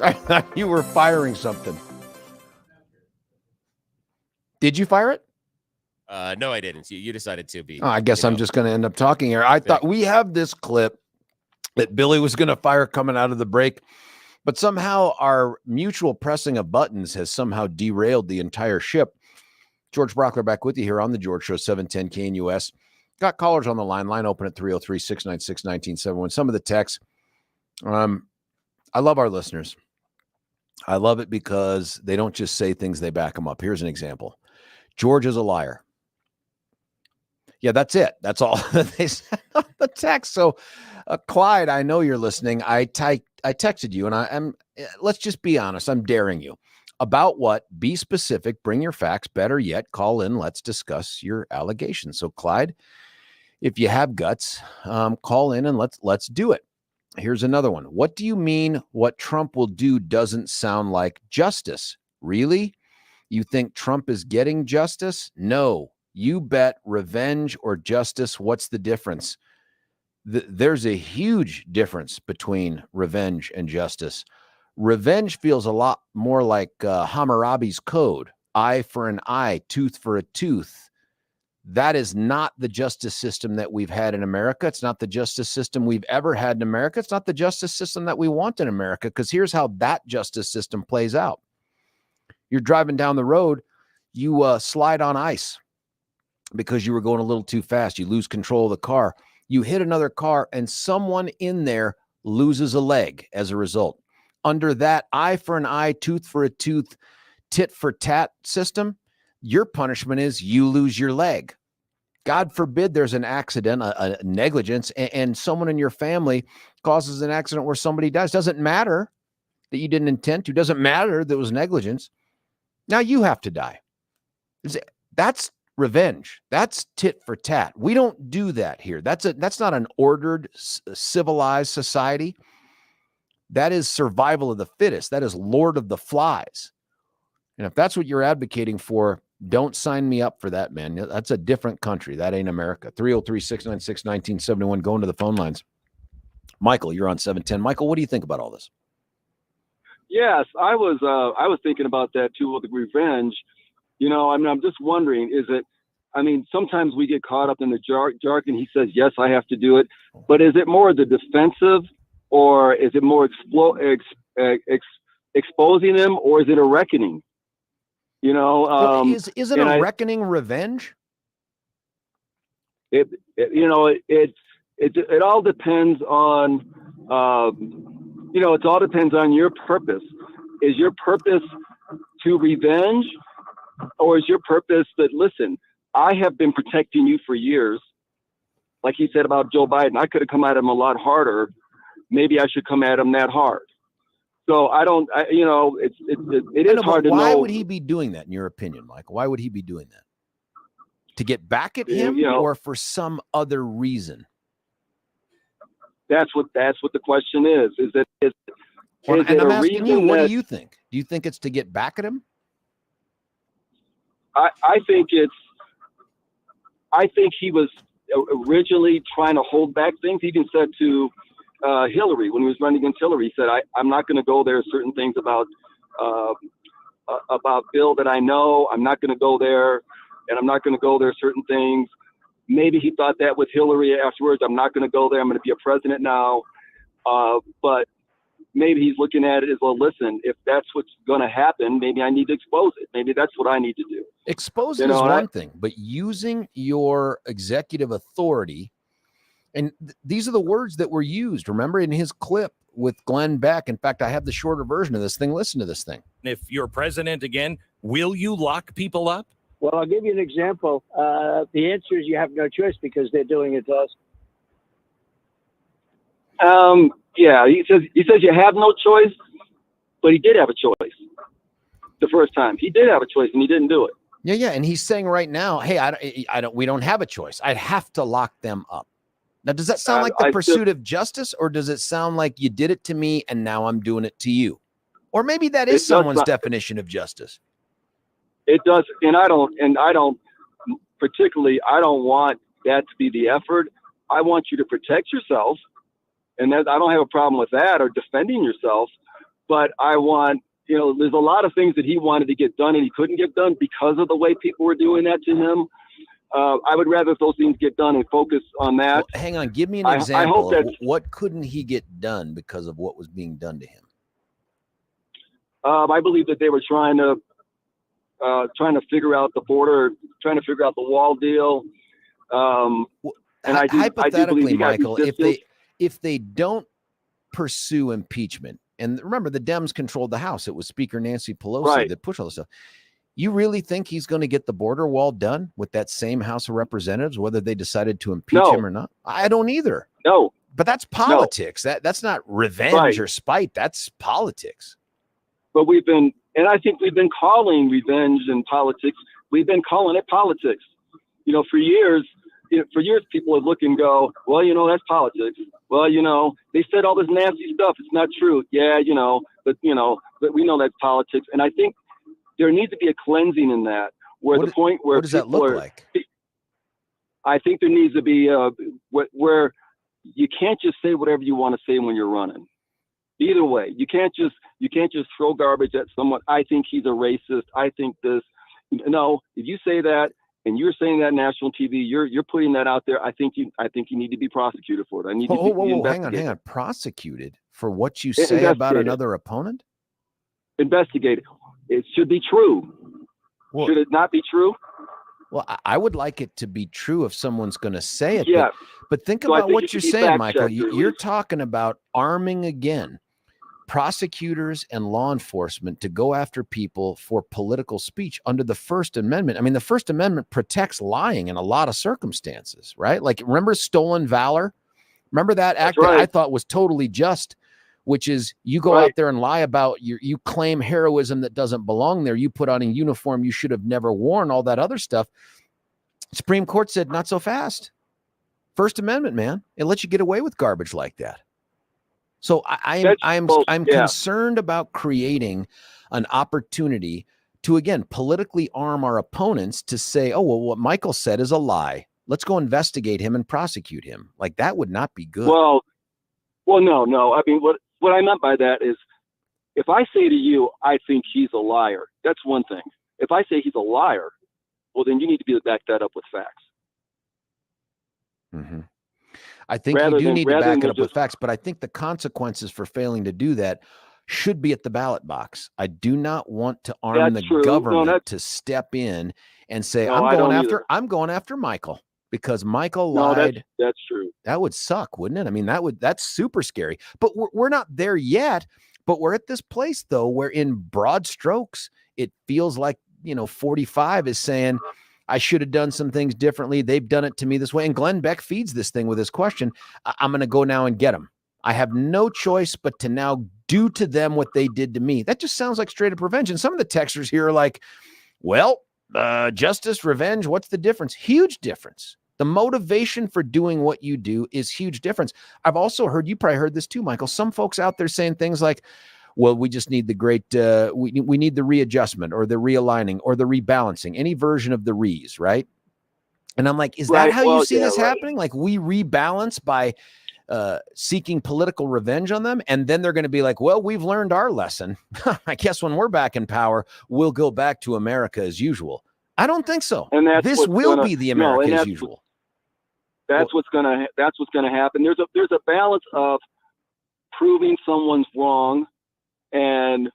I thought you were firing something. Did you fire it? No, I didn't. You decided to be. I guess I'm just going to end up talking here. I thought we have this clip that Billy was going to fire coming out of the break, but somehow our mutual pressing of buttons has somehow derailed the entire ship. George Brauchler back with you here on the George Show, 710 KNUS. Got callers on the line open at 303-696-1971. Some of the texts. I love our listeners. I love it because they don't just say things, they back them up. Here's an example. George is a liar. Yeah, that's it. That's all they said on the text. So, Clyde, I know you're listening. I texted you, and let's just be honest. I'm daring you. About what? Be specific. Bring your facts. Better yet, call in. Let's discuss your allegations. So, Clyde, if you have guts, call in and let's do it. Here's another one. What do you mean what Trump will do doesn't sound like justice? Really? You think Trump is getting justice? No. You bet. Revenge or justice, what's the difference? There's a huge difference between revenge and justice. Revenge feels a lot more like Hammurabi's code. Eye for an eye, tooth for a tooth. That is not the justice system that we've had in America. It's not the justice system we've ever had in America. It's not the justice system that we want in America, because here's how that justice system plays out. You're driving down the road, you slide on ice because you were going a little too fast. You lose control of the car. You hit another car, and someone in there loses a leg as a result. Under that eye for an eye, tooth for a tooth, tit for tat system, your punishment is you lose your leg. God forbid there's an accident, a negligence, and someone in your family causes an accident where somebody dies. Doesn't matter that you didn't intend to. Doesn't matter that it was negligence. Now you have to die. That's revenge. That's tit for tat. We don't do that here. That's not an ordered, civilized society. That is survival of the fittest. That is Lord of the Flies. And if that's what you're advocating for, don't sign me up for that, man. That's a different country. That ain't America. 303-696-1971. Going to the phone lines. Michael, you're on 710. Michael, what do you think about all this? Yes, I was thinking about that too with the revenge. You know, I'm just wondering, sometimes we get caught up in the jargon. He says, yes, I have to do it. But is it more the defensive, or is it more exposing them, or is it a reckoning? You know, isn't a reckoning revenge? It all depends on, it all depends on your purpose. Is your purpose to revenge, or is your purpose that, listen, I have been protecting you for years. Like he said about Joe Biden, I could have come at him a lot harder. Maybe I should come at him that hard. So it is hard to know. Why would he be doing that, in your opinion, Michael? Why would he be doing that? To get back at him, or for some other reason? That's what the question is. And I'm asking you, what do you think? Do you think it's to get back at him? I think he was originally trying to hold back things. He even said to Hillary, when he was running against Hillary, he said, I'm not going to go there. Certain things about Bill that I know, I'm not going to go there, and I'm not going to go there. Certain things. Maybe he thought that with Hillary afterwards. I'm not going to go there. I'm going to be a president now. But maybe he's looking at it as, well, listen, if that's what's going to happen, maybe I need to expose it. Maybe that's what I need to do. Expose it is one thing, but using your executive authority, and these are the words that were used, remember, in his clip with Glenn Beck. In fact, I have the shorter version of this thing. Listen to this thing. If you're president again, will you lock people up? Well, I'll give you an example. The answer is you have no choice, because they're doing it to us. Yeah, he says you have no choice, but he did have a choice the first time. He did have a choice, and he didn't do it. Yeah, and he's saying right now, hey, we don't have a choice. I'd have to lock them up. Now, does that sound like the pursuit of justice, or does it sound like you did it to me and now I'm doing it to you? Or maybe that is someone's definition of justice. It does, and I don't particularly, I don't want that to be the effort. I want you to protect yourself, and that I don't have a problem with that, or defending yourself. But I want, there's a lot of things that he wanted to get done and he couldn't get done because of the way people were doing that to him. I would rather those things get done and focus on that. Well, hang on, give me an example of what couldn't he get done because of what was being done to him. I believe that they were trying to figure out the border, trying to figure out the wall deal. And hypothetically, Michael, if they don't pursue impeachment, and remember the Dems controlled the House, it was Speaker Nancy Pelosi that pushed all this stuff. You really think he's going to get the border wall done with that same House of Representatives, whether they decided to impeach him or not? I don't either. No, but that's politics. That's not revenge or spite. That's politics. But I think we've been calling revenge and politics. We've been calling it politics. For years, people would look and go, well, that's politics. Well, they said all this nasty stuff. It's not true. Yeah, but we know that's politics. And I think there needs to be a cleansing in that, what does that look like? I think there needs to be where you can't just say whatever you want to say when you're running. Either way, you can't just throw garbage at someone. I think he's a racist. I think this. No, if you say that and you're saying that on national TV, you're putting that out there. I think you need to be prosecuted for it. I need to be hang on. Prosecuted for what you say about another opponent? Investigated. It should be true. Well, should it not be true? Well, I would like it to be true if someone's going to say it. Yeah. But think about what you're saying, Michael. You're talking about arming again prosecutors and law enforcement to go after people for political speech under the First Amendment. I mean, the First Amendment protects lying in a lot of circumstances, right? Like, remember stolen valor? Remember that act that I thought was totally just, which is you go out there and lie about you claim heroism that doesn't belong there. You put on a uniform you should have never worn, all that other stuff. Supreme Court said, not so fast. First Amendment, man. It lets you get away with garbage like that. So I'm concerned about creating an opportunity to, again, politically arm our opponents to say, oh, well, what Michael said is a lie. Let's go investigate him and prosecute him. Like, that would not be good. Well, no. I mean, what I meant by that is, if I say to you, I think he's a liar, that's one thing. If I say he's a liar, well, then you need to be able to back that up with facts. Mm-hmm. I think you do need to back it up with facts, but I think the consequences for failing to do that should be at the ballot box. I do not want to arm the government to step in and say, I'm going after Michael because Michael lied. That's true. That would suck, wouldn't it? I mean, that's super scary, but we're not there yet, but we're at this place though, where in broad strokes, it feels like, 45 is saying, I should have done some things differently. They've done it to me this way. And Glenn Beck feeds this thing with his question. I'm going to go now and get them. I have no choice but to now do to them what they did to me. That just sounds like straight up revenge. And some of the texters here are like, well, justice, revenge, what's the difference? Huge difference. The motivation for doing what you do is huge difference. I've also heard, you probably heard this too, Michael, some folks out there saying things like, well, we just need the great, we need the readjustment or the realigning or the rebalancing, any version of the re's, right? And I'm like, is that how you see this happening? Like, we rebalance by seeking political revenge on them, and then they're going to be like, well, we've learned our lesson. I guess when we're back in power, we'll go back to America as usual. I don't think so. And this will be the America as usual. That's what's going to happen. There's a balance of proving someone's wrong, and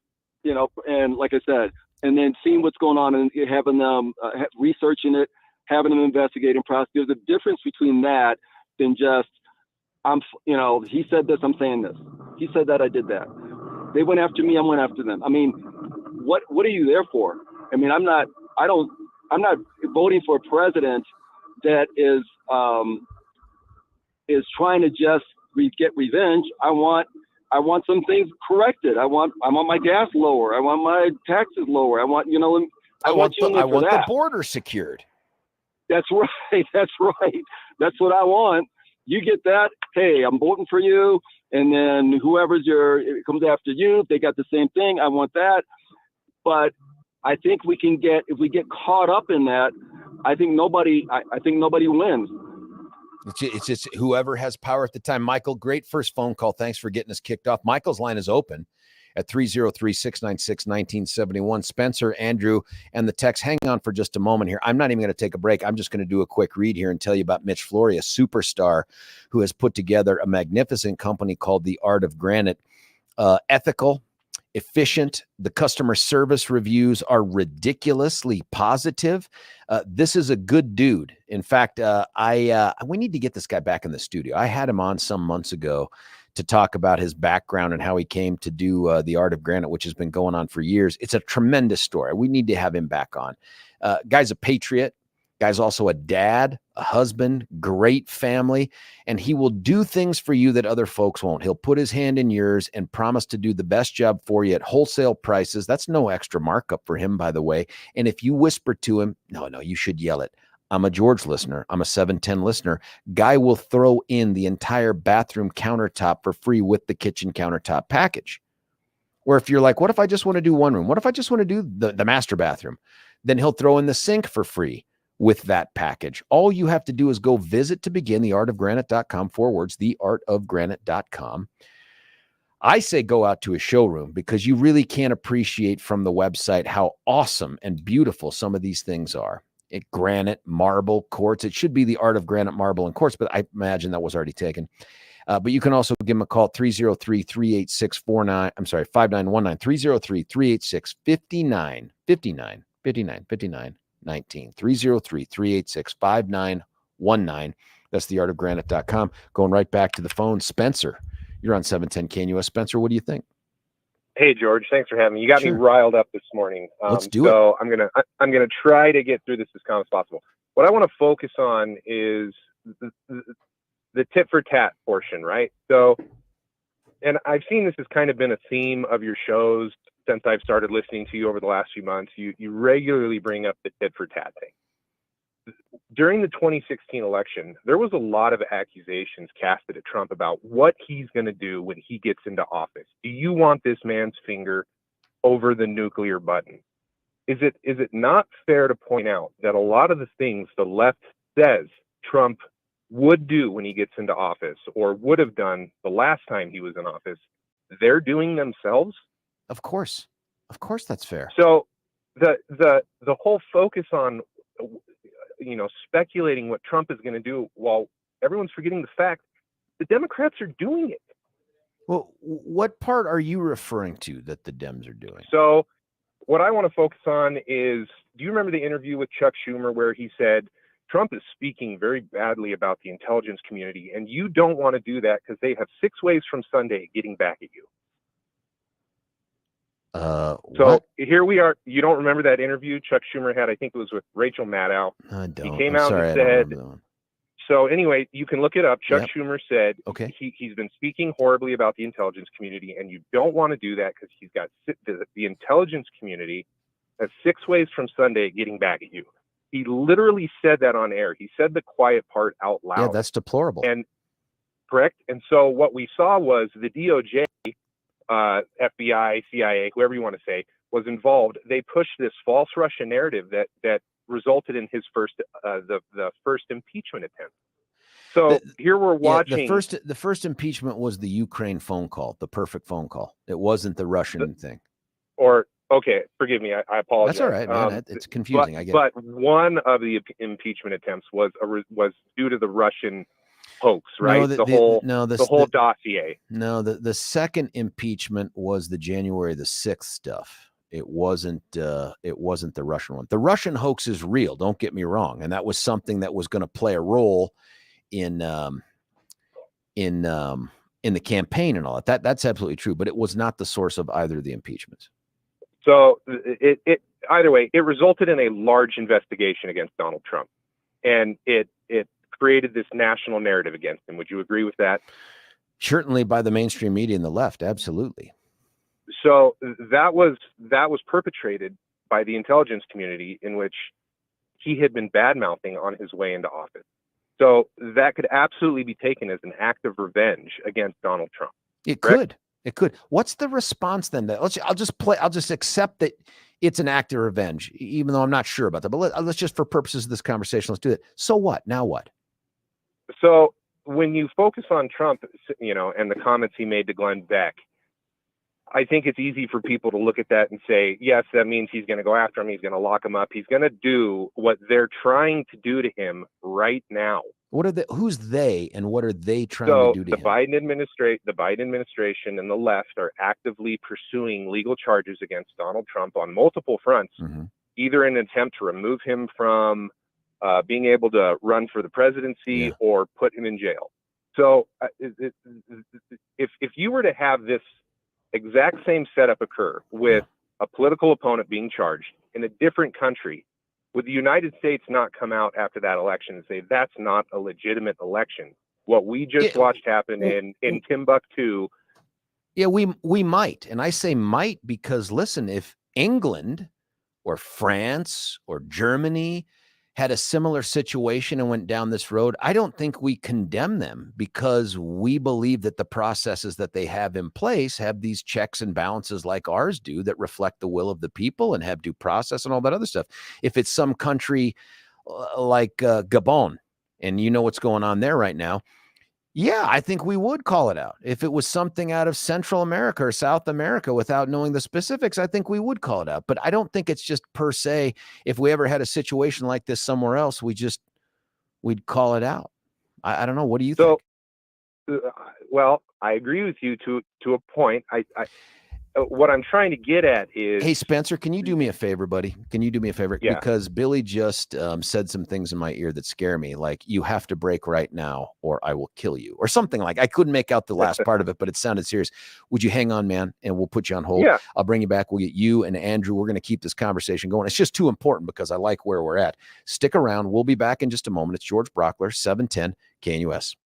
and like I said, and then seeing what's going on and having them researching it, having them investigate and prosecute. There's a difference between that than just he said this, I'm saying this. He said that, I did that. They went after me, I went after them. I mean, what are you there for? I mean, I'm not voting for a president that is trying to just get revenge. I want some things corrected. I want my gas lower. I want my taxes lower. I want the border secured. That's right. That's right. That's what I want. You get that. Hey, I'm voting for you. And then whoever's it comes after you, if they got the same thing, I want that. But I think if we get caught up in that, I think nobody wins. It's just whoever has power at the time. Michael, great first phone call. Thanks for getting us kicked off. Michael's line is open at 303-696-1971. Spencer, Andrew, and the text. Hang on for just a moment here. I'm not even going to take a break. I'm just going to do a quick read here and tell you about Mitch Flory, a superstar who has put together a magnificent company called The Art of Granite. Ethical, efficient. The customer service reviews are ridiculously positive. This is a good dude. In fact, we need to get this guy back in the studio. I had him on some months ago to talk about his background and how he came to do The Art of Granite, which has been going on for years. It's a tremendous story. We need to have him back on. Guy's a patriot. Guy's also a dad, a husband, great family, and he will do things for you that other folks won't. He'll put his hand in yours and promise to do the best job for you at wholesale prices. That's no extra markup for him, by the way. And if you whisper to him, no, you should yell it. I'm a George listener. I'm a 710 listener. Guy will throw in the entire bathroom countertop for free with the kitchen countertop package. Or if you're like, what if I just want to do one room? What if I just want to do the master bathroom? Then he'll throw in the sink for free with that package. All you have to do is go visit to begin theartofgranite.com theartofgranite.com. I say go out to a showroom because you really can't appreciate from the website how awesome and beautiful some of these things are. Granite, marble, quartz. It should be The Art of Granite, Marble, and Quartz, but I imagine that was already taken. But you can also give them a call, 303-386-5919, 303-386-5919, 303-386-5919. That's theartofgranite.com. Going right back to the phone. Spencer, you're on 710 KNUS. Spencer, what do you think? Hey, George, thanks for having me. You got me riled up this morning. Let's do it. So I'm gonna try to get through this as calm as possible. What I want to focus on is the tit for tat portion, right? So, and I've seen this has kind of been a theme of your shows since I've started listening to you over the last few months. You regularly bring up the tit for tat thing. During the 2016 election, there was a lot of accusations casted at Trump about what he's going to do when he gets into office. Do you want this man's finger over the nuclear button? Is it not fair to point out that a lot of the things the left says Trump would do when he gets into office, or would have done the last time he was in office, they're doing themselves? Of course that's fair. So the whole focus on speculating what Trump is going to do, while everyone's forgetting the fact the Democrats are doing it. Well, what part are you referring to that the Dems are doing? So what I want to focus on is, do you remember the interview with Chuck Schumer where he said, Trump is speaking very badly about the intelligence community, and you don't want to do that because they have 6 ways from Sunday getting back at you. So what? Here we are. You don't remember that interview Chuck Schumer had? I think it was with Rachel Maddow. I don't. He came out and said, so anyway, you can look it up. Chuck Schumer said, he's been speaking horribly about the intelligence community, and you don't want to do that because he's got the intelligence community has 6 ways from Sunday getting back at you. He literally said that on air. He said the quiet part out loud. Yeah, that's deplorable. And correct. And so what we saw was the DOJ, FBI, CIA, whoever you want to say, was involved. They pushed this false Russia narrative that resulted in his first the first impeachment attempt. So here we're watching. The first impeachment was the Ukraine phone call, the perfect phone call. It wasn't the Russian thing. Okay, forgive me. I apologize. That's all right, man. It's confusing. I get it. But one of the impeachment attempts was due to the Russian hoax, right? No, the whole dossier. No, the second impeachment was the January the 6th stuff. It wasn't the Russian one. The Russian hoax is real. Don't get me wrong, and that was something that was going to play a role in the campaign and all that. That's absolutely true. But it was not the source of either of the impeachments. So it either way, it resulted in a large investigation against Donald Trump, and it created this national narrative against him. Would you agree with that? Certainly, by the mainstream media and the left, absolutely. So that was perpetrated by the intelligence community, in which he had been bad-mouthing on his way into office. So that could absolutely be taken as an act of revenge against Donald Trump. It could. It could. What's the response then? I'll just accept that it's an act of revenge, even though I'm not sure about that. But let's just, for purposes of this conversation, let's do it. So what? Now what? So when you focus on Trump, and the comments he made to Glenn Beck, I think it's easy for people to look at that and say, yes, that means he's going to go after him. He's going to lock him up. He's going to do what they're trying to do to him right now. Who's they, and what are they trying to do to him? The Biden administration and the left are actively pursuing legal charges against Donald Trump on multiple fronts, either in an attempt to remove him from being able to run for the presidency or put him in jail. So if you were to have this exact same setup occur with a political opponent being charged in a different country, would the United States not come out after that election and say that's not a legitimate election? What we just watched happen in Timbuktu. Yeah, we might. And I say might because, listen, if England or France or Germany had a similar situation and went down this road, I don't think we condemn them, because we believe that the processes that they have in place have these checks and balances like ours do that reflect the will of the people and have due process and all that other stuff. If it's some country like Gabon, and you know what's going on there right now, yeah, I think we would call it out. If it was something out of Central America or South America without knowing the specifics, I think we would call it out. But I don't think it's just per se, if we ever had a situation like this somewhere else, we'd call it out. I don't know. What do you think? Well, I agree with you to a point. What I'm trying to get at is... Hey, Spencer, can you do me a favor, buddy? Can you do me a favor? Yeah. Because Billy just said some things in my ear that scare me, like, you have to break right now or I will kill you, or something like. I couldn't make out the last part of it, but it sounded serious. Would you hang on, man? And we'll put you on hold. Yeah. I'll bring you back. We'll get you and Andrew. We're going to keep this conversation going. It's just too important because I like where we're at. Stick around. We'll be back in just a moment. It's George Brauchler, 710 KNUS.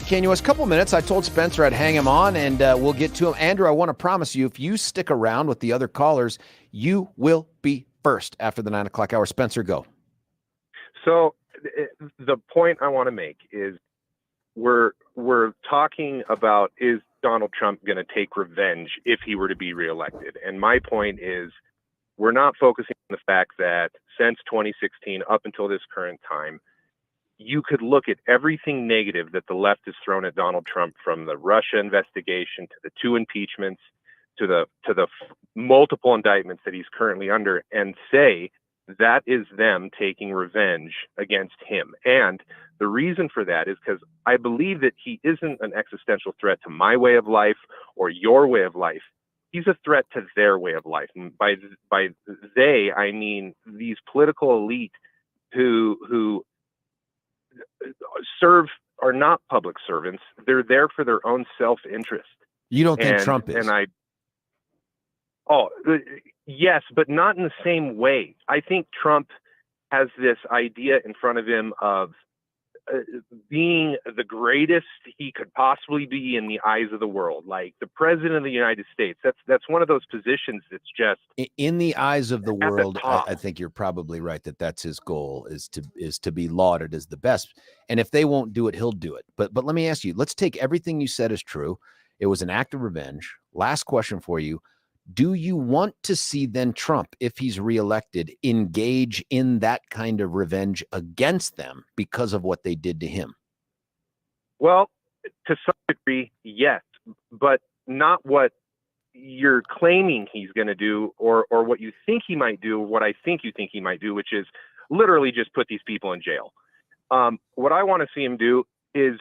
KNUS. Couple minutes. I told Spencer I'd hang him on, and we'll get to him. Andrew, I want to promise you, if you stick around with the other callers, you will be first after the 9 o'clock hour. Spencer, go. So the point I want to make is we're talking about, is Donald Trump going to take revenge if he were to be reelected? And my point is, we're not focusing on the fact that since 2016 up until this current time, you could look at everything negative that the left has thrown at Donald Trump, from the Russia investigation to the 2 impeachments to the multiple indictments that he's currently under, and say that is them taking revenge against him. And the reason for that is because I believe that he isn't an existential threat to my way of life or your way of life. He's a threat to their way of life. And by they, I mean these political elite who are not public servants. They're there for their own self-interest. You don't think Trump is? Yes, but not in the same way. I think Trump has this idea in front of him of being the greatest he could possibly be in the eyes of the world, like the president of the United States. That's one of those positions that's just in the eyes of the world. The I think you're probably right that's his goal, is to be lauded as the best. And if they won't do it, he'll do it. But let me ask you, let's take everything you said as true. It was an act of revenge. Last question for you. Do you want to see then Trump, if he's reelected, engage in that kind of revenge against them because of what they did to him? Well, to some degree, yes, but not what you're claiming he's going to do, or what you think he might do, what I think you think he might do, which is literally just put these people in jail. What I want to see him do is,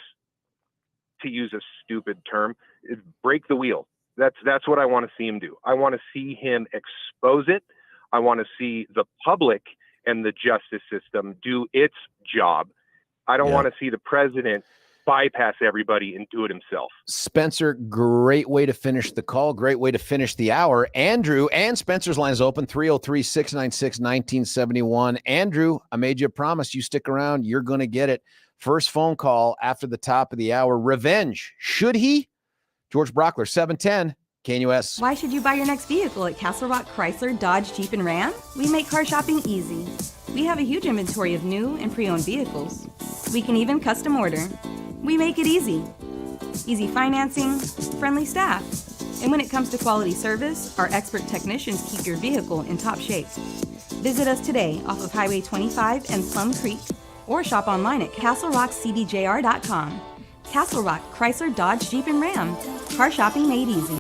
to use a stupid term, is break the wheel. That's what I want to see him do. I want to see him expose it. I want to see the public and the justice system do its job. I don't want to see the president bypass everybody and do it himself. Spencer, great way to finish the call. Great way to finish the hour. Andrew and Spencer's line is open, 303-696-1971. Andrew, I made you a promise. You stick around, you're going to get it. First phone call after the top of the hour. Revenge. Should he? George Brauchler, 710, KNUS. Why should you buy your next vehicle at Castle Rock Chrysler, Dodge, Jeep, and Ram? We make car shopping easy. We have a huge inventory of new and pre-owned vehicles. We can even custom order. We make it easy. Easy financing, friendly staff. And when it comes to quality service, our expert technicians keep your vehicle in top shape. Visit us today off of Highway 25 and Plum Creek, or shop online at castlerockcdjr.com. Castle Rock, Chrysler, Dodge, Jeep, and Ram. Car shopping made easy.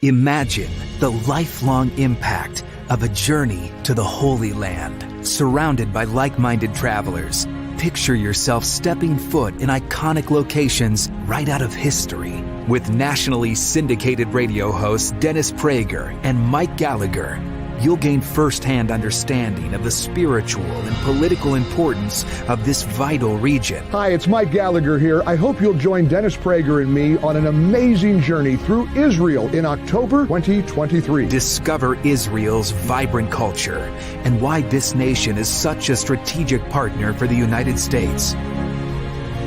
Imagine the lifelong impact of a journey to the Holy Land, surrounded by like-minded travelers. Picture yourself stepping foot in iconic locations right out of history. With nationally syndicated radio hosts Dennis Prager and Mike Gallagher, you'll gain firsthand understanding of the spiritual and political importance of this vital region. Hi, it's Mike Gallagher here. I hope you'll join Dennis Prager and me on an amazing journey through Israel in October 2023. Discover Israel's vibrant culture and why this nation is such a strategic partner for the United States.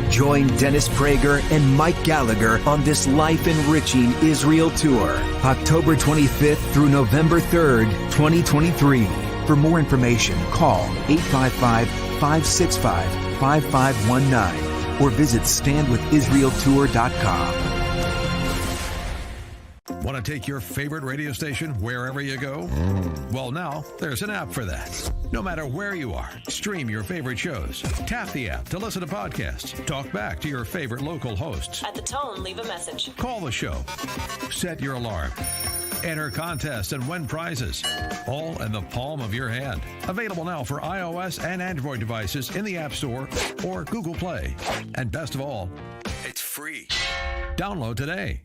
Join Dennis Prager and Mike Gallagher on this life-enriching Israel tour, October 25th through November 3rd, 2023. For more information, call 855-565-5519 or visit standwithisraeltour.com. Want to take your favorite radio station wherever you go? Well, now there's an app for that. No matter where you are, stream your favorite shows. Tap the app to listen to podcasts. Talk back to your favorite local hosts. At the tone, leave a message. Call the show. Set your alarm. Enter contests and win prizes. All in the palm of your hand. Available now for iOS and Android devices in the App Store or Google Play. And best of all, it's free. Download today.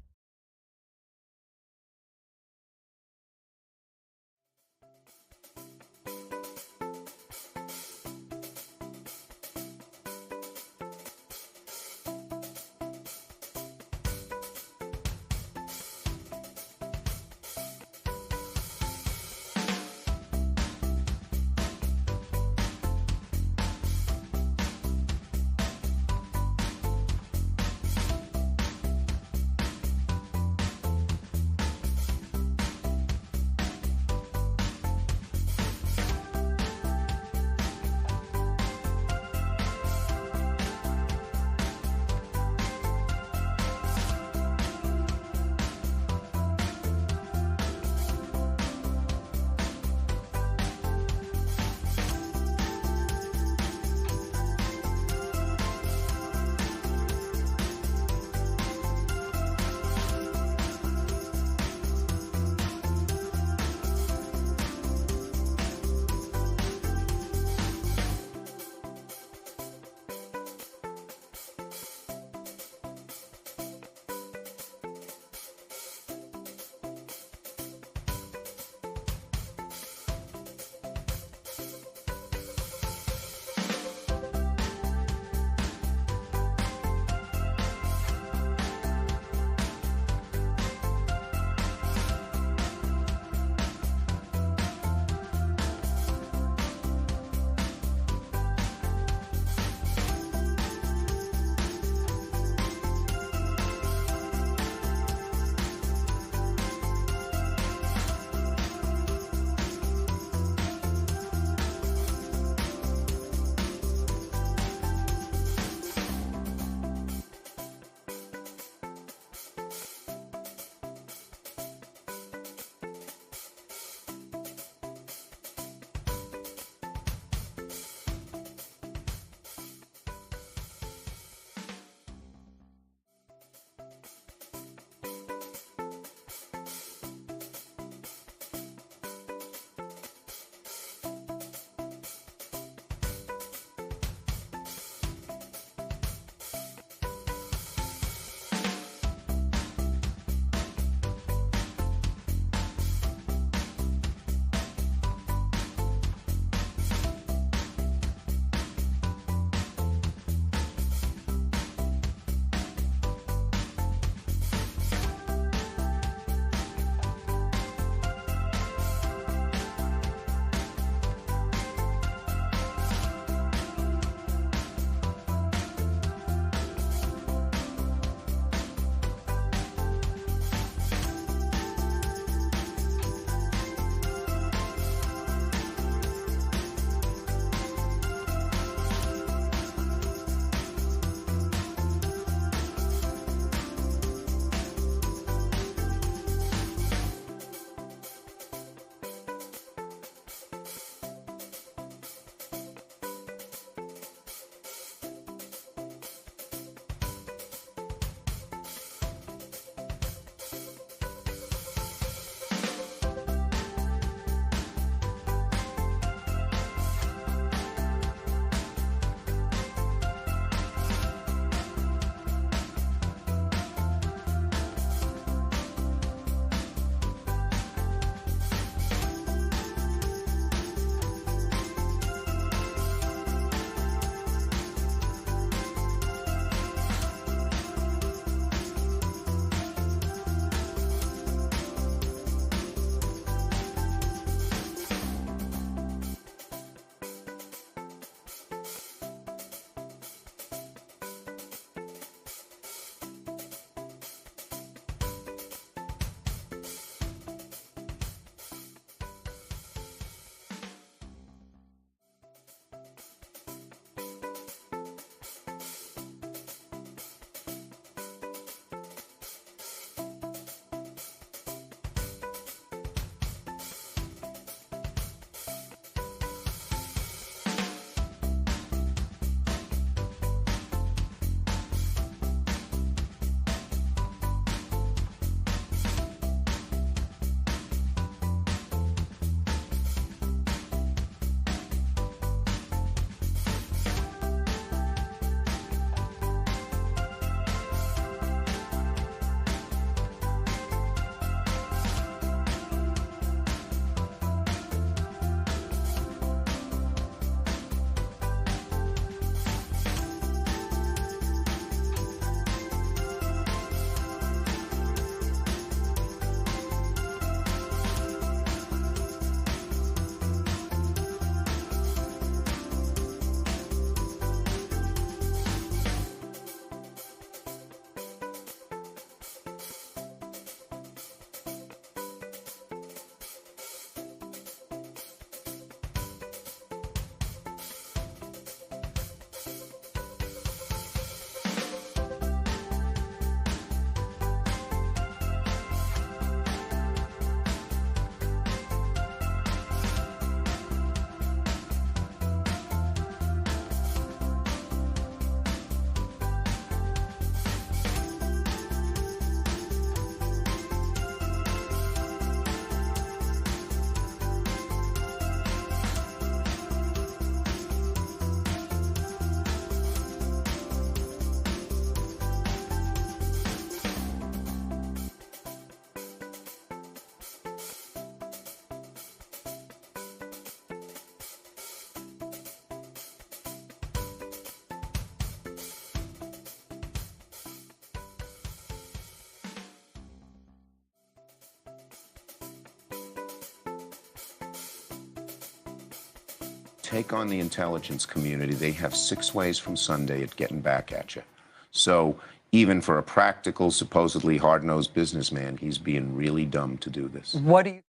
take on the intelligence community, they have 6 ways from Sunday at getting back at you. So even for a practical, supposedly hard-nosed businessman, he's being really dumb to do this. What do you...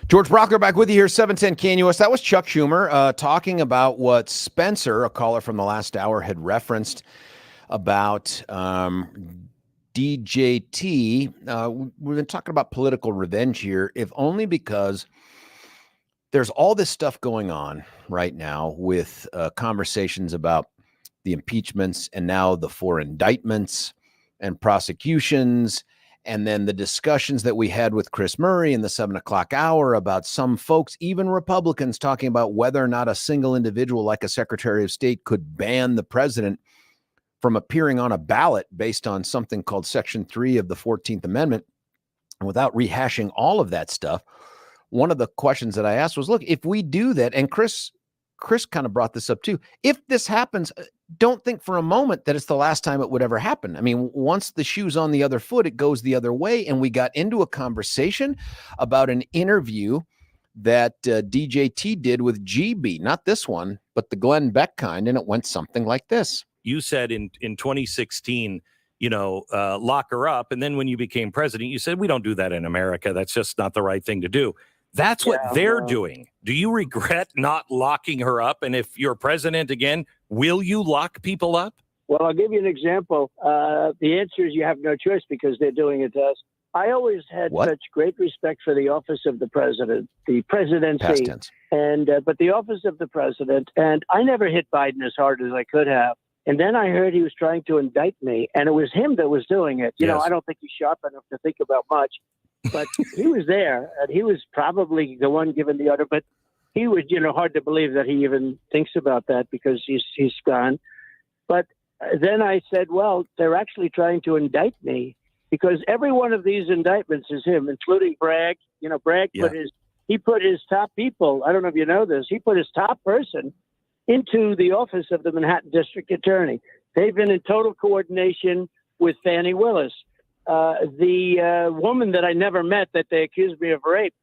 George Brauchler back with you here, 710 KNUS. That was Chuck Schumer talking about what Spencer, a caller from the last hour, had referenced about DJT. We've been talking about political revenge here, if only because there's all this stuff going on right now with conversations about the impeachments and now the 4 indictments and prosecutions. And then the discussions that we had with Chris Murray in the 7 o'clock hour about some folks, even Republicans, talking about whether or not a single individual like a Secretary of State could ban the president from appearing on a ballot based on something called Section 3 of the 14th Amendment. And without rehashing all of that stuff, one of the questions that I asked was, look, if we do that, and Chris kind of brought this up too, if this happens, don't think for a moment that it's the last time it would ever happen. I mean, once the shoe's on the other foot, it goes the other way. And we got into a conversation about an interview that DJT did with GB, not this one, but the Glenn Beck kind. And it went something like this. You said in 2016, lock her up. And then when you became president, you said, we don't do that in America. That's just not the right thing to do. That's what they're doing. Do you regret not locking her up? And if you're president again, will you lock people up? Well, I'll give you an example. The answer is you have no choice because they're doing it to us. I always had such great respect for the office of the president, the presidency, and but the office of the president. And I never hit Biden as hard as I could have. And then I heard he was trying to indict me, and it was him that was doing it. You know, I don't think he's sharp enough to think about much, but he was there, and he was probably the one giving the order. But he was, hard to believe that he even thinks about that because he's gone. But then I said, well, they're actually trying to indict me because every one of these indictments is him, including Bragg. Bragg put his top people. I don't know if you know this. He put his top person into the office of the Manhattan District Attorney. They've been in total coordination with Fannie Willis. The woman that I never met that they accused me of rape,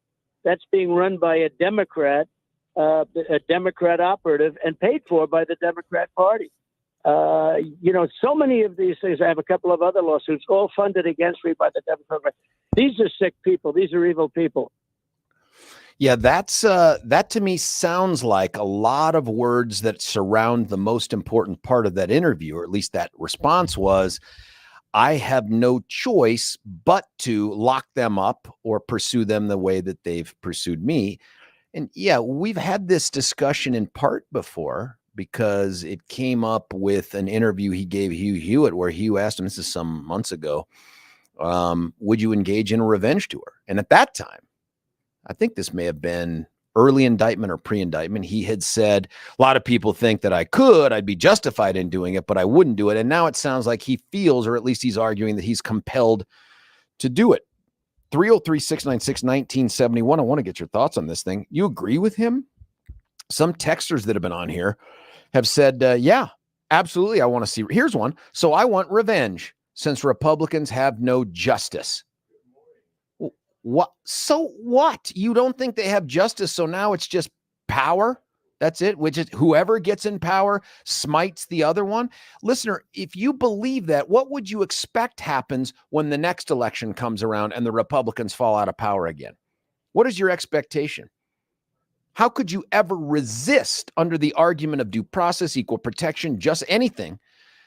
that's being run by a Democrat operative and paid for by the Democrat Party. So many of these things. I have a couple of other lawsuits, all funded against me by the Democrat. These are sick people. These are evil people. Yeah, that to me sounds like a lot of words that surround the most important part of that interview, or at least that response was, I have no choice but to lock them up or pursue them the way that they've pursued me. And yeah, we've had this discussion in part before because it came up with an interview he gave Hugh Hewitt where Hugh asked him, this is some months ago, would you engage in a revenge tour? And at that time, I think this may have been early indictment or pre-indictment. He had said, a lot of people think that I'd be justified in doing it, but I wouldn't do it. And now it sounds like he feels, or at least he's arguing, that he's compelled to do it. 303-696-1971. I want to get your thoughts on this thing. You agree with him? Some texters that have been on here have said, yeah, absolutely. I want to see. Here's one. So I want revenge since Republicans have no justice. What? So what? You don't think they have justice, so now it's just power? That's it, which is whoever gets in power smites the other one. Listener, if you believe that, what would you expect happens when the next election comes around and the Republicans fall out of power again? What is your expectation? How could you ever resist, under the argument of due process, equal protection, just anything,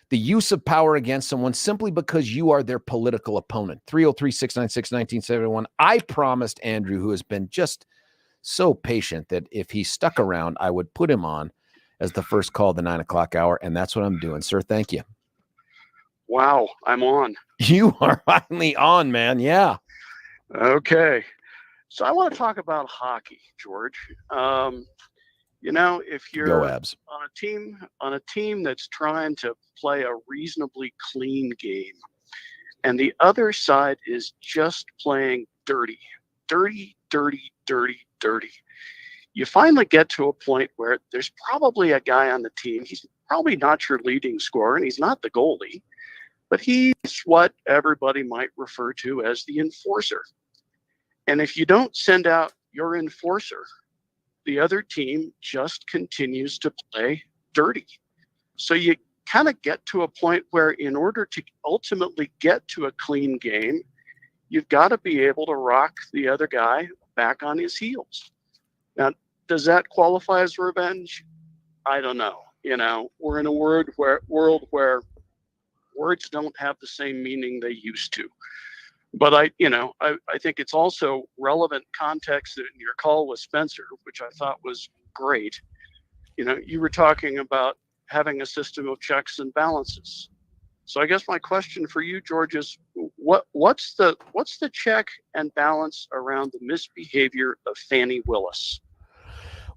the use of power against someone simply because you are their political opponent? 303-696-1971. I promised Andrew, who has been just so patient, that if he stuck around, I would put him on as the first call of the 9 o'clock hour. And that's what I'm doing, sir. Thank you. Wow. I'm on. You are finally on, man. Yeah. Okay. So I want to talk about hockey, George. If you're on a team that's trying to play a reasonably clean game, and the other side is just playing dirty, you finally get to a point where there's probably a guy on the team. He's probably not your leading scorer, and he's not the goalie, but he's what everybody might refer to as the enforcer. And if you don't send out your enforcer, the other team just continues to play dirty. So you kind of get to a point where in order to ultimately get to a clean game, you've got to be able to rock the other guy back on his heels. Now, does that qualify as revenge? I don't know. You know, we're in a world where words don't have the same meaning they used to. But I think it's also relevant context in your call with Spencer, which I thought was great. You know, you were talking about having a system of checks and balances. So I guess my question for you, George, is what's the check and balance around the misbehavior of Fani Willis?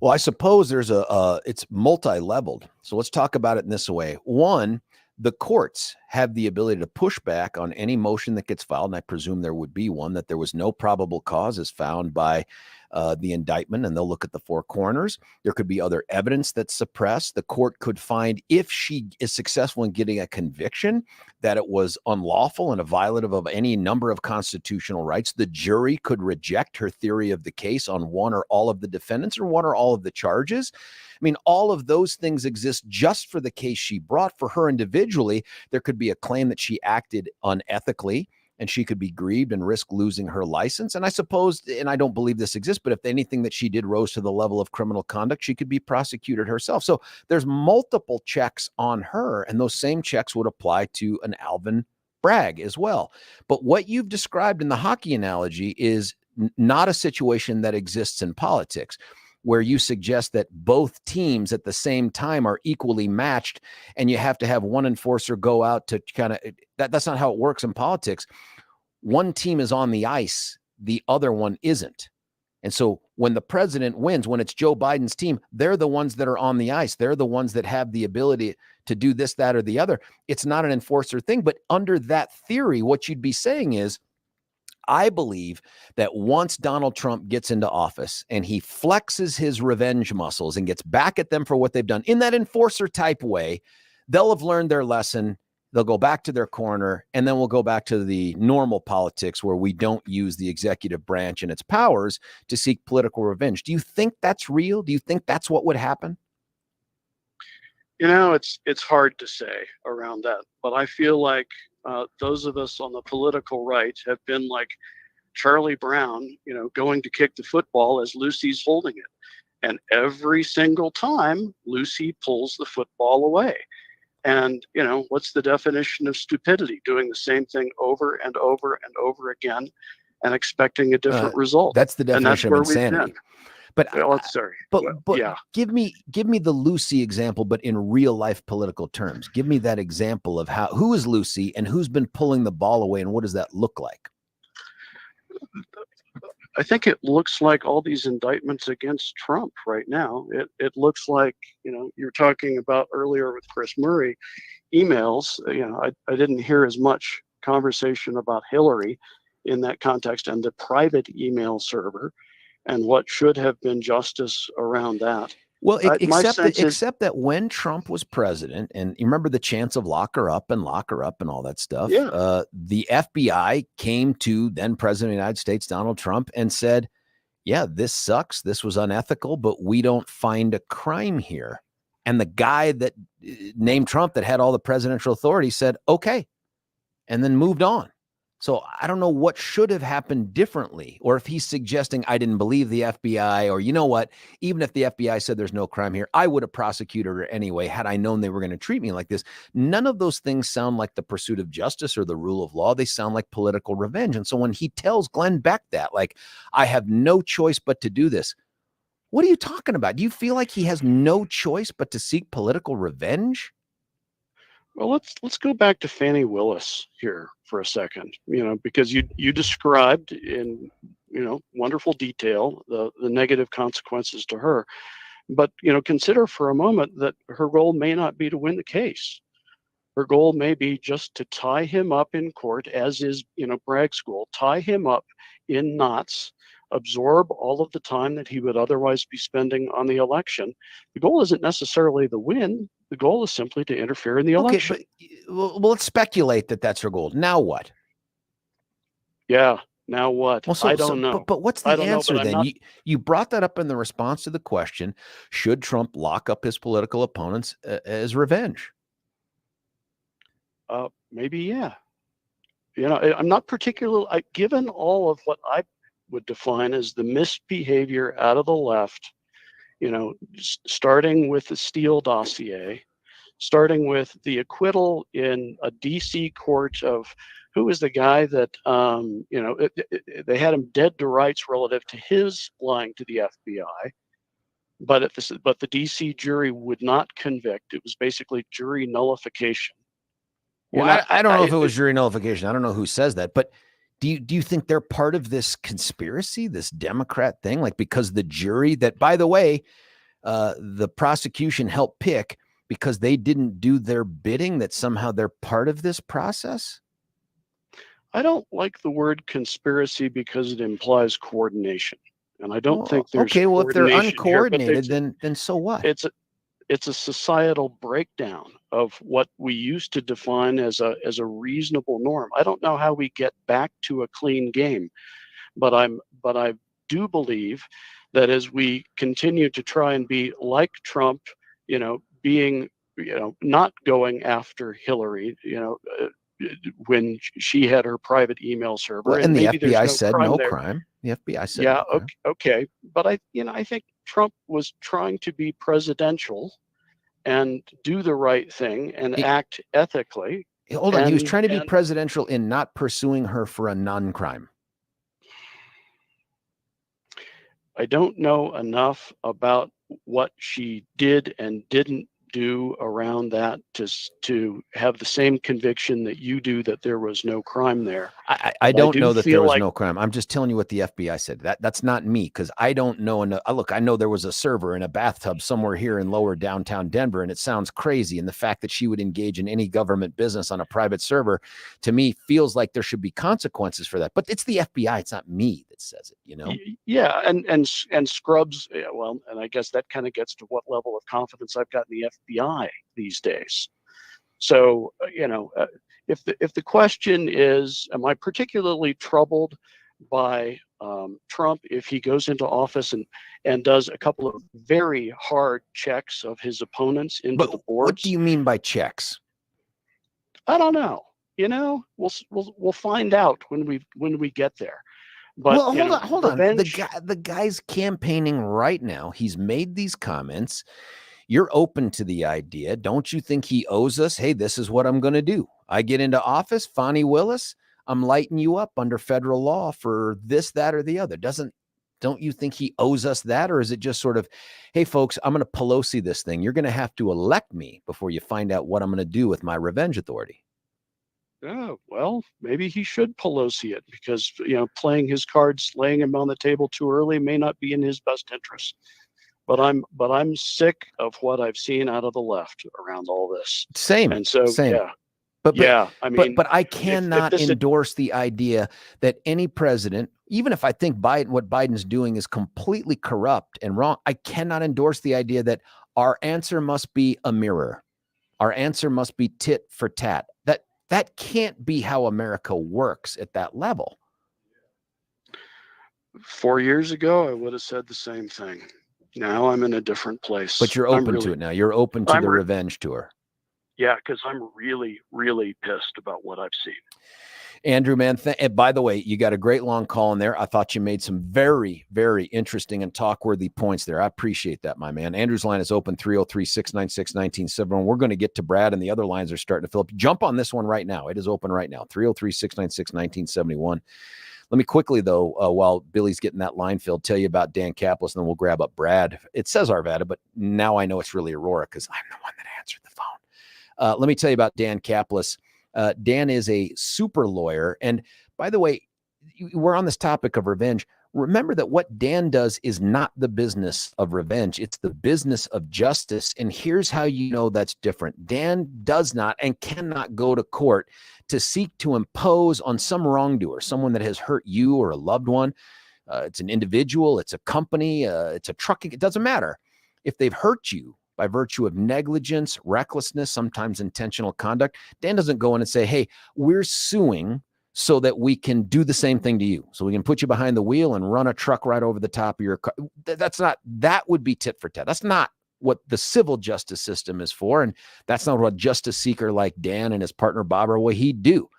Well, I suppose there's it's multi-leveled. So let's talk about it in this way. One, the courts have the ability to push back on any motion that gets filed, and I presume there would be one, that there was no probable cause as found by the indictment, and they'll look at the four corners. There could be other evidence that's suppressed. The court could find, if she is successful in getting a conviction, that it was unlawful and a violative of any number of constitutional rights. The jury could reject her theory of the case on one or all of the defendants or one or all of the charges. I mean, all of those things exist just for the case she brought. For her individually, there could be a claim that she acted unethically, and she could be grieved and risk losing her license. And I suppose, and I don't believe this exists, but if anything that she did rose to the level of criminal conduct, she could be prosecuted herself. So there's multiple checks on her, and those same checks would apply to an Alvin Bragg as well. But what you've described in the hockey analogy is not a situation that exists in politics, where you suggest that both teams at the same time are equally matched, and you have to have one enforcer go out to kind of, that's not how it works in politics. One team is on the ice, the other one isn't. And so when the president wins, when it's Joe Biden's team, they're the ones that are on the ice. They're the ones that have the ability to do this, that, or the other. It's not an enforcer thing. But under that theory, what you'd be saying is, I believe that once Donald Trump gets into office and he flexes his revenge muscles and gets back at them for what they've done in that enforcer type way, they'll have learned their lesson. They'll go back to their corner, and then we'll go back to the normal politics where we don't use the executive branch and its powers to seek political revenge. Do you think that's real? Do you think that's what would happen? You know, it's hard to say around that, but I feel like those of us on the political right have been like Charlie Brown, you know, going to kick the football as Lucy's holding it. And every single time, Lucy pulls the football away. And, you know, what's the definition of stupidity? Doing the same thing over and over and over again and expecting a different result. That's the definition of insanity. But sorry. But yeah. Give me the Lucy example, but in real life political terms. Give me that example of who is Lucy and who's been pulling the ball away, and what does that look like? I think it looks like all these indictments against Trump right now. It looks like, you know, you're talking about earlier with Chris Murray, emails. You know, I didn't hear as much conversation about Hillary in that context and the private email server and what should have been justice around that. Well, except that when Trump was president, and you remember the chance of lock her up and all that stuff. Yeah. The FBI came to then President of the United States, Donald Trump, and said, yeah, this sucks. This was unethical, but we don't find a crime here. And the guy that named Trump that had all the presidential authority said, okay, and then moved on. So I don't know what should have happened differently, or if he's suggesting I didn't believe the FBI, or you know what, even if the FBI said there's no crime here, I would have prosecuted her anyway had I known they were going to treat me like this. None of those things sound like the pursuit of justice or the rule of law. They sound like political revenge. And so when he tells Glenn Beck that, like, I have no choice but to do this, what are you talking about? Do you feel like he has no choice but to seek political revenge? Well, let's go back to Fani Willis here for a second, you know, because you described in, you know, wonderful detail the negative consequences to her. But, you know, consider for a moment that her goal may not be to win the case. Her goal may be just to tie him up in court, as is, you know, Bragg's goal, tie him up in knots, absorb all of the time that he would otherwise be spending on the election. The goal isn't necessarily the win. The goal is simply to interfere in the election. But, well, let's speculate that that's her goal. Now what? Yeah. Now what? Well, I don't know. But what's the answer then? You brought that up in the response to the question, should Trump lock up his political opponents as revenge? Maybe, yeah. I'm not particularly, given all of what I would define as the misbehavior out of the left, starting with the Steele dossier, starting with the acquittal in a DC court of who was the guy that, they had him dead to rights relative to his lying to the FBI. But the DC jury would not convict. It was basically jury nullification. Well, I don't know if it was jury nullification. I don't know who says that, but do you think they're part of this conspiracy, this Democrat thing? Like, because the jury that, by the way, the prosecution helped pick because they didn't do their bidding, that somehow they're part of this process? I don't like the word conspiracy because it implies coordination. And I don't think there's okay. Well, if they're uncoordinated, here, then so what? It's a societal breakdown of what we used to define as a reasonable norm. I don't know how we get back to a clean game, but I do believe that as we continue to try and be like Trump, being, not going after Hillary, when she had her private email server. Well, and the FBI said no crime. The FBI said yeah, no crime. Okay. But I think Trump was trying to be presidential and do the right thing and act ethically. Hold on. He was trying to be presidential in not pursuing her for a non-crime. I don't know enough about what she did and didn't do around that to have the same conviction that you do that there was no crime there. I don't know that there was no crime. I'm just telling you what the FBI said. That's not me, because I don't know enough. Look, I know there was a server in a bathtub somewhere here in lower downtown Denver, and it sounds crazy. And the fact that she would engage in any government business on a private server, to me, feels like there should be consequences for that. But it's the FBI. It's not me that says it, Yeah, and Scrubs, well, and I guess that kind of gets to what level of confidence I've got in the FBI these days. So, if the question is, am I particularly troubled by Trump if he goes into office and does a couple of very hard checks of his opponents into the boards? What do you mean by checks? I don't know. We'll find out when we get there. But hold on. The guy's campaigning right now. He's made these comments. You're open to the idea. Don't you think he owes us? Hey, this is what I'm going to do. I get into office, Fani Willis, I'm lighting you up under federal law for this, that, or the other. Don't you think he owes us that? Or is it just sort of, hey, folks, I'm going to Pelosi this thing. You're going to have to elect me before you find out what I'm going to do with my revenge authority? Yeah, well, maybe he should Pelosi it because, playing his cards, laying him on the table too early may not be in his best interest. But I'm sick of what I've seen out of the left around all this. Same. And so, same. yeah. But I cannot endorse the idea that any president, even if I think what Biden's doing is completely corrupt and wrong, I cannot endorse the idea that our answer must be a mirror. Our answer must be tit for tat. That can't be how America works at that level. 4 years ago, I would have said the same thing. Now I'm in a different place. But you're open to it now. You're open to the revenge tour. Yeah, because I'm really, really pissed about what I've seen. Andrew, man, by the way, you got a great long call in there. I thought you made some very, very interesting and talk-worthy points there. I appreciate that, my man. Andrew's line is open, 303-696-1971. We're going to get to Brad, and the other lines are starting to fill up. Jump on this one right now. It is open right now, 303-696-1971. Let me quickly, though, while Billy's getting that line filled, tell you about Dan Kaplis, and then we'll grab up Brad. It says Arvada, but now I know it's really Aurora because I'm the one that answered the phone. Let me tell you about Dan Kaplis. Dan is a super lawyer. And by the way, we're on this topic of revenge. Remember that what Dan does is not the business of revenge. It's the business of justice. And here's how you know that's different. Dan does not and cannot go to court to seek to impose on some wrongdoer, someone that has hurt you or a loved one. It's an individual, it's a company, it's a trucking. It doesn't matter. If they've hurt you by virtue of negligence, recklessness, sometimes intentional conduct, Dan doesn't go in and say, hey, we're suing so that we can do the same thing to you. So we can put you behind the wheel and run a truck right over the top of your car. That would be tit for tat. That's not what the civil justice system is for. And that's not what a justice seeker like Dan and his partner Bob or what he'd do.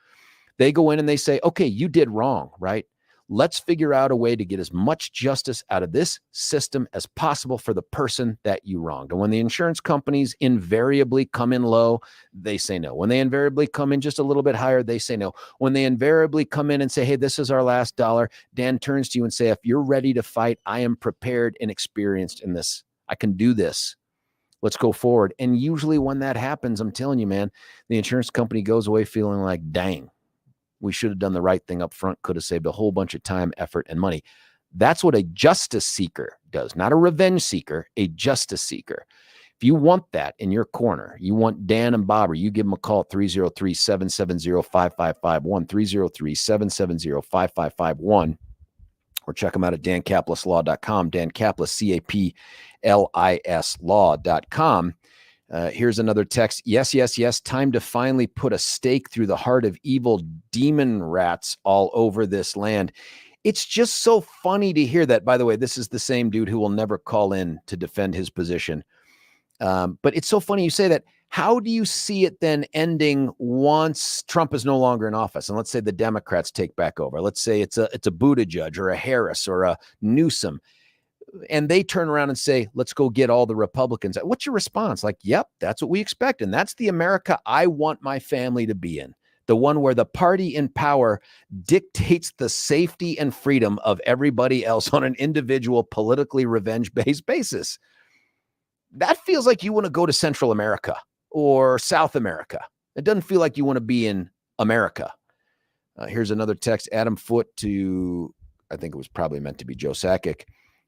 They go in and they say, okay, you did wrong, right? Let's figure out a way to get as much justice out of this system as possible for the person that you wronged. And when the insurance companies invariably come in low, they say no. When they invariably come in just a little bit higher, they say no. When they invariably come in and say, hey, this is our last dollar, Dan turns to you and say, if you're ready to fight, I am prepared and experienced in this. I can do this. Let's go forward. And usually when that happens, I'm telling you, man, the insurance company goes away feeling like, dang, we should have done the right thing up front, could have saved a whole bunch of time, effort, and money. That's what a justice seeker does, not a revenge seeker, a justice seeker. If you want that in your corner, you want Dan and Bob, or you give them a call at 303-770-5551, 303-770-5551, or check them out at dancaplislaw.com, Dan Caplis, CAPLIS law.com. Here's another text. Yes. Time to finally put a stake through the heart of evil demon rats all over this land. It's just so funny to hear that. By the way, this is the same dude who will never call in to defend his position. But it's so funny you say that. How do you see it then ending once Trump is no longer in office? And let's say the Democrats take back over. Let's say it's a Buttigieg or a Harris or a Newsom. And they turn around and say, let's go get all the Republicans. What's your response? Like, yep, that's what we expect. And that's the America I want my family to be in. The one where the party in power dictates the safety and freedom of everybody else on an individual, politically revenge-based basis. That feels like you want to go to Central America or South America. It doesn't feel like you want to be in America. Here's another text. Adam Foote to, I think it was probably meant to be Joe Sakic.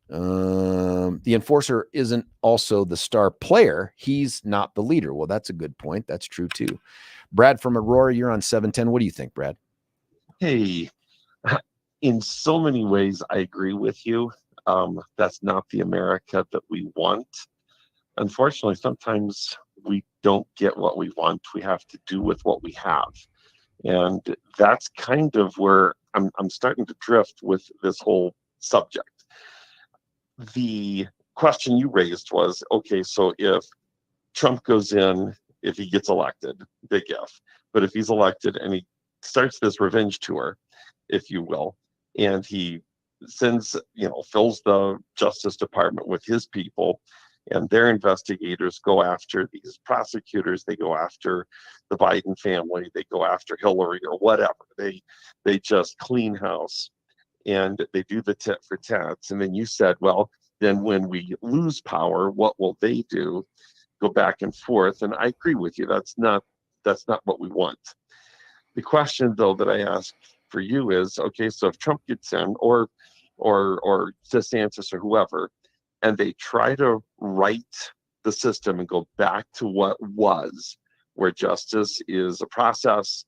The enforcer isn't also the star player. He's not the leader. Well, that's a good point. That's true too. Brad from Aurora, you're on 710. What do you think, Brad? Hey, in so many ways, I agree with you. That's not the America that we want. Unfortunately, sometimes we don't get what we want. We have to do with what we have. And that's kind of where I'm starting to drift with this whole subject. The question you raised was, okay, so if Trump goes in, if he gets elected, big if, but if he's elected and he starts this revenge tour, if you will, and he sends, fills the Justice Department with his people, and their investigators go after these prosecutors, they go after the Biden family, they go after Hillary or whatever, they just clean house. And they do the tit for tats. And then you said, well, then when we lose power, what will they do? Go back and forth. And I agree with you. That's not what we want. The question, though, that I ask for you is, okay, so if Trump gets in, or DeSantis or whoever, and they try to right the system and go back to what was, where justice is a process,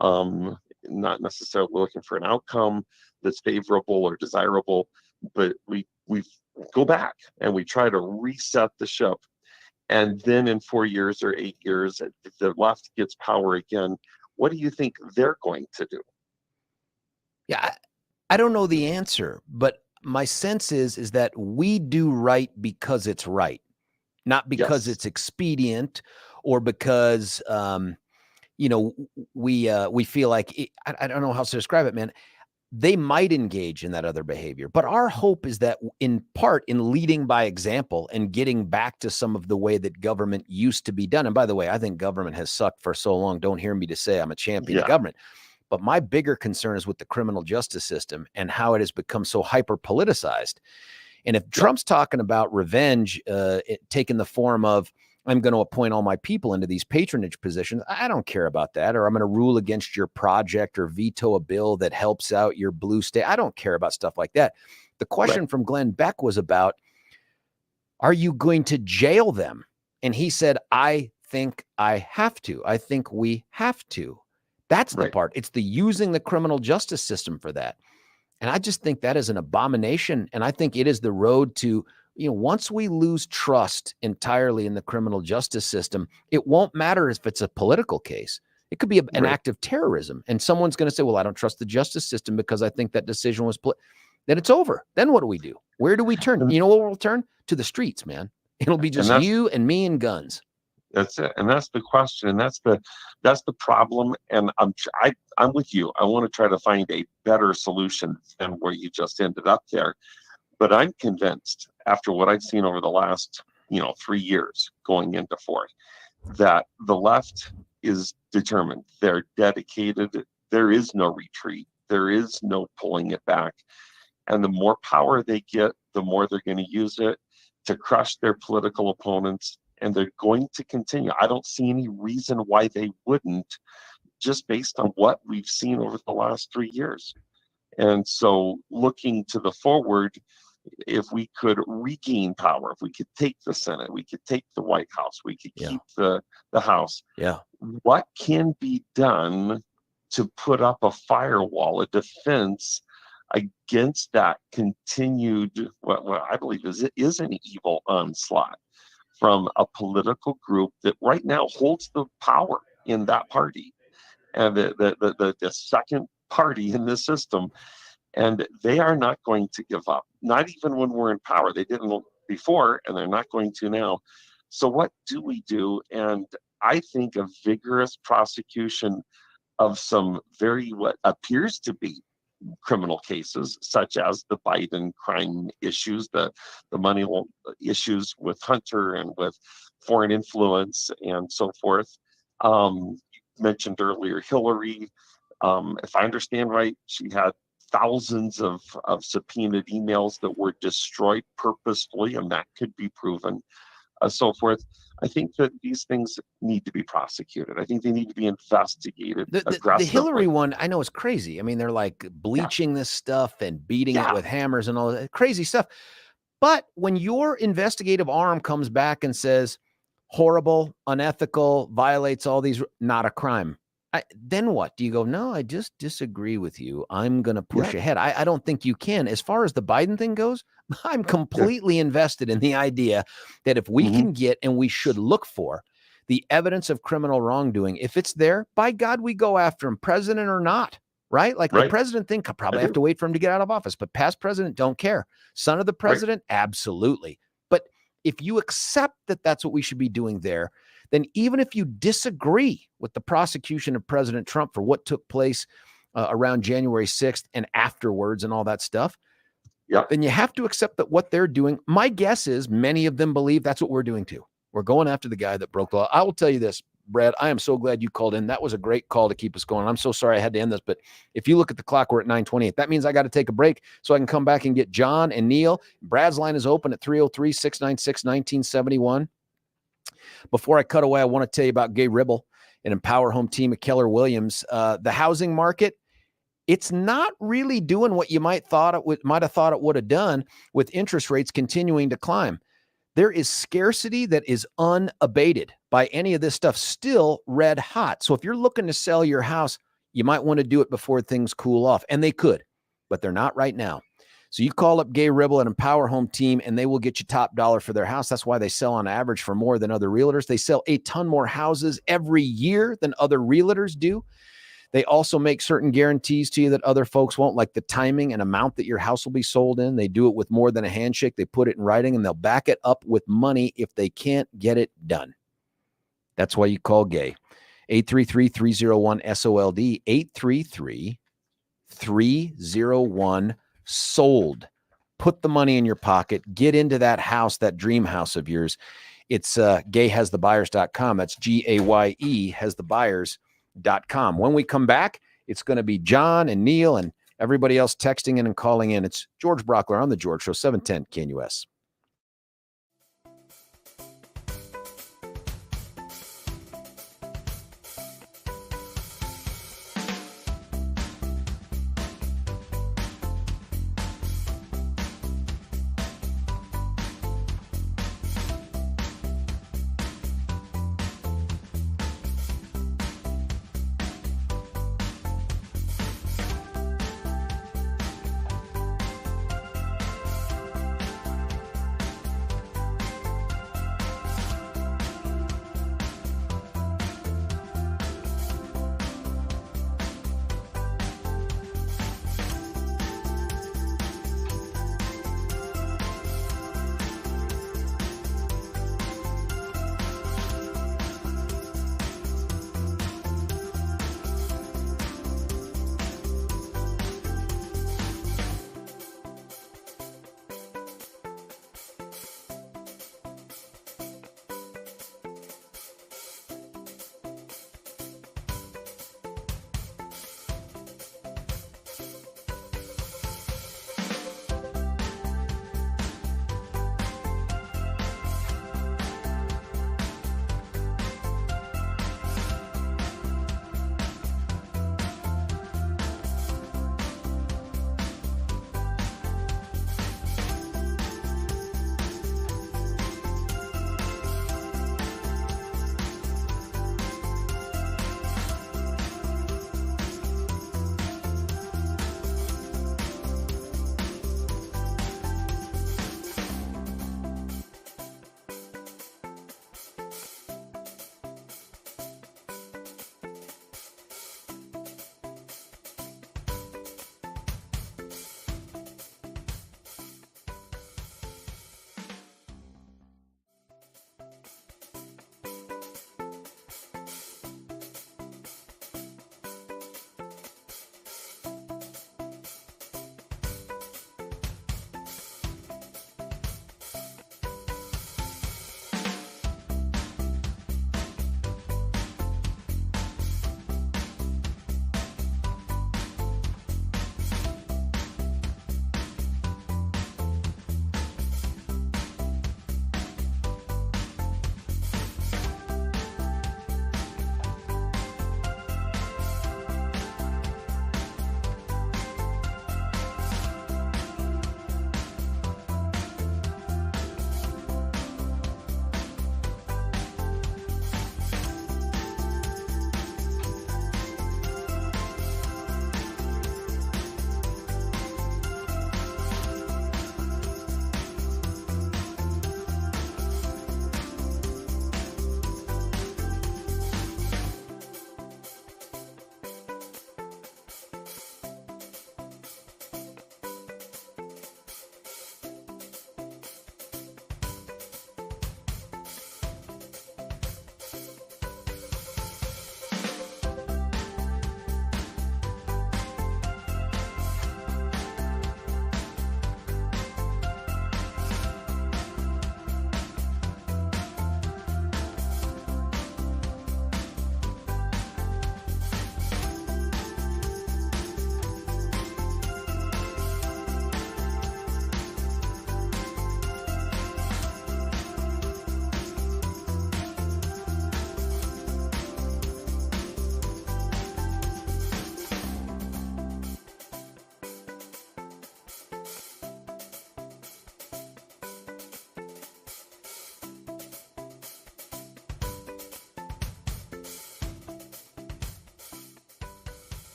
not necessarily looking for an outcome that's favorable or desirable, but we go back and we try to reset the ship. And then in 4 years or 8 years, if the left gets power again, what do you think they're going to do? Yeah, I don't know the answer, but my sense is that we do right because it's right, not because it's expedient or because we feel like I don't know how to describe it, man. They might engage in that other behavior, but our hope is that in part in leading by example and getting back to some of the way that government used to be done. And by the way, I think government has sucked for so long. Don't hear me to say I'm a champion of government, but my bigger concern is with the criminal justice system and how it has become so hyper politicized. And if Trump's talking about revenge, taking the form of, I'm going to appoint all my people into these patronage positions, I don't care about that. Or I'm going to rule against your project or veto a bill that helps out your blue state. I don't care about stuff like that. The question from Glenn Beck was about, are you going to jail them? And he said, I think I have to. I think we have to. That's the part. It's the using the criminal justice system for that. And I just think that is an abomination. And I think it is the road to, once we lose trust entirely in the criminal justice system, it won't matter if it's a political case. It could be an act of terrorism. And someone's going to say, well, I don't trust the justice system because I think that decision was then it's over. Then what do we do? Where do we turn? You know what we'll turn? To the streets, man. It'll be just you and me and guns. That's it. And that's the question. And that's the problem. And I'm with you. I want to try to find a better solution than where you just ended up there. But I'm convinced, after what I've seen over the last, 3 years going into 4th, that the left is determined. They're dedicated. There is no retreat. There is no pulling it back. And the more power they get, the more they're going to use it to crush their political opponents. And they're going to continue. I don't see any reason why they wouldn't, just based on what we've seen over the last 3 years. And so looking to the forward, if we could regain power, if we could take the Senate, we could take the White House, we could keep the House. Yeah. What can be done to put up a firewall, a defense against that continued, what I believe is an evil onslaught from a political group that right now holds the power in that party, and the second party in this system. And they are not going to give up, not even when we're in power. They didn't before, and they're not going to now. So what do we do? And I think a vigorous prosecution of some what appears to be criminal cases, such as the Biden crime issues, the money issues with Hunter and with foreign influence and so forth. You mentioned earlier Hillary. If I understand right, she had thousands of subpoenaed emails that were destroyed purposefully, and that could be proven, so forth. I think that these things need to be prosecuted. I think they need to be investigated. The Hillary one, I know, is crazy. I mean, they're like bleaching this stuff and beating it with hammers and all that crazy stuff. But when your investigative arm comes back and says, horrible, unethical, violates all these, not a crime, then what? Do you go, no, I just disagree with you. I'm going to push ahead. I don't think you can. As far as the Biden thing goes, I'm completely invested in the idea that if we can get, and we should look for, the evidence of criminal wrongdoing, if it's there, by God, we go after him, president or not, right? Like the president thing, probably have to wait for him to get out of office, but past president, don't care. Son of the president, absolutely. But if you accept that that's what we should be doing there, then even if you disagree with the prosecution of President Trump for what took place around January 6th and afterwards and all that stuff, then you have to accept that what they're doing, my guess is many of them believe that's what we're doing too. We're going after the guy that broke the law. I will tell you this, Brad, I am so glad you called in. That was a great call to keep us going. I'm so sorry I had to end this, but if you look at the clock, we're at 9:28. That means I got to take a break so I can come back and get John and Neil. Brad's line is open at 303-696-1971. Before I cut away, I want to tell you about Gay Ribble, an Empower Home team at Keller Williams. The housing market, it's not really doing what you might have thought it would have done with interest rates continuing to climb. There is scarcity that is unabated by any of this stuff, still red hot. So if you're looking to sell your house, you might want to do it before things cool off. And they could, but they're not right now. So you call up Gay Ribble and Empower Home team, and they will get you top dollar for their house. That's why they sell on average for more than other realtors. They sell a ton more houses every year than other realtors do. They also make certain guarantees to you that other folks won't, like the timing and amount that your house will be sold in. They do it with more than a handshake. They put it in writing, and they'll back it up with money if they can't get it done. That's why you call Gay. 833-301-SOLD, 833-301-SOLD. Put the money in your pocket. Get into that house, that dream house of yours. It's gayhasthebuyers.com. That's GAYE hasthebuyers.com. When we come back, it's going to be John and Neil and everybody else texting in and calling in. It's George Brauchler on The George Show, 710 KNUS.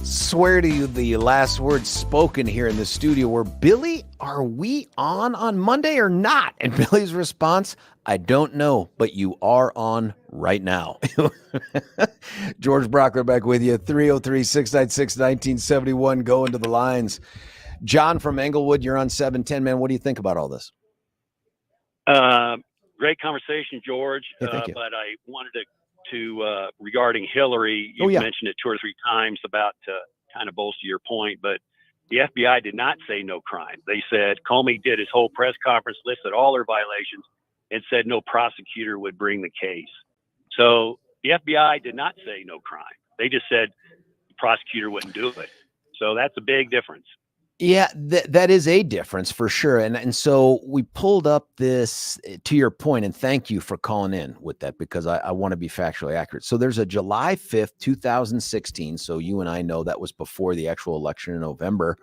swear to you, the last words spoken here in the studio were, Billy, are we on Monday or not? And Billy's response, I don't know, but you are on right now. George Brauchler back with you, 303-696-1971. Go into the lines. John from Englewood, you're on 710, man. What do you think about all this? Great conversation, George. Hey, thank you. But I wanted to regarding Hillary, you've mentioned it 2 or 3 times about kind of bolster your point, but the FBI did not say no crime. They said Comey did his whole press conference, listed all her violations, and said no prosecutor would bring the case. So the FBI did not say no crime. They just said the prosecutor wouldn't do it. So that's a big difference. Yeah, that is a difference for sure. And so we pulled up this, to your point, and thank you for calling in with that, because I want to be factually accurate. So there's a July 5th, 2016. So you and I know that was before the actual election in November.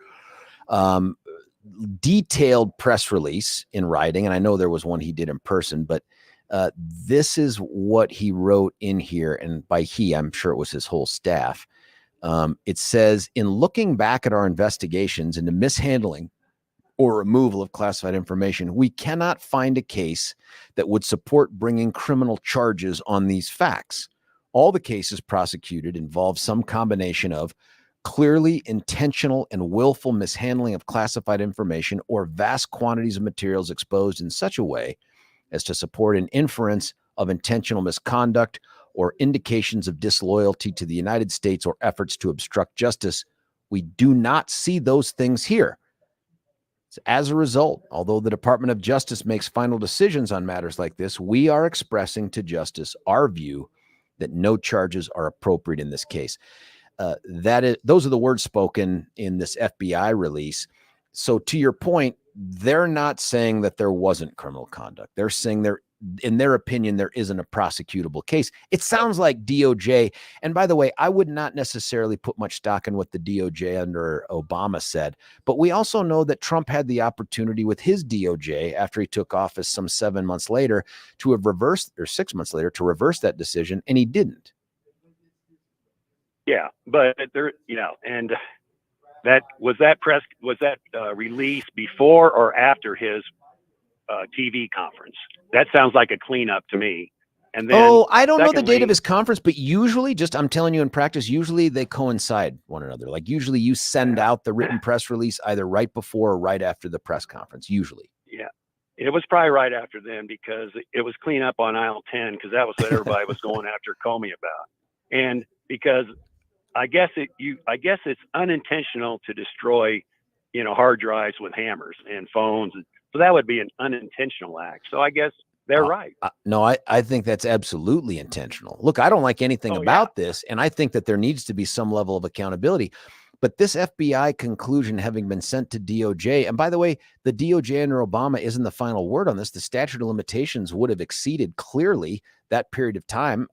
Detailed press release in writing. And I know there was one he did in person, but this is what he wrote in here. And by he, I'm sure it was his whole staff. It says, in looking back at our investigations into mishandling or removal of classified information, we cannot find a case that would support bringing criminal charges on these facts. All the cases prosecuted involve some combination of clearly intentional and willful mishandling of classified information or vast quantities of materials exposed in such a way as to support an inference of intentional misconduct or indications of disloyalty to the United States or efforts to obstruct justice. We do not see those things here. As a result, although the Department of Justice makes final decisions on matters like this, we are expressing to justice our view that no charges are appropriate in this case. Those are the words spoken in this FBI release. So to your point, they're not saying that there wasn't criminal conduct. They're saying in their opinion, there isn't a prosecutable case. It sounds like DOJ. And by the way, I would not necessarily put much stock in what the DOJ under Obama said, but we also know that Trump had the opportunity with his DOJ after he took office some 7 months later to have reversed, or 6 months later, to reverse that decision. And he didn't. Yeah. But there, and that release before or after his TV conference? That sounds like a cleanup to me. And then, I don't know the date of his conference, but usually, I'm telling you in practice, usually they coincide one another. Like usually you send out the written press release either right before or right after the press conference, usually. Yeah. It was probably right after then, because it was cleanup on aisle 10, because that was what everybody was going after Comey about. And because I guess it's unintentional to destroy, hard drives with hammers and phones. So that would be an unintentional act. So I guess they're right. No, I think that's absolutely intentional. Look, I don't like anything about this, and I think that there needs to be some level of accountability. But this FBI conclusion having been sent to DOJ, and by the way, the DOJ under Obama isn't the final word on this. The statute of limitations would have exceeded clearly that period of time.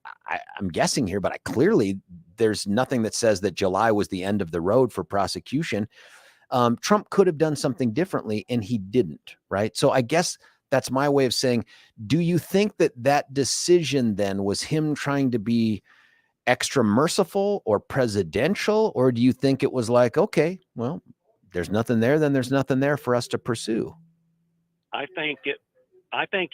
I'm guessing here, but clearly there's nothing that says that July was the end of the road for prosecution. Trump could have done something differently, and he didn't, right? So I guess that's my way of saying, do you think that decision then was him trying to be extra merciful or presidential, or do you think it was like, okay, well, there's nothing there, then there's nothing there for us to pursue? I think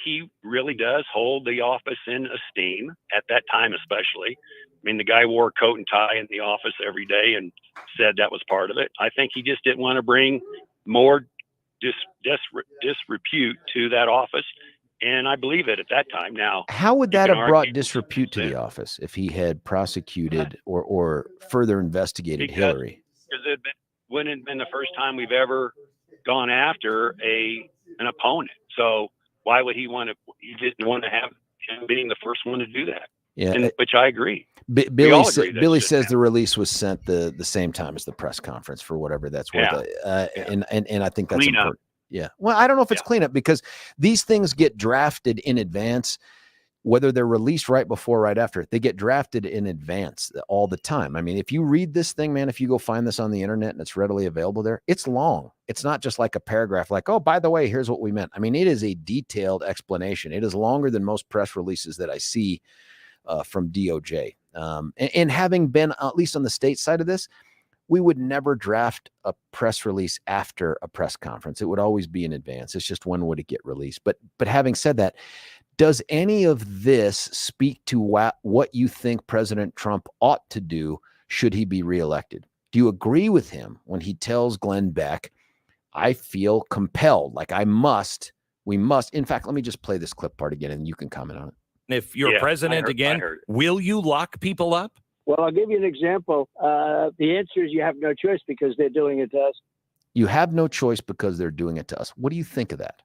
he really does hold the office in esteem at that time, especially. I mean, the guy wore a coat and tie in the office every day and said that was part of it. I think he just didn't want to bring more disrepute to that office. And I believe it at that time. Now, how would that have brought disrepute to the office if he had prosecuted or further investigated Hillary? Because it wouldn't have been the first time we've ever gone after an opponent. So why would he want to? He didn't want to have him being the first one to do that. Yeah, which I agree. Billy says the release was sent the same time as the press conference, for whatever that's worth. And I think that's important. Yeah. Well, I don't know if it's cleanup, because these things get drafted in advance, whether they're released right before or right after. They get drafted in advance all the time. I mean, if you read this thing, man, if you go find this on the internet and it's readily available there, it's long. It's not just like a paragraph like, oh, by the way, here's what we meant. I mean, it is a detailed explanation. It is longer than most press releases that I see from DOJ. And having been, at least on the state side of this, we would never draft a press release after a press conference. It would always be in advance. It's just when would it get released. But having said that, does any of this speak to what you think President Trump ought to do should he be reelected? Do you agree with him when he tells Glenn Beck, I feel compelled, like we must. In fact, let me just play this clip part again and you can comment on it. If you're president again, will you lock people up? Well, I'll give you an example. The answer is you have no choice because they're doing it to us. You have no choice because they're doing it to us. What do you think of that?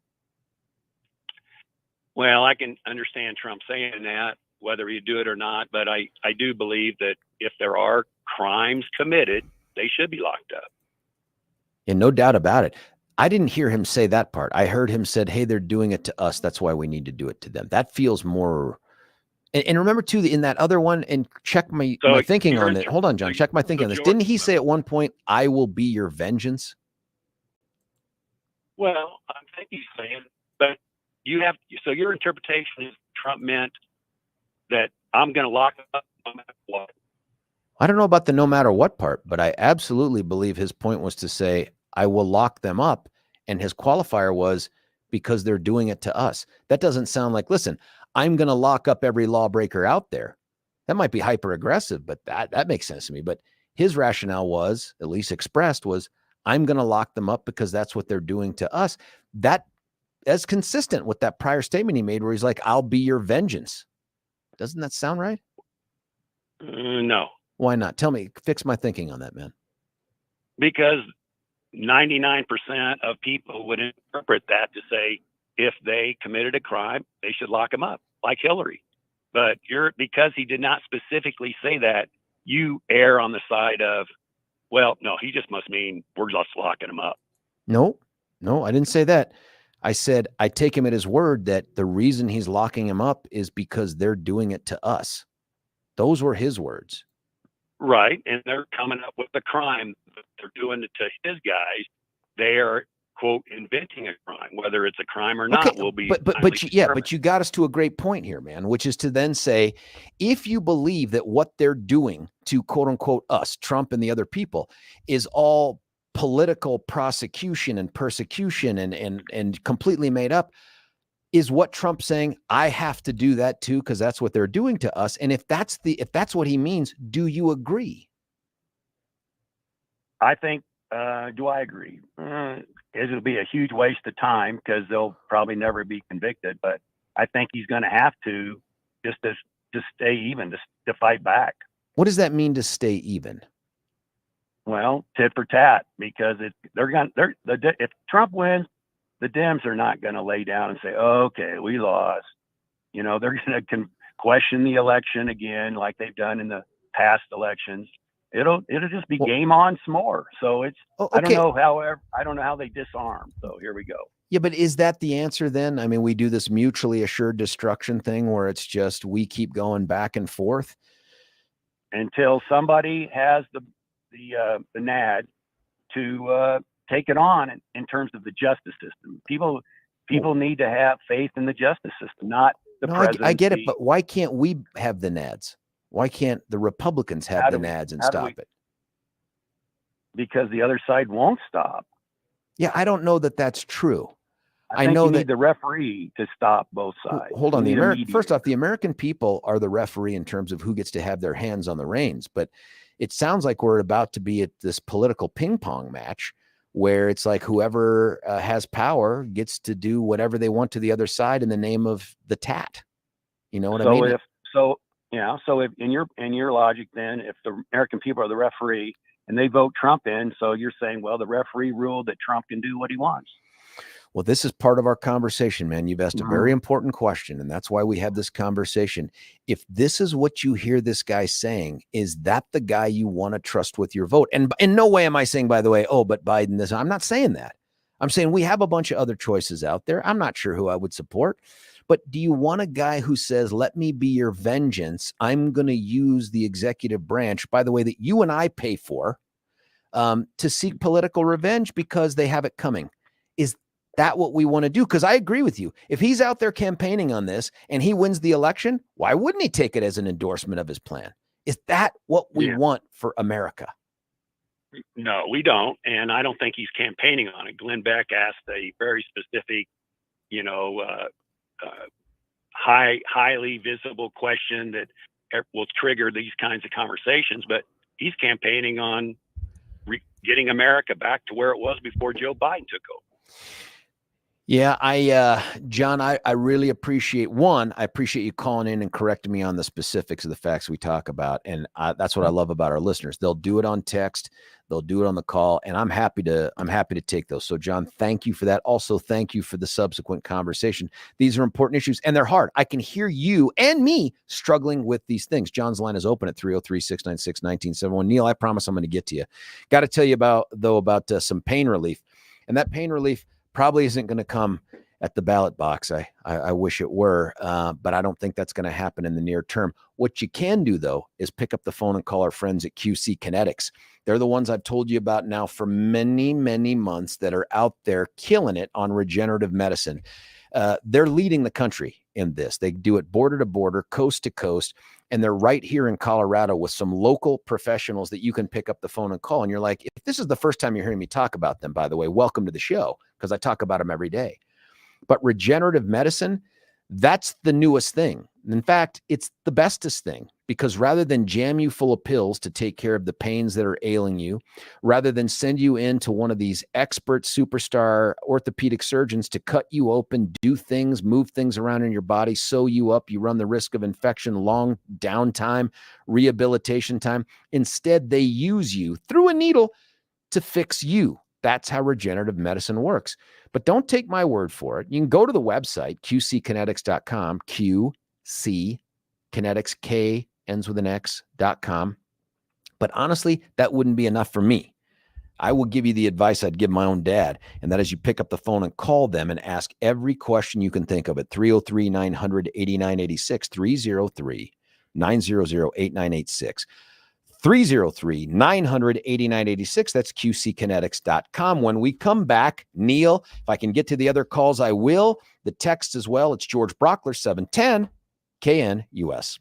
Well, I can understand Trump saying that, whether he do it or not, but I do believe that if there are crimes committed, they should be locked up. And no doubt about it. I didn't hear him say that part. I heard him said, hey, they're doing it to us. That's why we need to do it to them. That feels more. And remember, too, in that other one, and check my thinking on it. Hold on, John. Check my thinking on this. Didn't he say at one point, I will be your vengeance? Well, I think he's saying, but so your interpretation is Trump meant that I'm going to lock up no matter what. I don't know about the no matter what part, but I absolutely believe his point was to say, I will lock them up. And his qualifier was because they're doing it to us. That doesn't sound like, listen, I'm going to lock up every lawbreaker out there. That might be hyper aggressive, but that makes sense to me. But his rationale was, at least expressed, was I'm going to lock them up because that's what they're doing to us. That's consistent with that prior statement he made where he's like, I'll be your vengeance. Doesn't that sound right? No. Why not? Tell me, fix my thinking on that, man. Because 99% of people would interpret that to say, if they committed a crime, they should lock them up, like Hillary. But because he did not specifically say that, you err on the side of, well, no, he just must mean we're just locking him up. No, I didn't say that. I said, I take him at his word that the reason he's locking him up is because they're doing it to us. Those were his words. Right. And they're coming up with a crime. They're doing it to his guys. They are, quote, inventing a crime. Whether it's a crime or not will be. But you got us to a great point here, man, which is to then say, if you believe that what they're doing to, quote unquote, us, Trump and the other people, is all political prosecution and persecution and completely made up, is what Trump saying, I have to do that too, because that's what they're doing to us. And if that's what he means, do you agree? I think, do I agree? It'll be a huge waste of time because they'll probably never be convicted. But I think he's going to have to just stay even, to fight back. What does that mean to stay even? Well, tit for tat, because if Trump wins, the Dems are not going to lay down and say, oh, okay, we lost. They're going to question the election again, like they've done in the past elections. It'll just be game on some more. So it's, okay. I don't know how they disarm. So here we go. Yeah, but is that the answer then? I mean, we do this mutually assured destruction thing where it's just, we keep going back and forth until somebody has the NAD to take it on in terms of the justice system. People need to have faith in the justice system, not the presidency. I get it, but why can't we have the NADs? Why can't the Republicans have the NADs and stop it? Because the other side won't stop. Yeah, I don't know that that's true. I know that the referee to stop both sides. Hold on, first off, the American people are the referee in terms of who gets to have their hands on the reins. But it sounds like we're about to be at this political ping pong match where it's like whoever has power gets to do whatever they want to the other side in the name of the tat. You know what I mean? So if in your logic, then if the American people are the referee and they vote Trump in, so you're saying, well, the referee ruled that Trump can do what he wants. Well, this is part of our conversation, man. You've asked a very important question, and that's why we have this conversation. If this is what you hear this guy saying, is that the guy you want to trust with your vote? And in no way am I saying, by the way, oh, but Biden this. I'm not saying that. I'm saying we have a bunch of other choices out there. I'm not sure who I would support. But do you want a guy who says, let me be your vengeance? I'm going to use the executive branch, by the way, that you and I pay for, to seek political revenge because they have it coming. Is that what we want to do? Because I agree with you. If he's out there campaigning on this and he wins the election, why wouldn't he take it as an endorsement of his plan? Is that what we want for America? No, we don't. And I don't think he's campaigning on it. Glenn Beck asked a very specific, highly visible question that will trigger these kinds of conversations, but he's campaigning on getting America back to where it was before Joe Biden took over. Yeah, John, I really appreciate you calling in and correcting me on the specifics of the facts we talk about. And that's what I love about our listeners. They'll do it on text, they'll do it on the call, and I'm happy to take those. So John, thank you for that. Also, thank you for the subsequent conversation. These are important issues and they're hard. I can hear you and me struggling with these things. John's line is open at 303-696-1971. Neil, I promise I'm going to get to you. Got to tell you about some pain relief. And that pain relief probably isn't going to come at the ballot box. I wish it were, but I don't think that's going to happen in the near term. What you can do, though, is pick up the phone and call our friends at QC Kinetics. They're the ones I've told you about now for many, many months that are out there killing it on regenerative medicine. They're leading the country in this. They do it border to border, coast to coast, and they're right here in Colorado with some local professionals that you can pick up the phone and call. And you're like, if this is the first time you're hearing me talk about them, by the way, welcome to the show, because I talk about them every day. But regenerative medicine, that's the newest thing. In fact, it's the bestest thing, because rather than jam you full of pills to take care of the pains that are ailing you, rather than send you into one of these expert superstar orthopedic surgeons to cut you open, do things, move things around in your body, sew you up, you run the risk of infection, long downtime, rehabilitation time. Instead, they use you through a needle to fix you. That's how regenerative medicine works. But don't take my word for it. You can go to the website, qckinetics.com, QC Kinetics, K ends with an X.com. But honestly, that wouldn't be enough for me. I will give you the advice I'd give my own dad, and that is you pick up the phone and call them and ask every question you can think of at 303-900-8986, 303-900-8986. 303-900-8986. That's qckinetics.com. When we come back, Neil, if I can get to the other calls, I will. The text as well. It's George Brauchler, 710 KNUS.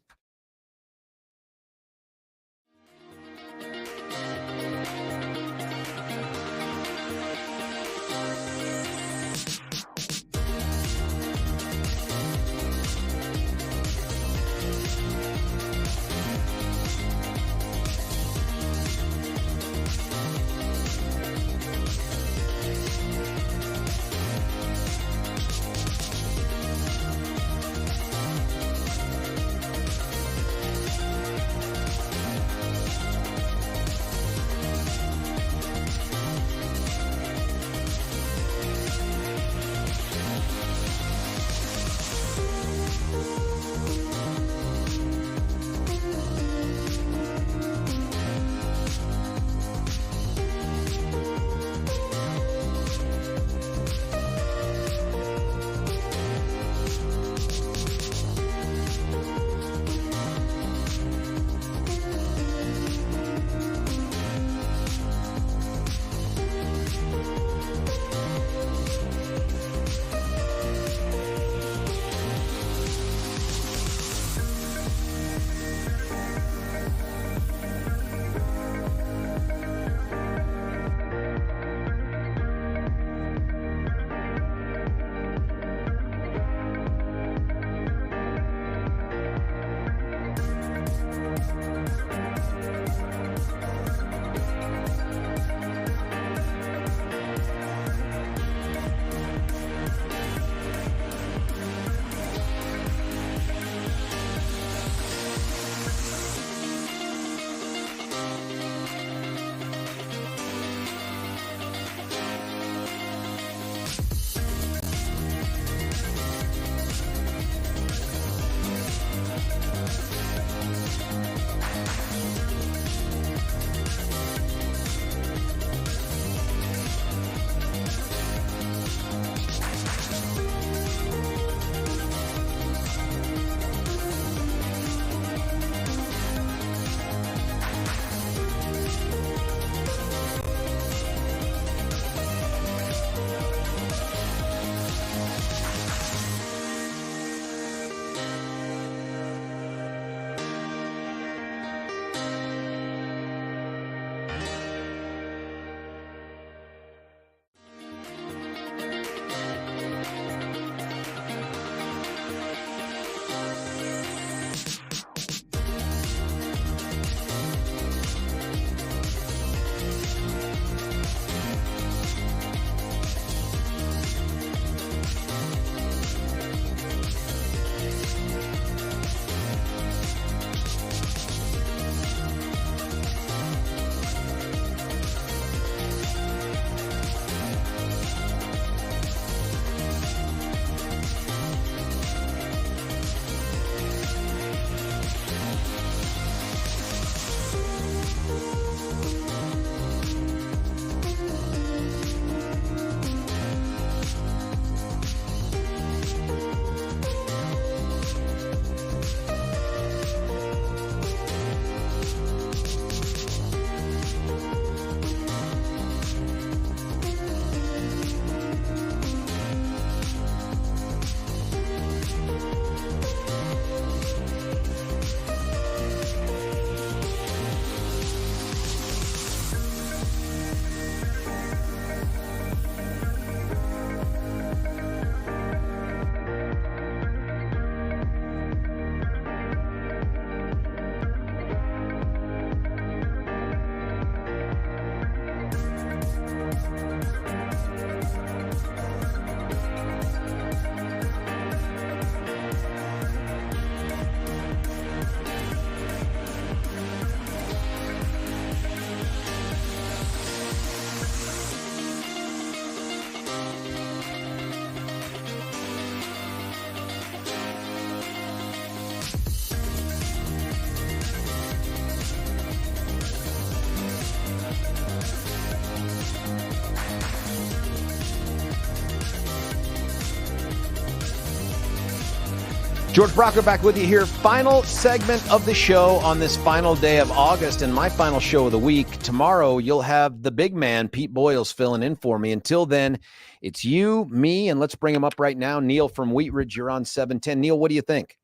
George Brauchler back with you here. Final segment of the show on this final day of August and my final show of the week. Tomorrow, you'll have the big man, Pete Boyles, filling in for me. Until then, it's you, me, and let's bring him up right now. Neil from Wheat Ridge, you're on 710. Neil, what do you think?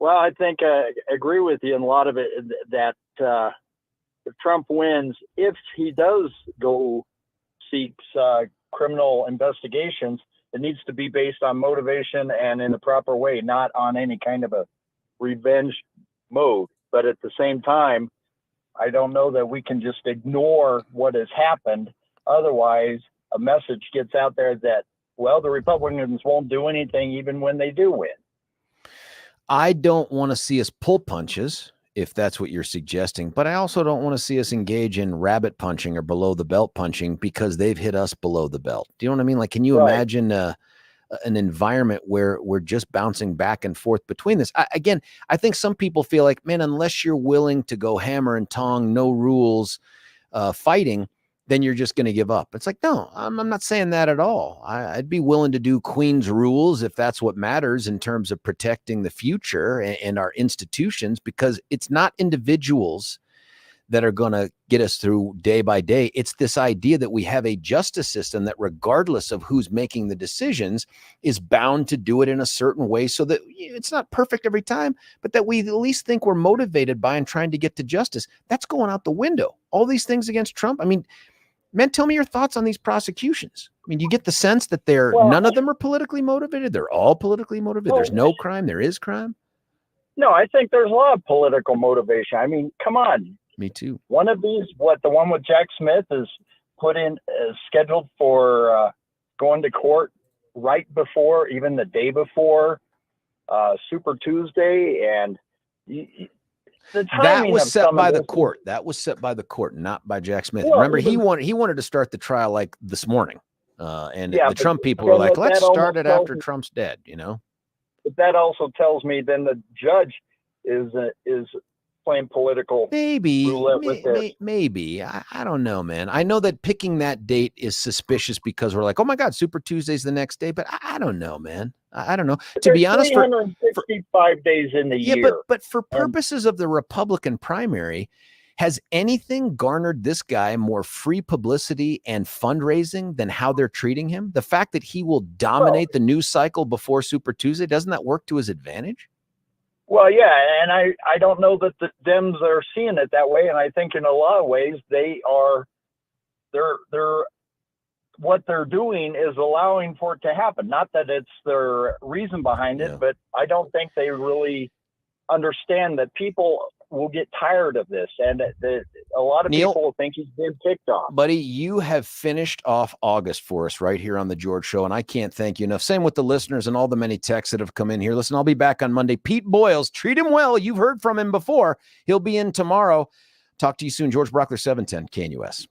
Well, I think I agree with you in a lot of it, that if Trump wins, if he does go seek criminal investigations, it needs to be based on motivation and in the proper way, not on any kind of a revenge mode. But at the same time, I don't know that we can just ignore what has happened. Otherwise, a message gets out there that, well, the Republicans won't do anything even when they do win. I don't want to see us pull punches, if that's what you're suggesting, but I also don't want to see us engage in rabbit punching or below the belt punching because they've hit us below the belt. Do you know what I mean? Like, can you imagine an environment where we're just bouncing back and forth between this? I think some people feel like, man, unless you're willing to go hammer and tong, no rules fighting, then you're just going to give up. It's like, no, I'm not saying that at all. I'd be willing to do Queen's rules if that's what matters in terms of protecting the future and our institutions, because it's not individuals that are going to get us through day by day. It's this idea that we have a justice system that, regardless of who's making the decisions, is bound to do it in a certain way so that it's not perfect every time, but that we at least think we're motivated by and trying to get to justice. That's going out the window. All these things against Trump. I mean, man, tell me your thoughts on these prosecutions. I mean, you get the sense that none of them are politically motivated. They're all politically motivated. There's no crime. There is crime. No, I think there's a lot of political motivation. I mean, come on. Me too. One of these, the one with Jack Smith is scheduled for going to court right before, even the day before Super Tuesday. And that was set by the court. That was set by the court, not by Jack Smith. Well, remember, he wanted to start the trial like this morning. The Trump people were like, let's start it after Trump's dead, you know? But that also tells me then the judge is playing political roulette with this. Maybe. I don't know, man. I know that picking that date is suspicious because we're like, oh my God, Super Tuesday's the next day. But I don't know, man. I don't know. To be honest, 365 days in the year. But for purposes of the Republican primary, has anything garnered this guy more free publicity and fundraising than how they're treating him? The fact that he will dominate the news cycle before Super Tuesday, doesn't that work to his advantage? Well, yeah, and I don't know that the Dems are seeing it that way, and I think in a lot of ways they're what they're doing is allowing for it to happen. Not that it's their reason behind it, but I don't think they really understand that people will get tired of this, and a lot of people will think he's been kicked off. Buddy, you have finished off August for us right here on the George Show, and I can't thank you enough. Same with the listeners and all the many texts that have come in here. Listen, I'll be back on Monday. Pete Boyles, treat him well. You've heard from him before. He'll be in tomorrow. Talk to you soon. George Brauchler, 710 KNUS.